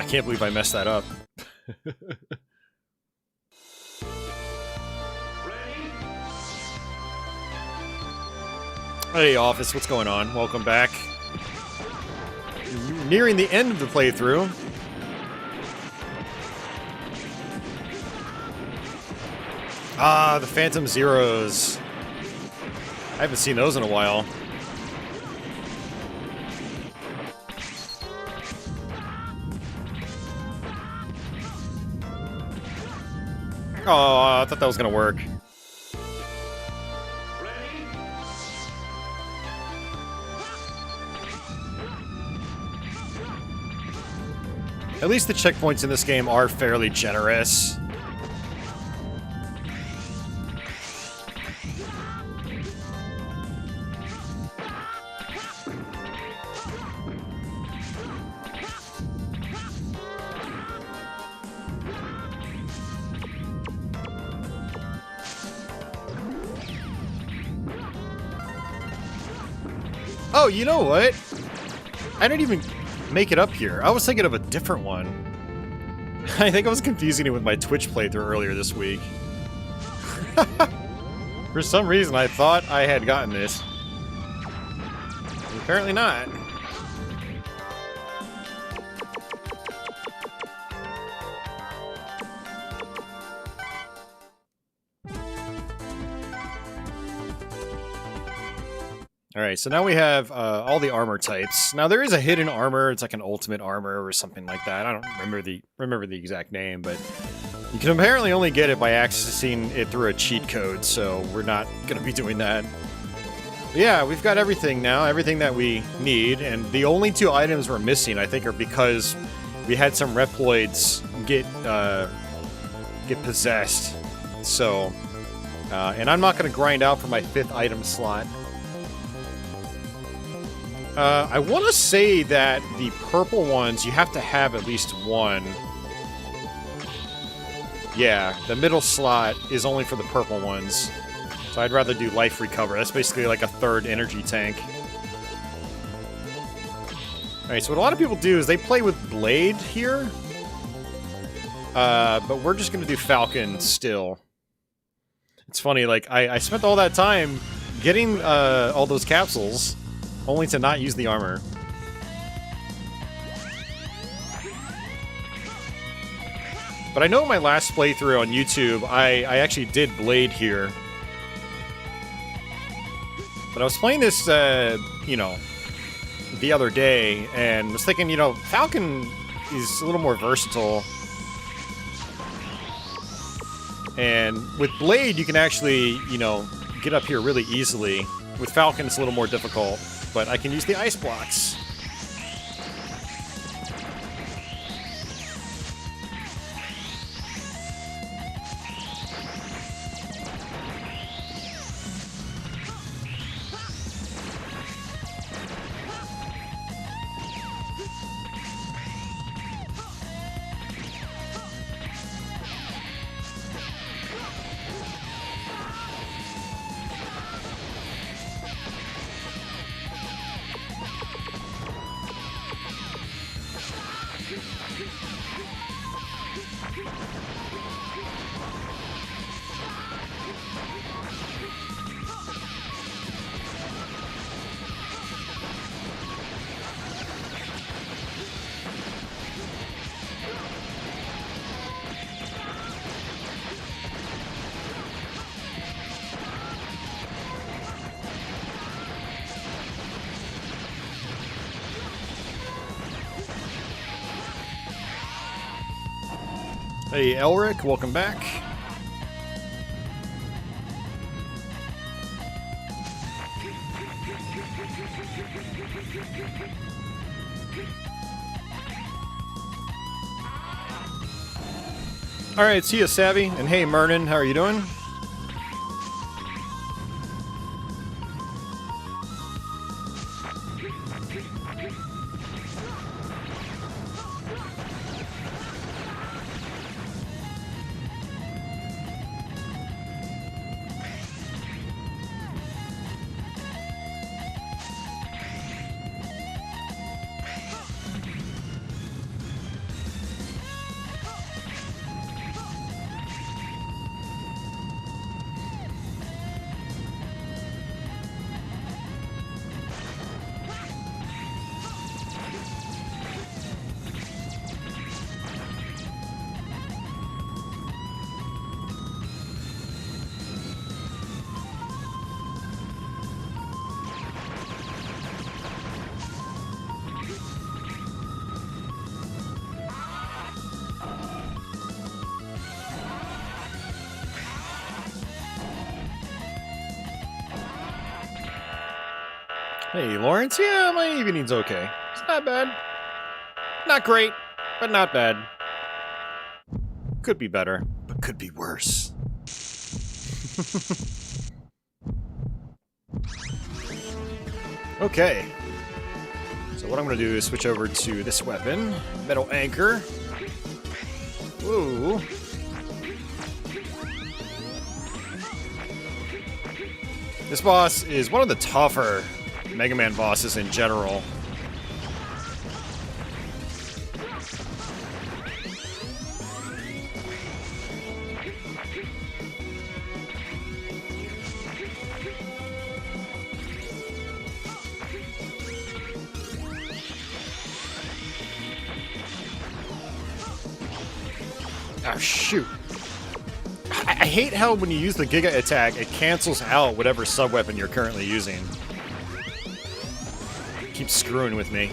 S1: I can't believe I messed that up. Hey, Office, what's going on? Welcome back. Nearing the end of the playthrough. Ah, the Phantom Zeros. I haven't seen those in a while. Oh, I thought that was gonna work. At least the checkpoints in this game are fairly generous. Oh, you know what? I didn't even make it up here. I was thinking of a different one. I think I was confusing it with my Twitch playthrough earlier this week. For some reason, I thought I had gotten this. Apparently not. Alright, so now we have all the armor types. Now there is a hidden armor, it's like an ultimate armor or something like that. I don't remember the exact name, but you can apparently only get it by accessing it through a cheat code, so we're not going to be doing that. But yeah, we've got everything now, everything that we need, and the only two items we're missing, I think, are because we had some Reploids get possessed. So, and I'm not going to grind out for my 5th item slot. I want to say that the purple ones, you have to have at least one. Yeah, the middle slot is only for the purple ones. So I'd rather do life recover. That's basically like a 3rd energy tank. Alright, so what a lot of people do is they play with Blade here. But we're just going to do Falcon still. It's funny, like, I spent all that time getting all those capsules, only to not use the armor. But I know in my last playthrough on YouTube, I actually did Blade here. But I was playing this, you know, the other day, and was thinking, you know, Falcon is a little more versatile. And with Blade, you can actually, you know, get up here really easily. With Falcon, it's a little more difficult, but I can use the ice blocks. Hey, Elric, welcome back. Alright, see ya, Savvy. And hey, Mernon, how are you doing? Hey, Lawrence. Yeah, my evening's okay. It's not bad. Not great, but not bad. Could be better, but could be worse. Okay. So what I'm going to do is switch over to this weapon. Metal Anchor. Ooh. This boss is one of the tougher Mega Man bosses in general. Oh, shoot. I hate how when you use the Giga attack, it cancels out whatever sub-weapon you're currently using. It keeps screwing with me.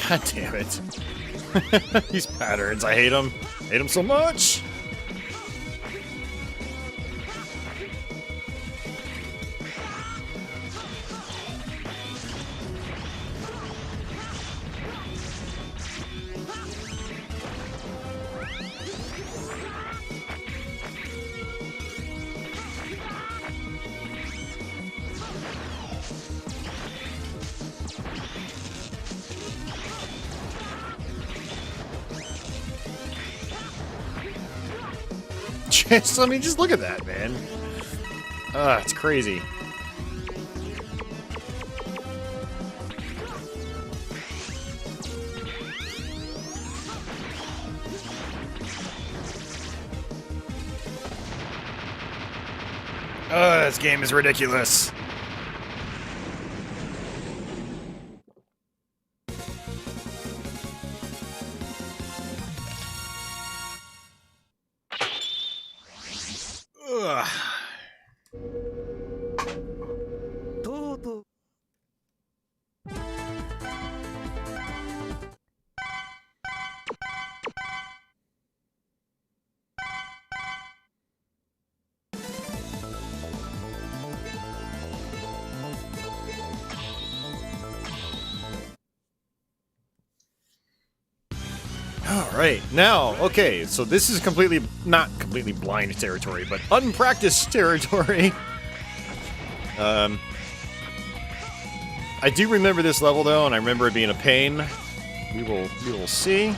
S1: God damn it. These patterns, I hate them. I hate them so much. I mean, just look at that, man. It's crazy. This game is ridiculous. Alright, now, okay, so this is not completely blind territory, but unpracticed territory. I do remember this level, though, and I remember it being a pain. We will see.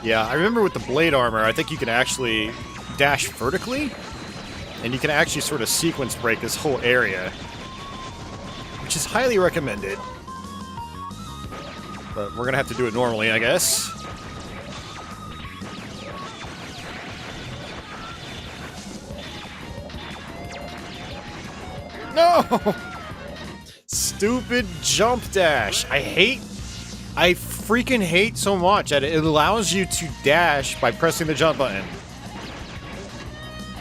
S1: Yeah, I remember with the blade armor, I think you can actually dash vertically, and you can actually sort of sequence break this whole area, which is highly recommended. But we're gonna have to do it normally, I guess. No! Stupid jump dash. I freaking hate so much that it allows you to dash by pressing the jump button.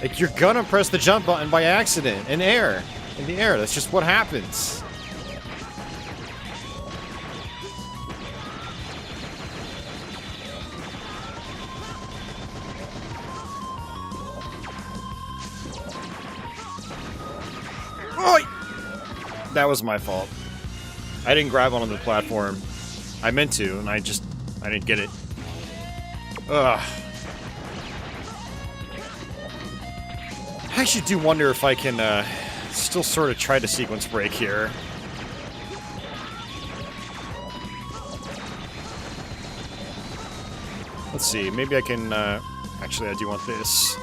S1: Like, you're gonna press the jump button by accident in the air. That's just what happens. Oh! That was my fault. I didn't grab onto the platform. I meant to, and I didn't get it. Ugh. I actually do wonder if I can, still sort of try to sequence break here. Let's see, maybe I can, actually I do want this.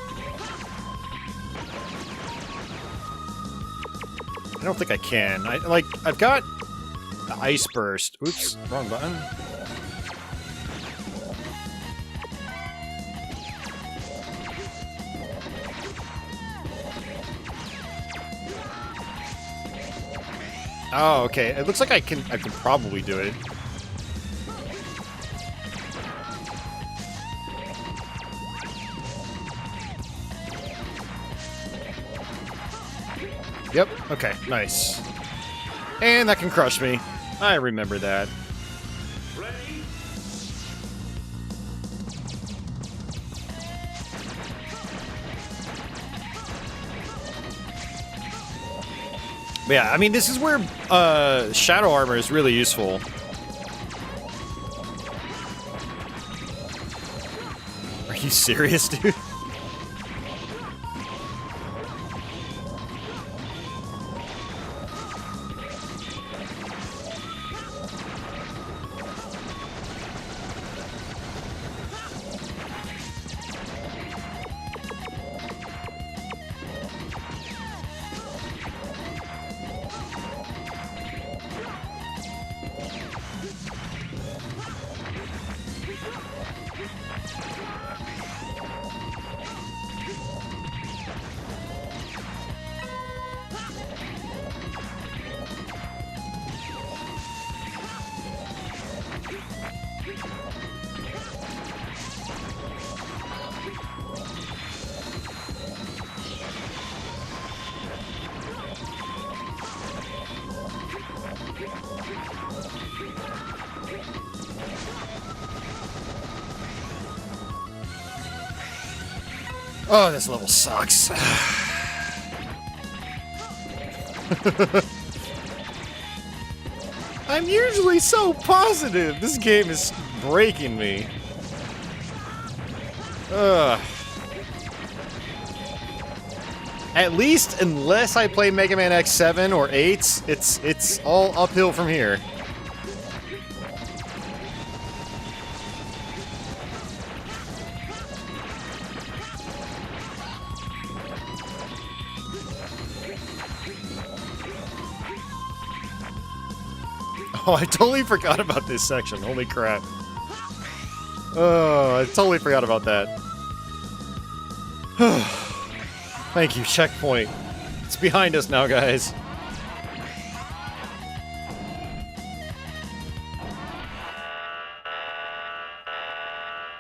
S1: I don't think I can. I've got the Ice Burst. Oops, wrong button. Oh, okay. It looks like I can probably do it. Yep. Okay. Nice. And that can crush me. I remember that.
S2: Ready?
S1: But yeah, I mean, this is where shadow armor is really useful. Are you serious, dude? Oh, this level sucks. I'm usually so positive. This game is breaking me. Ugh. At least, unless I play Mega Man X7 or 8, it's all uphill from here. Oh, I totally forgot about this section. Holy crap. Oh, I totally forgot about that. Thank you, checkpoint. It's behind us now, guys.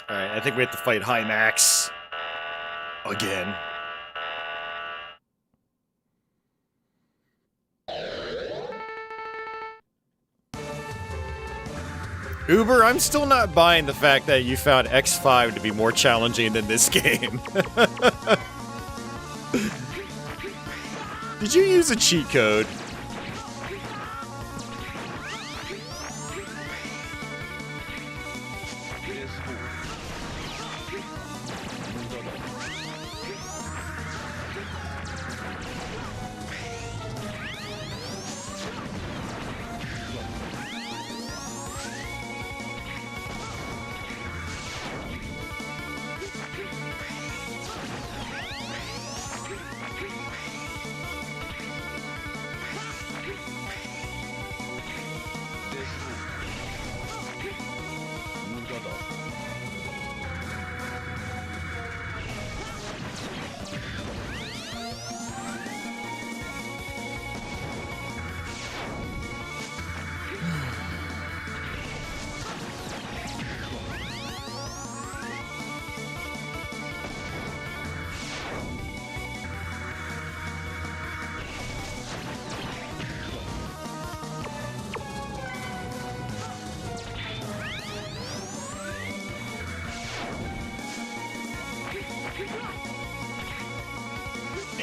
S1: Alright, I think we have to fight High Max. Again. Uber, I'm still not buying the fact that you found X5 to be more challenging than this game. Did you use a cheat code?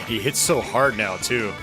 S1: He hits so hard now, too.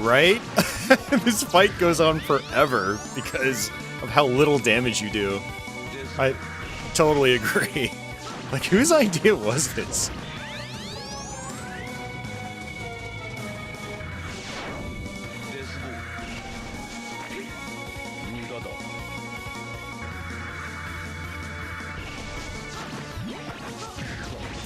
S1: Right? This fight goes on forever because of how little damage you do. I totally agree. Like, whose idea was this?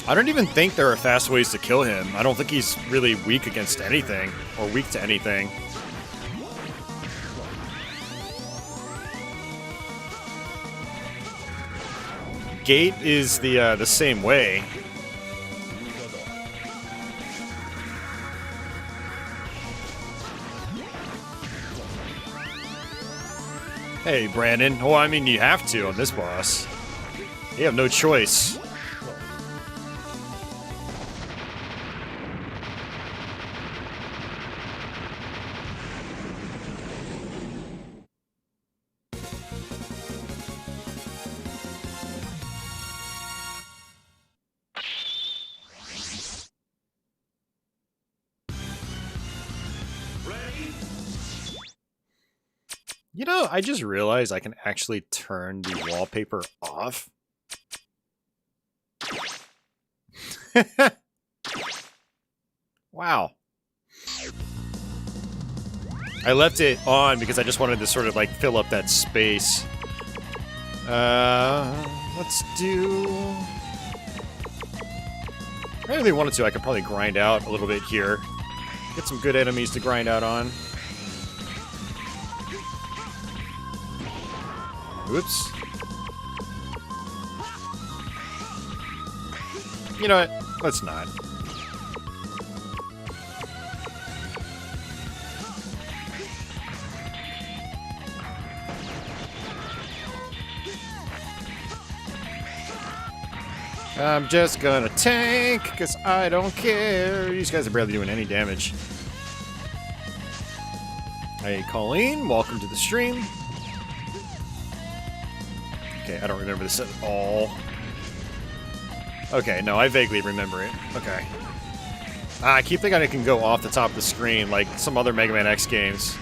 S1: I don't even think there are fast ways to kill him. I don't think he's really weak against anything, or weak to anything. Gate is the same way. Hey, Brandon. Well, I mean, you have to on this boss. You have no choice. You know, I just realized I can actually turn the wallpaper off. Wow. I left it on because I just wanted to sort of like fill up that space. Let's do... If I really wanted to, I could probably grind out a little bit here. Get some good enemies to grind out on. Oops. You know what? Let's not. I'm just gonna tank, because I don't care. These guys are barely doing any damage. Hey, Colleen, welcome to the stream. Okay, I don't remember this at all. Okay, no, I vaguely remember it. Okay. I keep thinking I can go off the top of the screen like some other Mega Man X games.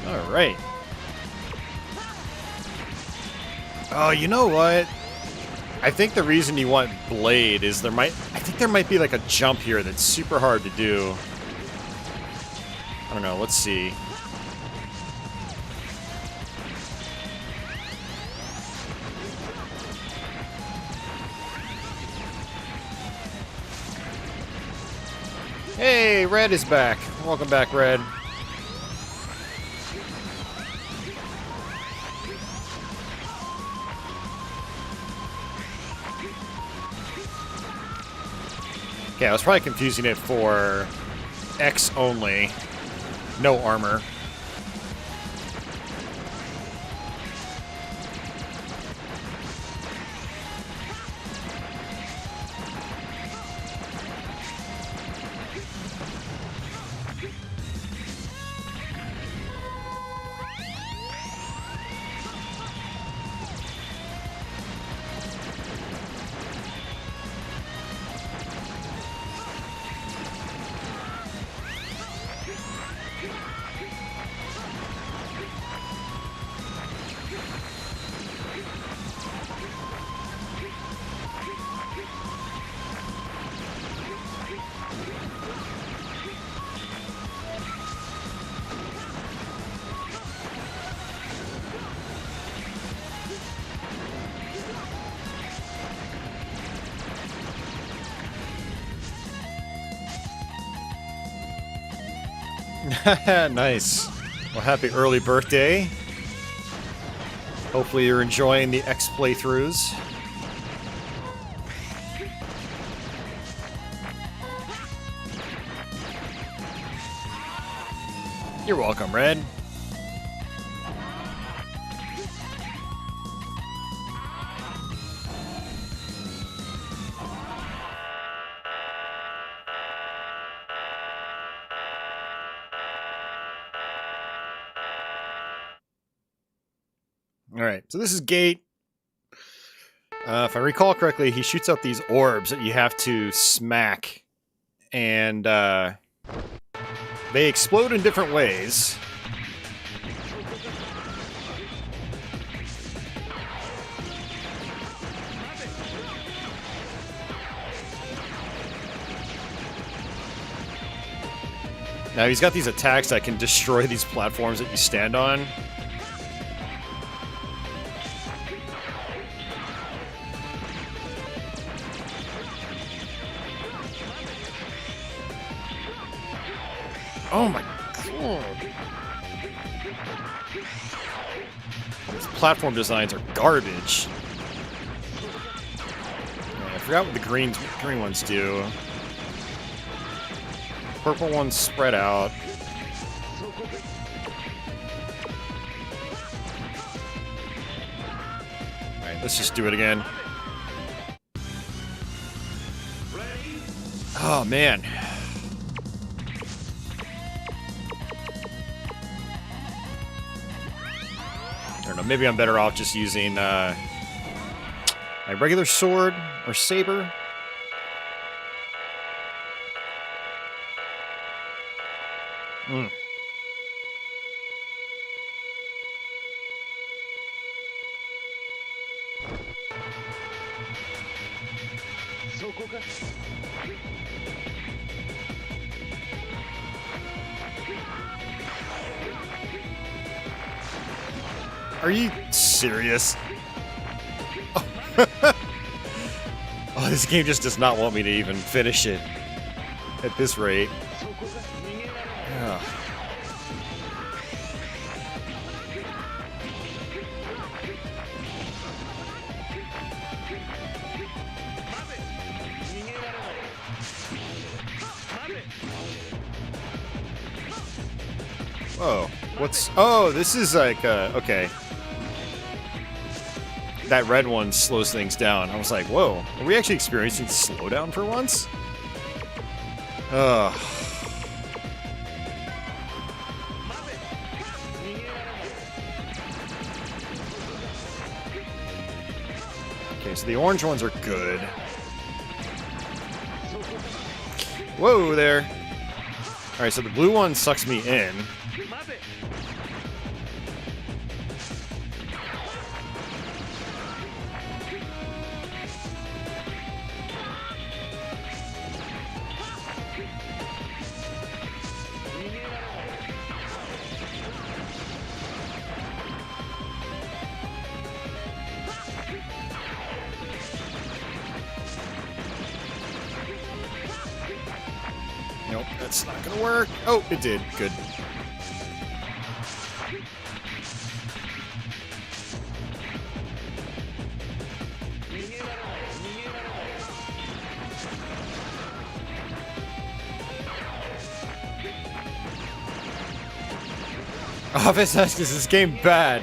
S1: Alright. Oh, you know what? I think the reason you want Blade is I think there might be like a jump here that's super hard to do. I don't know, let's see. Hey, Red is back. Welcome back, Red. Okay, I was probably confusing it for X only. No armor. Nice. Well, happy early birthday. Hopefully you're enjoying the X playthroughs. You're welcome, Red. Alright, so this is Gate. If I recall correctly, he shoots out these orbs that you have to smack. And, they explode in different ways. Now he's got these attacks that can destroy these platforms that you stand on. Oh my god. These platform designs are garbage. Yeah, I forgot what the green ones do. Purple ones spread out. Alright, let's just do it again. Oh man. I don't know, maybe I'm better off just using my regular sword or saber. Mm. Are you serious? Oh. Oh, this game just does not want me to even finish it at this rate. Ugh. Whoa, what's... Oh, this is like, okay. That red one slows things down. I was like, whoa, are we actually experiencing slowdown for once? Ugh. Okay, so the orange ones are good. Whoa there. Alright, so the blue one sucks me in. Nope, that's not gonna work. Oh, it did. Good. Office asks, is this game bad?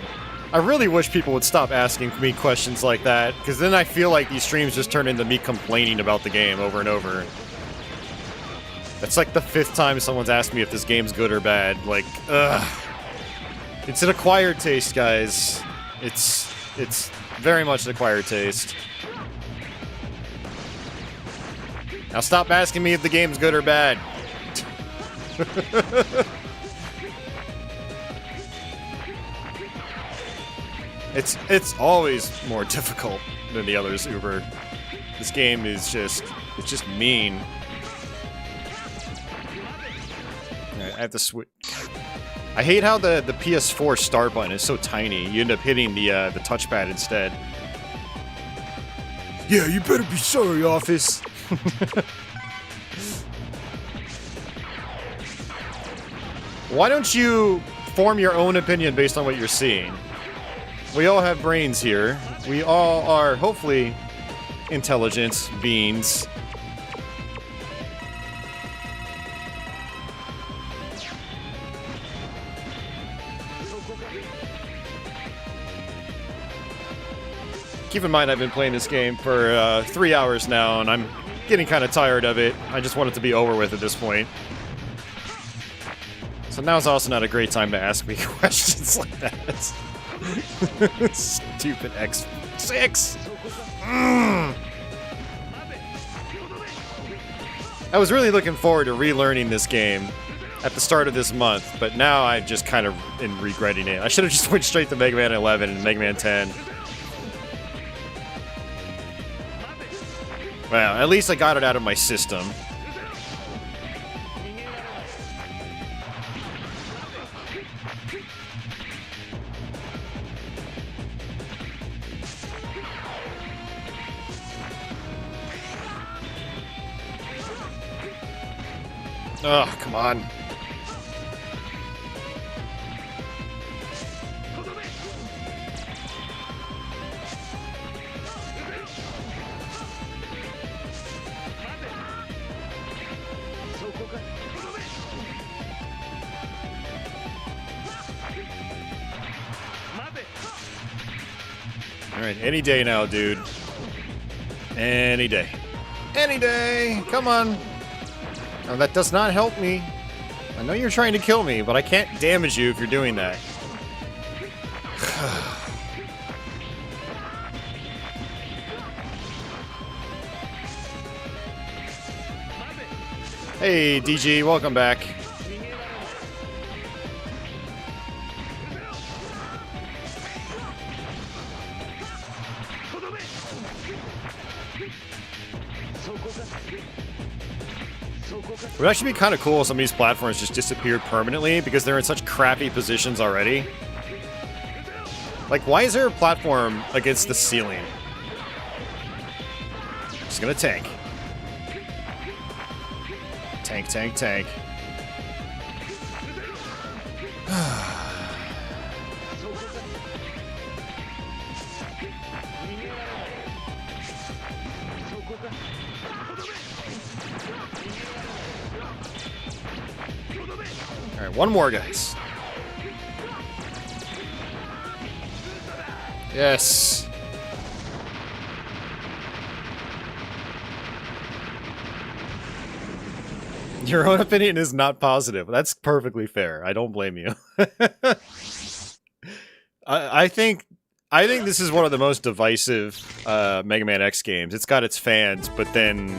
S1: I really wish people would stop asking me questions like that, because then I feel like these streams just turn into me complaining about the game over and over. That's like the 5th time someone's asked me if this game's good or bad. Like, ugh. It's an acquired taste, guys. It's very much an acquired taste. Now stop asking me if the game's good or bad. It's always more difficult than the others, Uber. This game is just, it's just mean. Alright, I have to switch. I hate how the PS4 start button is so tiny. You end up hitting the touchpad instead. Yeah, you better be sorry, Office. Why don't you form your own opinion based on what you're seeing? We all have brains here. We all are, hopefully, intelligent beings. Keep in mind, I've been playing this game for 3 hours now, and I'm getting kind of tired of it. I just want it to be over with at this point. So now's also not a great time to ask me questions like that. Stupid X6. Mm. I was really looking forward to relearning this game at the start of this month, but now I just kind of am regretting it. I should have just went straight to Mega Man 11 and Mega Man 10. Well, at least I got it out of my system. Oh, come on. Alright, any day now, dude. Any day. Any day! Come on! No, that does not help me. I know you're trying to kill me, but I can't damage you if you're doing that. Hey, DG, welcome back. It would actually be kind of cool if some of these platforms just disappeared permanently because they're in such crappy positions already. Like, why is there a platform against the ceiling? Just gonna tank. Tank, tank, tank. Alright, one more, guys. Yes. Your own opinion is not positive. That's perfectly fair. I don't blame you. I think this is one of the most divisive Mega Man X games. It's got its fans, but then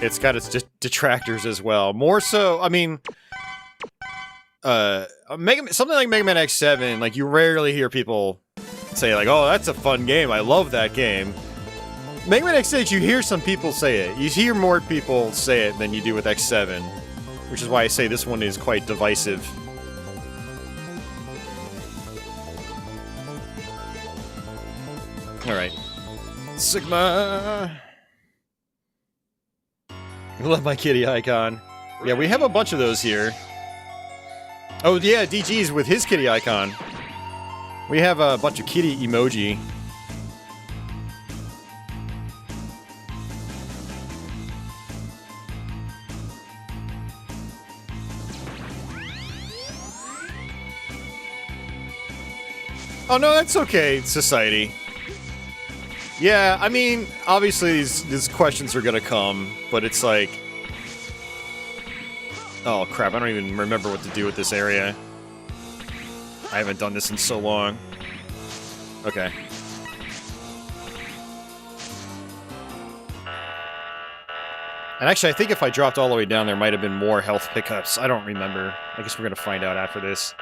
S1: it's got its detractors as well. More so, I mean, something like Mega Man X7, like, you rarely hear people say, like, oh, that's a fun game, I love that game. Mega Man X8, you hear some people say it. You hear more people say it than you do with X7, which is why I say this one is quite divisive. Alright. Sigma! I love my kitty icon. Yeah, we have a bunch of those here. Oh yeah, DG's with his kitty icon. We have a bunch of kitty emoji. Oh no, that's okay, society. Yeah, I mean, obviously these questions are gonna come, but it's like... Oh crap, I don't even remember what to do with this area. I haven't done this in so long. Okay. And actually, I think if I dropped all the way down, there might have been more health pickups. I don't remember. I guess we're gonna find out after this.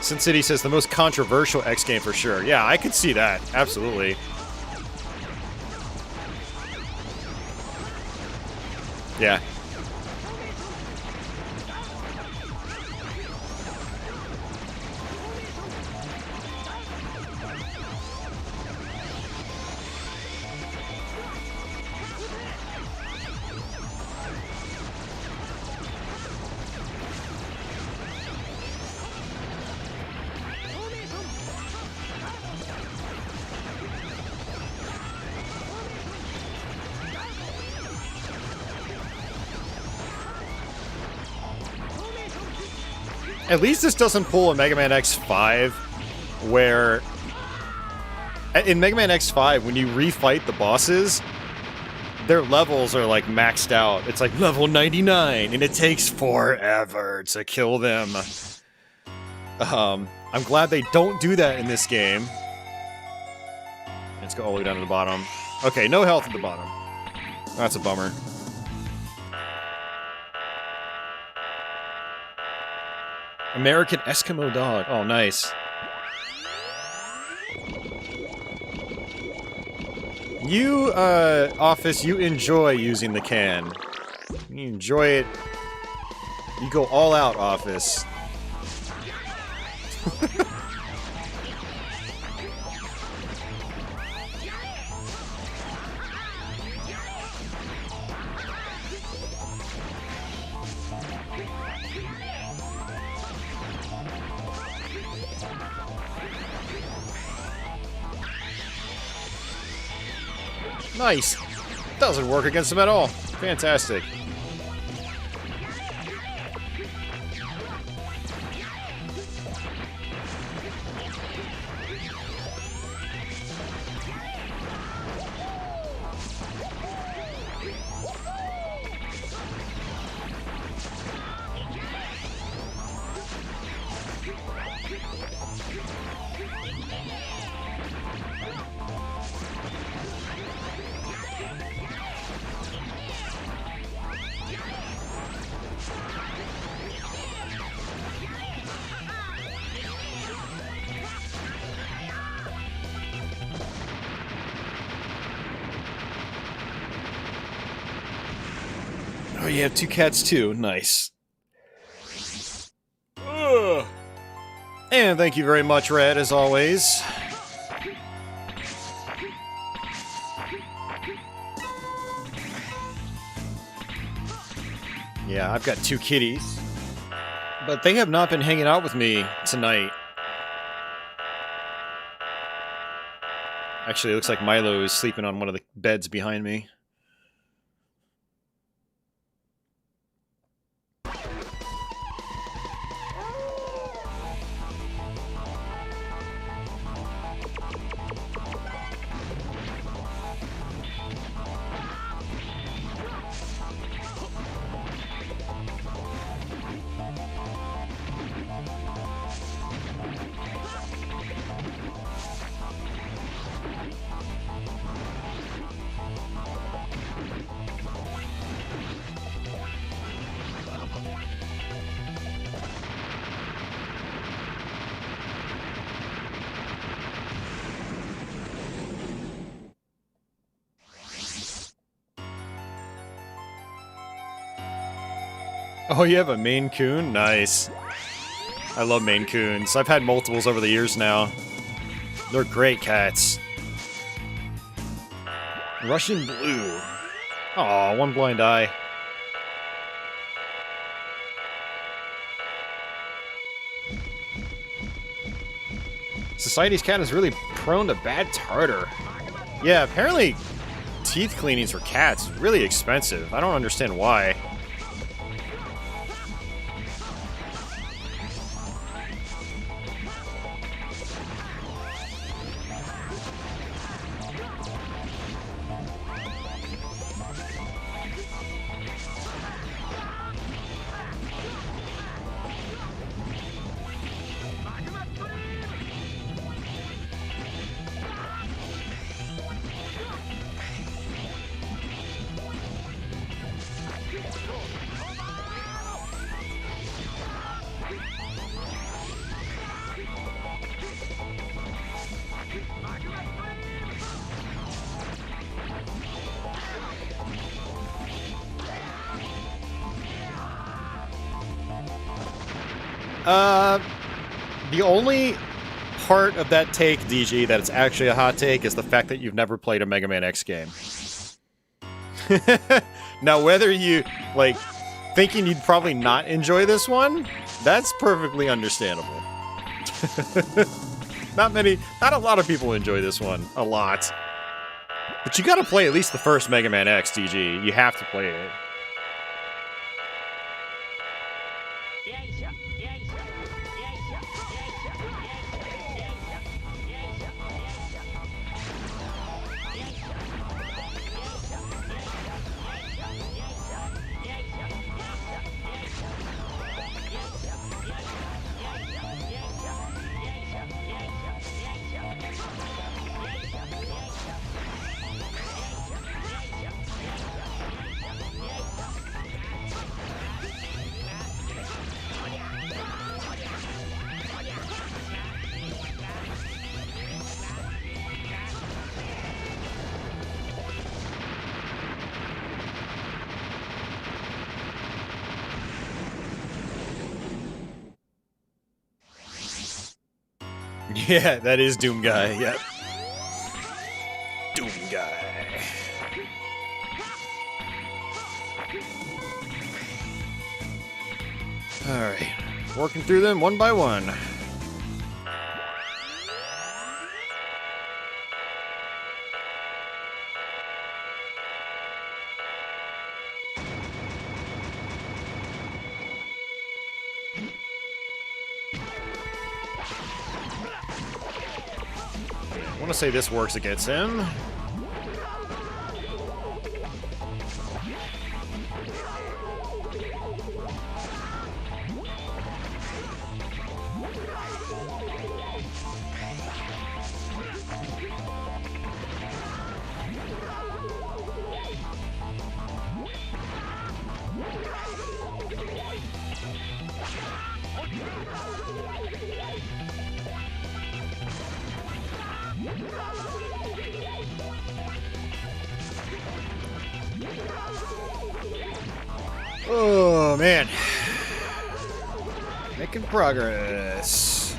S1: Sin City says the most controversial X game for sure. Yeah, I could see that. Absolutely. Yeah. At least this doesn't pull a Mega Man X5, where... In Mega Man X5, when you refight the bosses, their levels are like maxed out. It's like level 99, and it takes forever to kill them. I'm glad they don't do that in this game. Let's go all the way down to the bottom. Okay, no health at the bottom. That's a bummer. American Eskimo dog. Oh, nice. You, Office, you enjoy using the can. You enjoy it. You go all out, Office. Nice. Doesn't work against him at all. Fantastic. Oh, you have two cats too. Nice. Ugh. And thank you very much, Red, as always. Yeah, I've got two kitties. But they have not been hanging out with me tonight. Actually, it looks like Milo is sleeping on one of the beds behind me. Oh, you have a Maine Coon? Nice. I love Maine Coons. I've had multiples over the years now. They're great cats. Russian Blue. Aw, one blind eye. Society's cat is really prone to bad tartar. Yeah, apparently teeth cleanings for cats is really expensive. I don't understand why. The only part of that take, DG, that it's actually a hot take is the fact that you've never played a Mega Man X game. Now, whether you, like, thinking you'd probably not enjoy this one, that's perfectly understandable. Not a lot of people enjoy this one. A lot. But you gotta play at least the first Mega Man X, DG. You have to play it. Yeah, that is Doom Guy, yep. Doom Guy. Alright, working through them one by one. I want to say this works against him. Oh, man. Making progress.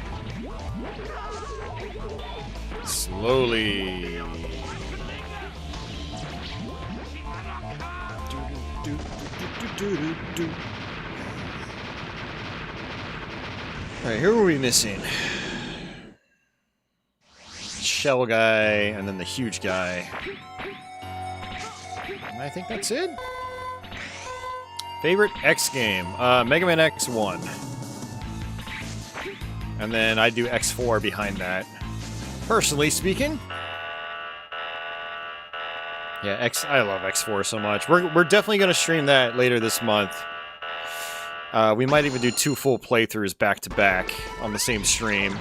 S1: Slowly. Alright, who are we missing? Shell guy, and then the huge guy. And I think that's it. Favorite X game? Mega Man X1. And then I do X4 behind that. Personally speaking. Yeah, I love X4 so much. We're definitely going to stream that later this month. We might even do 2 full playthroughs back to back on the same stream.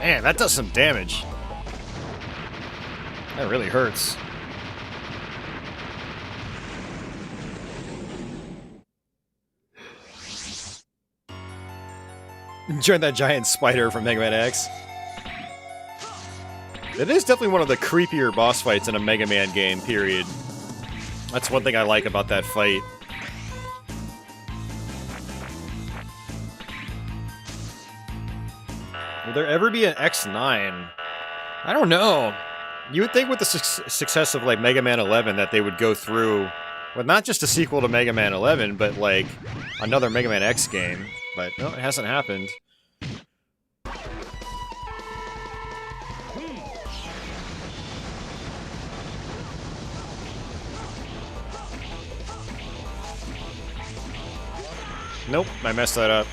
S1: Man, that does some damage. That really hurts. Join that giant spider from Mega Man X. It is definitely one of the creepier boss fights in a Mega Man game, period. That's one thing I like about that fight. Will there ever be an X9? I don't know. You would think with the success of, like, Mega Man 11 that they would go through, well, not just a sequel to Mega Man 11, but, like, another Mega Man X game. But, no, it hasn't happened. Nope, I messed that up.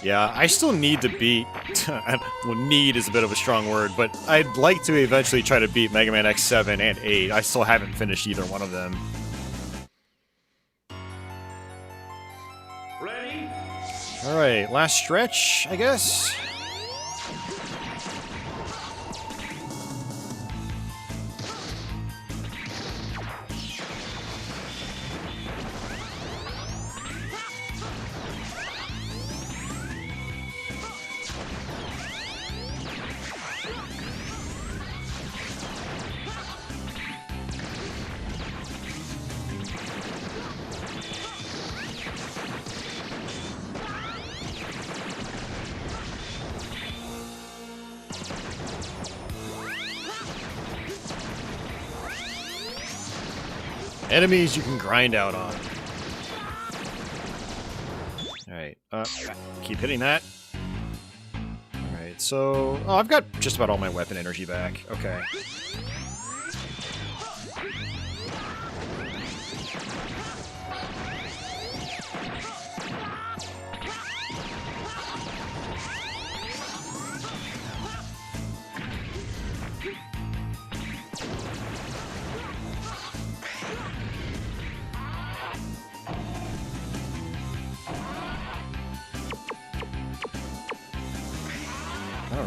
S1: Yeah, I still need to beat... well, need is a bit of a strong word, but I'd like to eventually try to beat Mega Man X7 and 8. I still haven't finished either one of them.
S2: Ready?
S1: Alright, last stretch, I guess? Enemies you can grind out on. Alright, keep hitting that. Alright, so... Oh, I've got just about all my weapon energy back. Okay.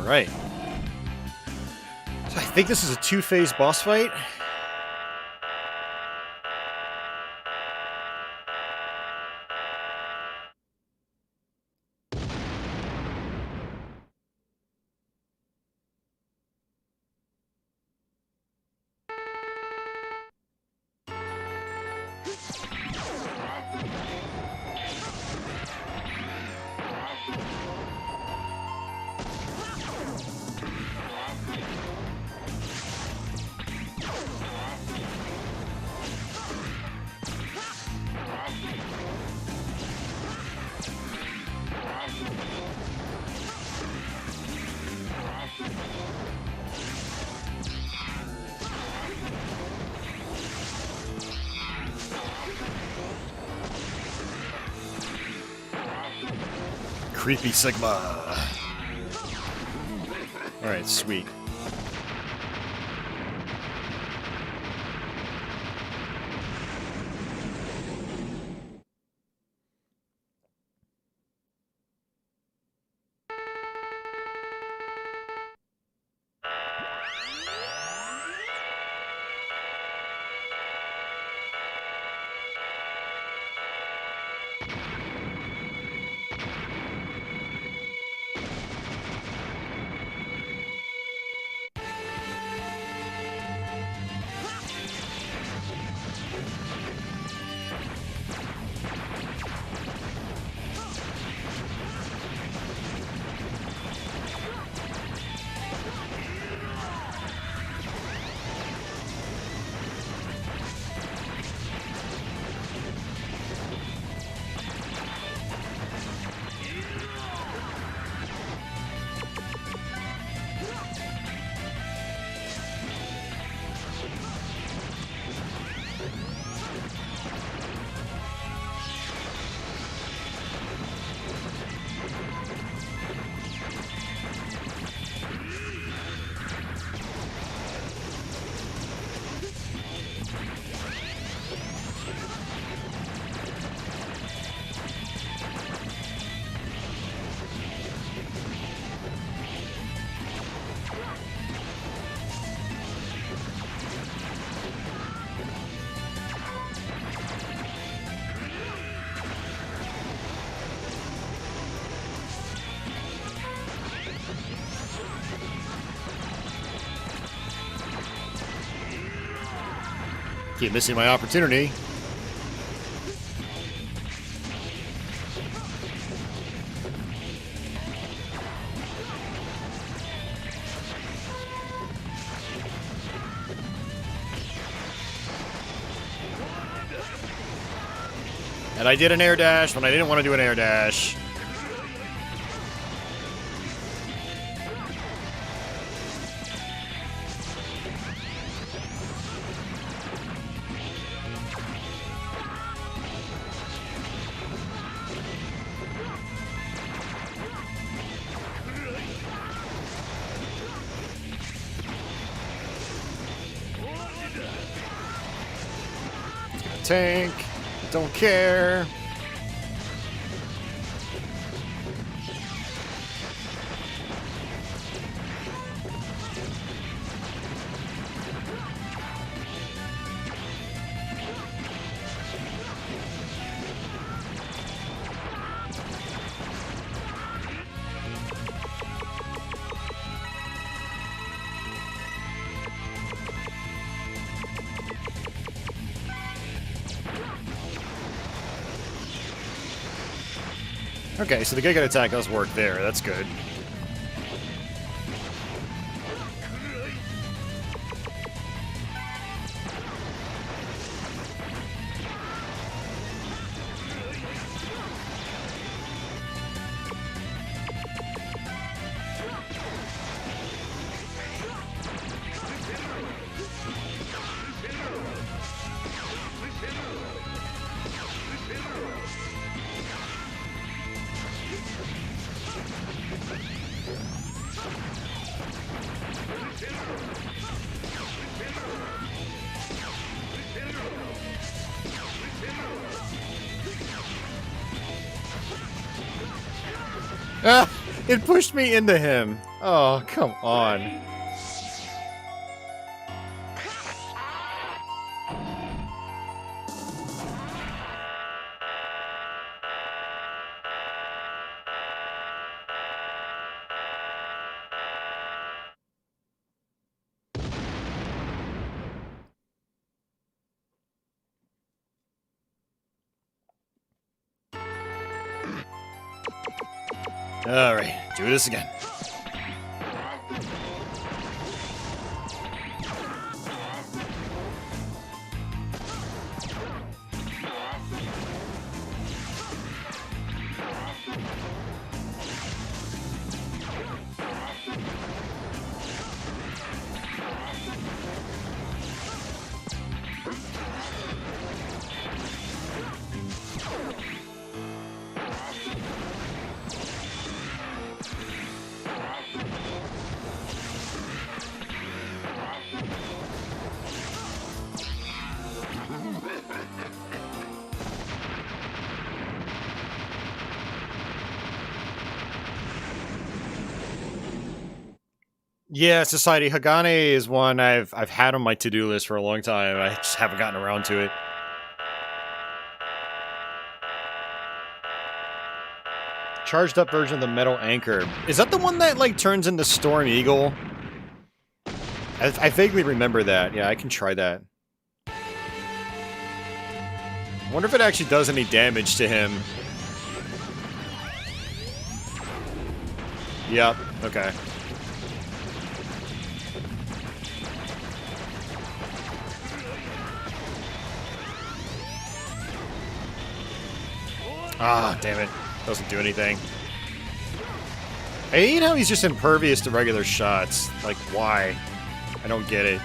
S1: Alright. So I think this is a two-phase boss fight. Creepy Sigma. Alright, sweet. Keep missing my opportunity. And I did an air dash when I didn't want to do an air dash. Tank. Don't care. Okay, so the Giga attack does work there. That's good. Ah! It pushed me into him. Oh, come on. Alright, do this again. Yeah, Society Hagane is one I've had on my to-do list for a long time. I just haven't gotten around to it. Charged up version of the Metal Anchor. Is that the one that, like, turns into Storm Eagle? I vaguely remember that. Yeah, I can try that. I wonder if it actually does any damage to him. Yep, okay. Ah, damn it. Doesn't do anything. I hate how he's just impervious to regular shots. Like, why? I don't get it.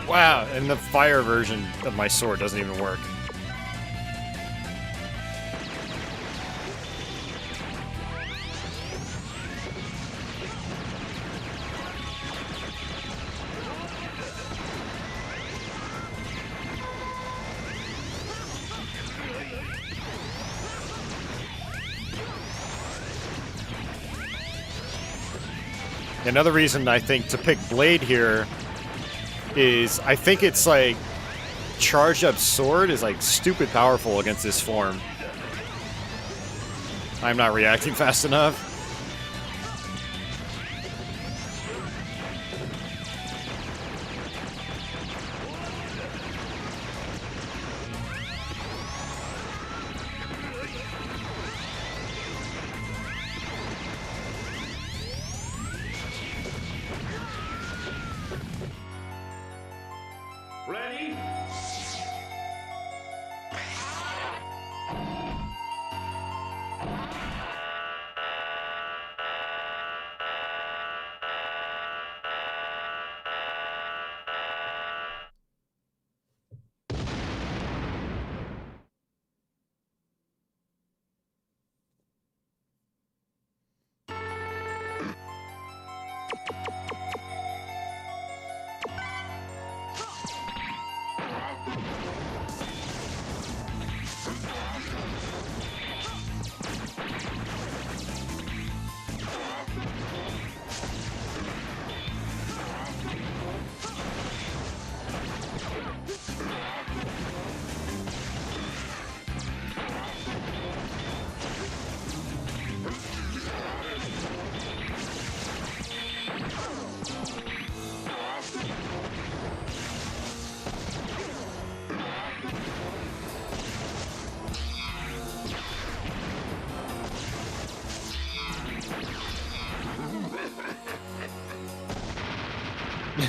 S1: Wow, and the fire version of my sword doesn't even work. Another reason I think to pick Blade here is I think it's like charged up sword is like stupid powerful against this form. I'm not reacting fast enough.
S2: Ready?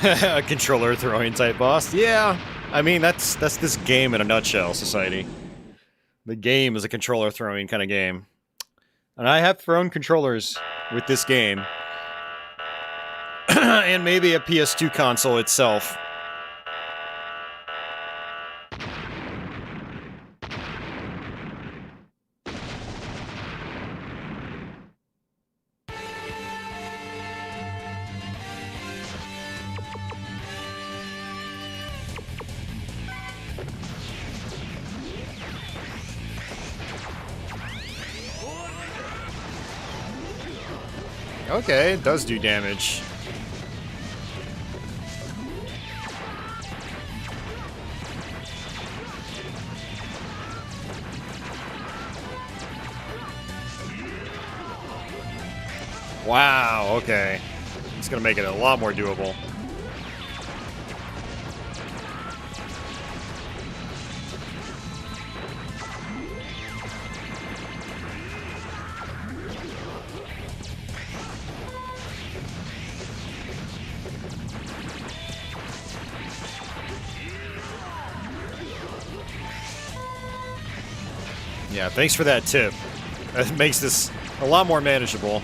S1: A controller throwing type boss. Yeah, I mean that's this game in a nutshell, Society. The game is a controller throwing kind of game, and I have thrown controllers with this game, and maybe a PS2 console itself. Okay, it does do damage. Wow, okay. It's gonna make it a lot more doable. Yeah, thanks for that tip. That makes this a lot more manageable.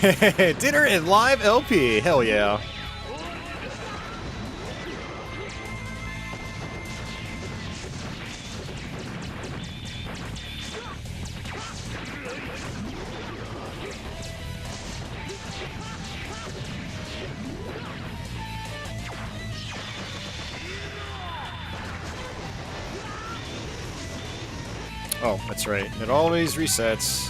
S1: Dinner and live LP, hell yeah. Oh, that's right. It always resets.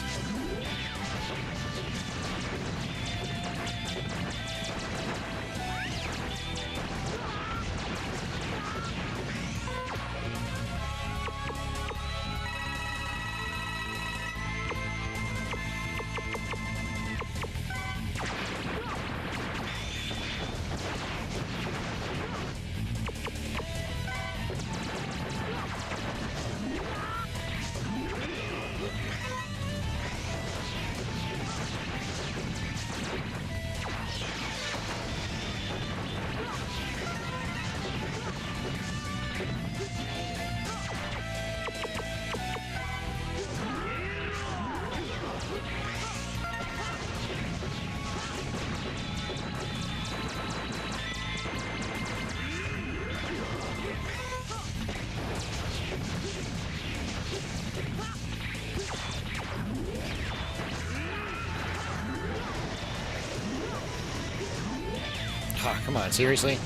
S1: Oh, come on, seriously?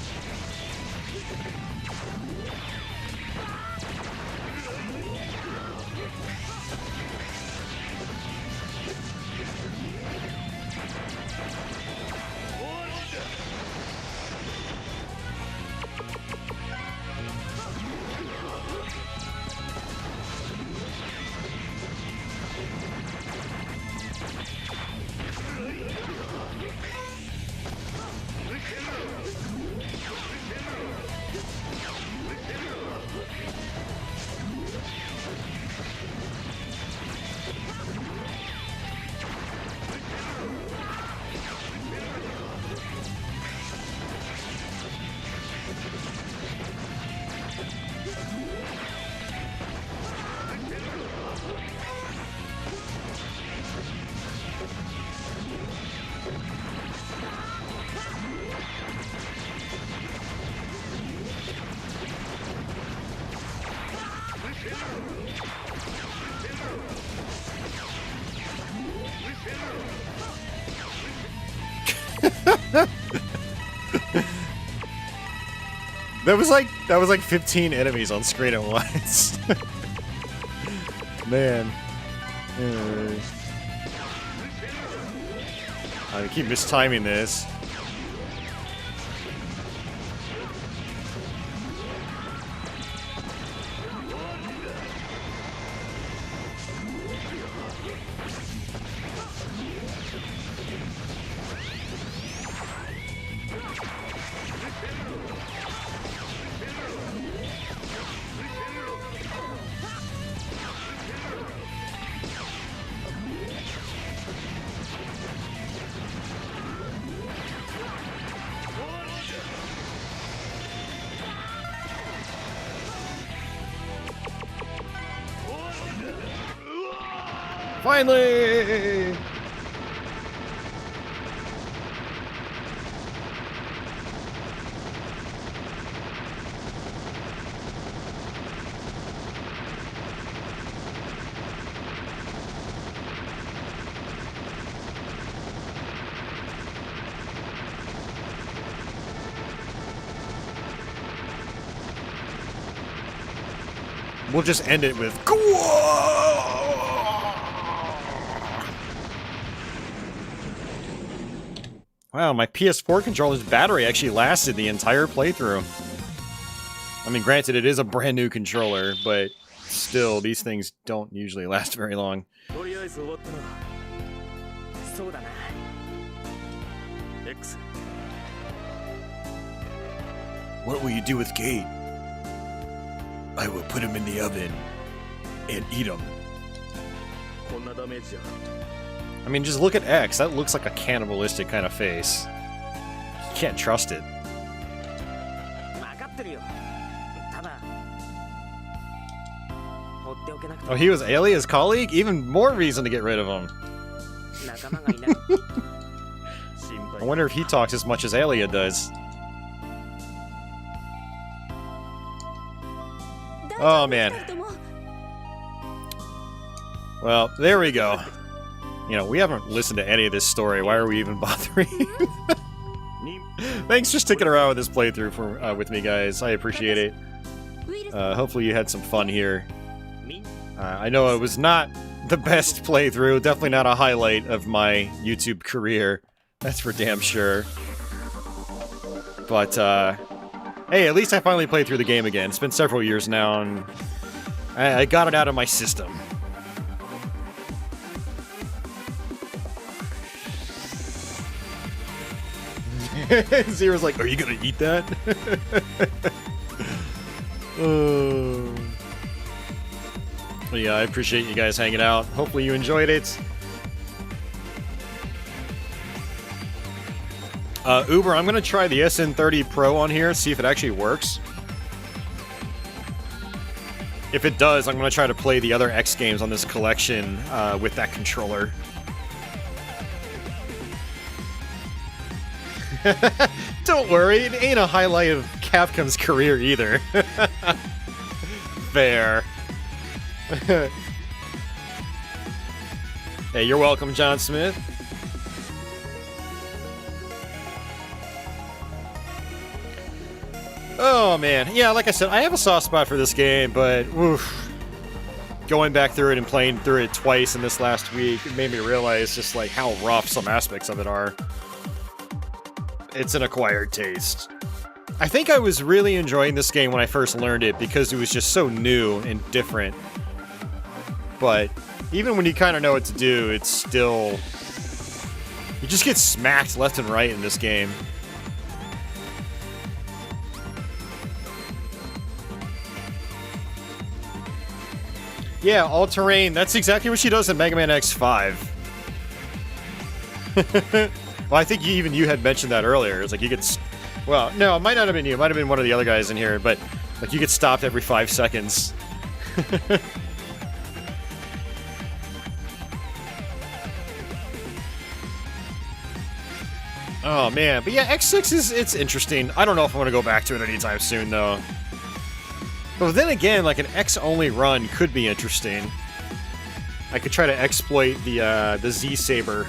S1: That was like 15 enemies on screen at once. Man. I keep mistiming this. Finally! We'll just end it with wow, my PS4 controller's battery actually lasted the entire playthrough. I mean, granted, it is a brand new controller, but still, these things don't usually last very long. What will you do with Kate? I will put him in the oven and eat him. I mean, just look at X. That looks like a cannibalistic kind of face. You can't trust it. Oh, he was Alia's colleague? Even more reason to get rid of him. I wonder if he talks as much as Alia does. Oh, man. Well, there we go. You know, we haven't listened to any of this story. Why are we even bothering? Thanks for sticking around with this playthrough for with me, guys. I appreciate it. Hopefully you had some fun here. I know it was not the best playthrough. Definitely not a highlight of my YouTube career. That's for damn sure. But, hey, at least I finally played through the game again. It's been several years now, and I got it out of my system. Zero's like, are you gonna eat that? Well, yeah, I appreciate you guys hanging out. Hopefully you enjoyed it. Uber, I'm gonna try the SN30 Pro on here, see if it actually works. If it does, I'm gonna try to play the other X games on this collection with that controller. Don't worry, it ain't a highlight of Capcom's career either. Fair. Hey, you're welcome, John Smith. Oh man, yeah, like I said, I have a soft spot for this game, but oof, going back through it and playing through it twice in this last week, it made me realize just like how rough some aspects of it are. It's an acquired taste. I think I was really enjoying this game when I first learned it because it was just so new and different. But even when you kind of know what to do, it's still... You just get smacked left and right in this game. Yeah, all-terrain. That's exactly what she does in Mega Man X5. Well, I think even you had mentioned that earlier. It's like you get... Well, no, it might not have been you. It might have been one of the other guys in here, but like you get stopped every 5 seconds. Oh, man. But yeah, X6 it's interesting. I don't know if I'm going to go back to it anytime soon, though. But then again, like an X-only run could be interesting. I could try to exploit the Z-Saber.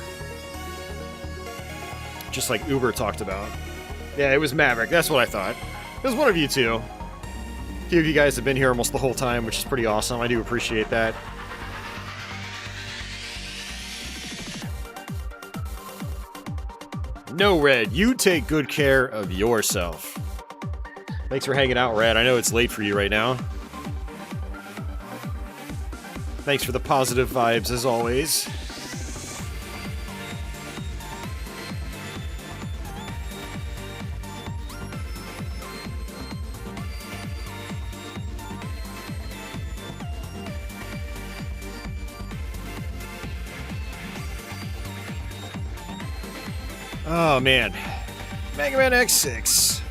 S1: Just like Uber talked about. Yeah, it was Maverick. That's what I thought. It was one of you two. A few of you guys have been here almost the whole time, which is pretty awesome. I do appreciate that. No, Red, you take good care of yourself. Thanks for hanging out, Red. I know it's late for you right now. Thanks for the positive vibes, as always. Oh, man. Mega Man X6.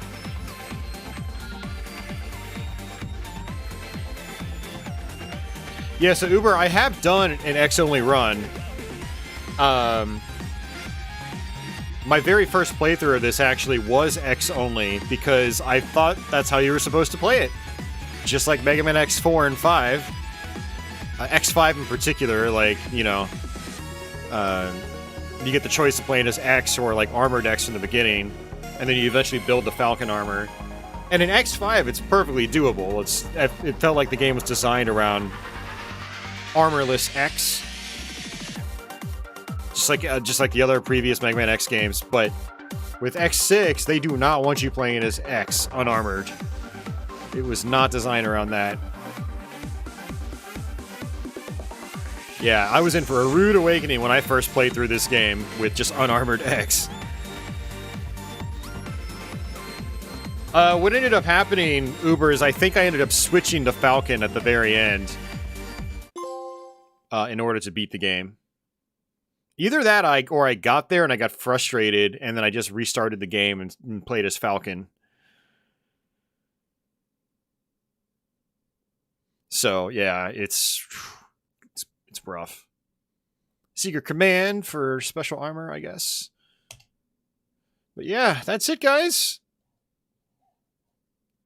S1: Yeah, so Uber, I have done an X-only run. My very first playthrough of this actually was X-only because I thought that's how you were supposed to play it. Just like Mega Man X4 and 5. X5 in particular, like, you know... you get the choice of playing as X or like Armored X in the beginning, and then you eventually build the Falcon armor. And in X5, it's perfectly doable. It felt like the game was designed around armorless X, just like the other previous Mega Man X games. But with X6, they do not want you playing as X unarmored. It was not designed around that. Yeah, I was in for a rude awakening when I first played through this game with just unarmored X. What ended up happening, Uber, is I think I ended up switching to Falcon at the very end in order to beat the game. Either that, or I got there and I got frustrated, and then I just restarted the game and played as Falcon. So, yeah, it's rough. Secret Command for special armor, I guess. But yeah, that's it, guys.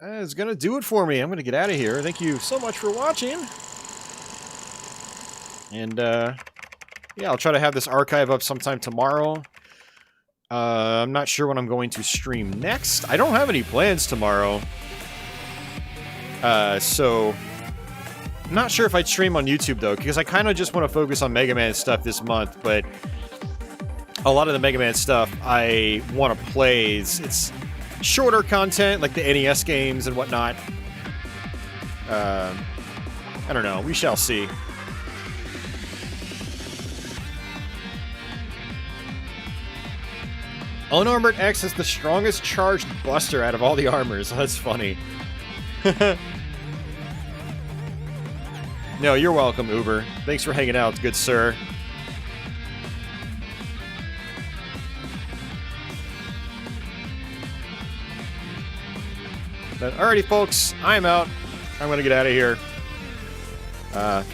S1: That's gonna do it for me. I'm gonna get out of here. Thank you so much for watching. And, yeah, I'll try to have this archive up sometime tomorrow. I'm not sure when I'm going to stream next. I don't have any plans tomorrow. So... I'm not sure if I'd stream on YouTube, though, because I kind of just want to focus on Mega Man stuff this month, but a lot of the Mega Man stuff I want to play it's shorter content, like the NES games and whatnot. I don't know. We shall see. Unarmored X is the strongest charged buster out of all the armors. That's funny. No, you're welcome, Uber. Thanks for hanging out, good sir. But alrighty, folks, I'm out. I'm gonna get out of here.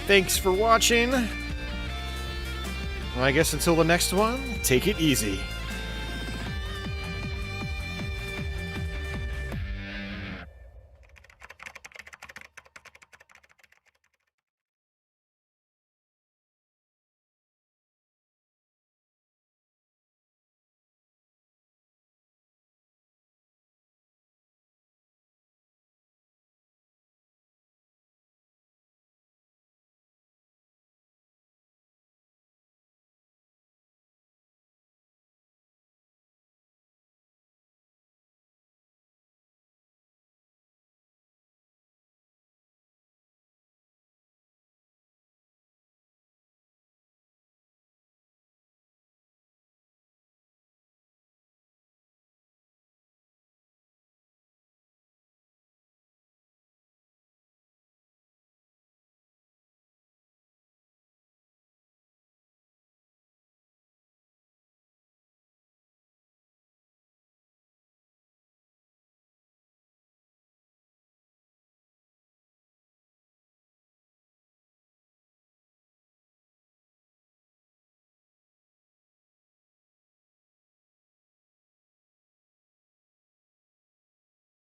S1: Thanks for watching. Well, I guess until the next one, take it easy.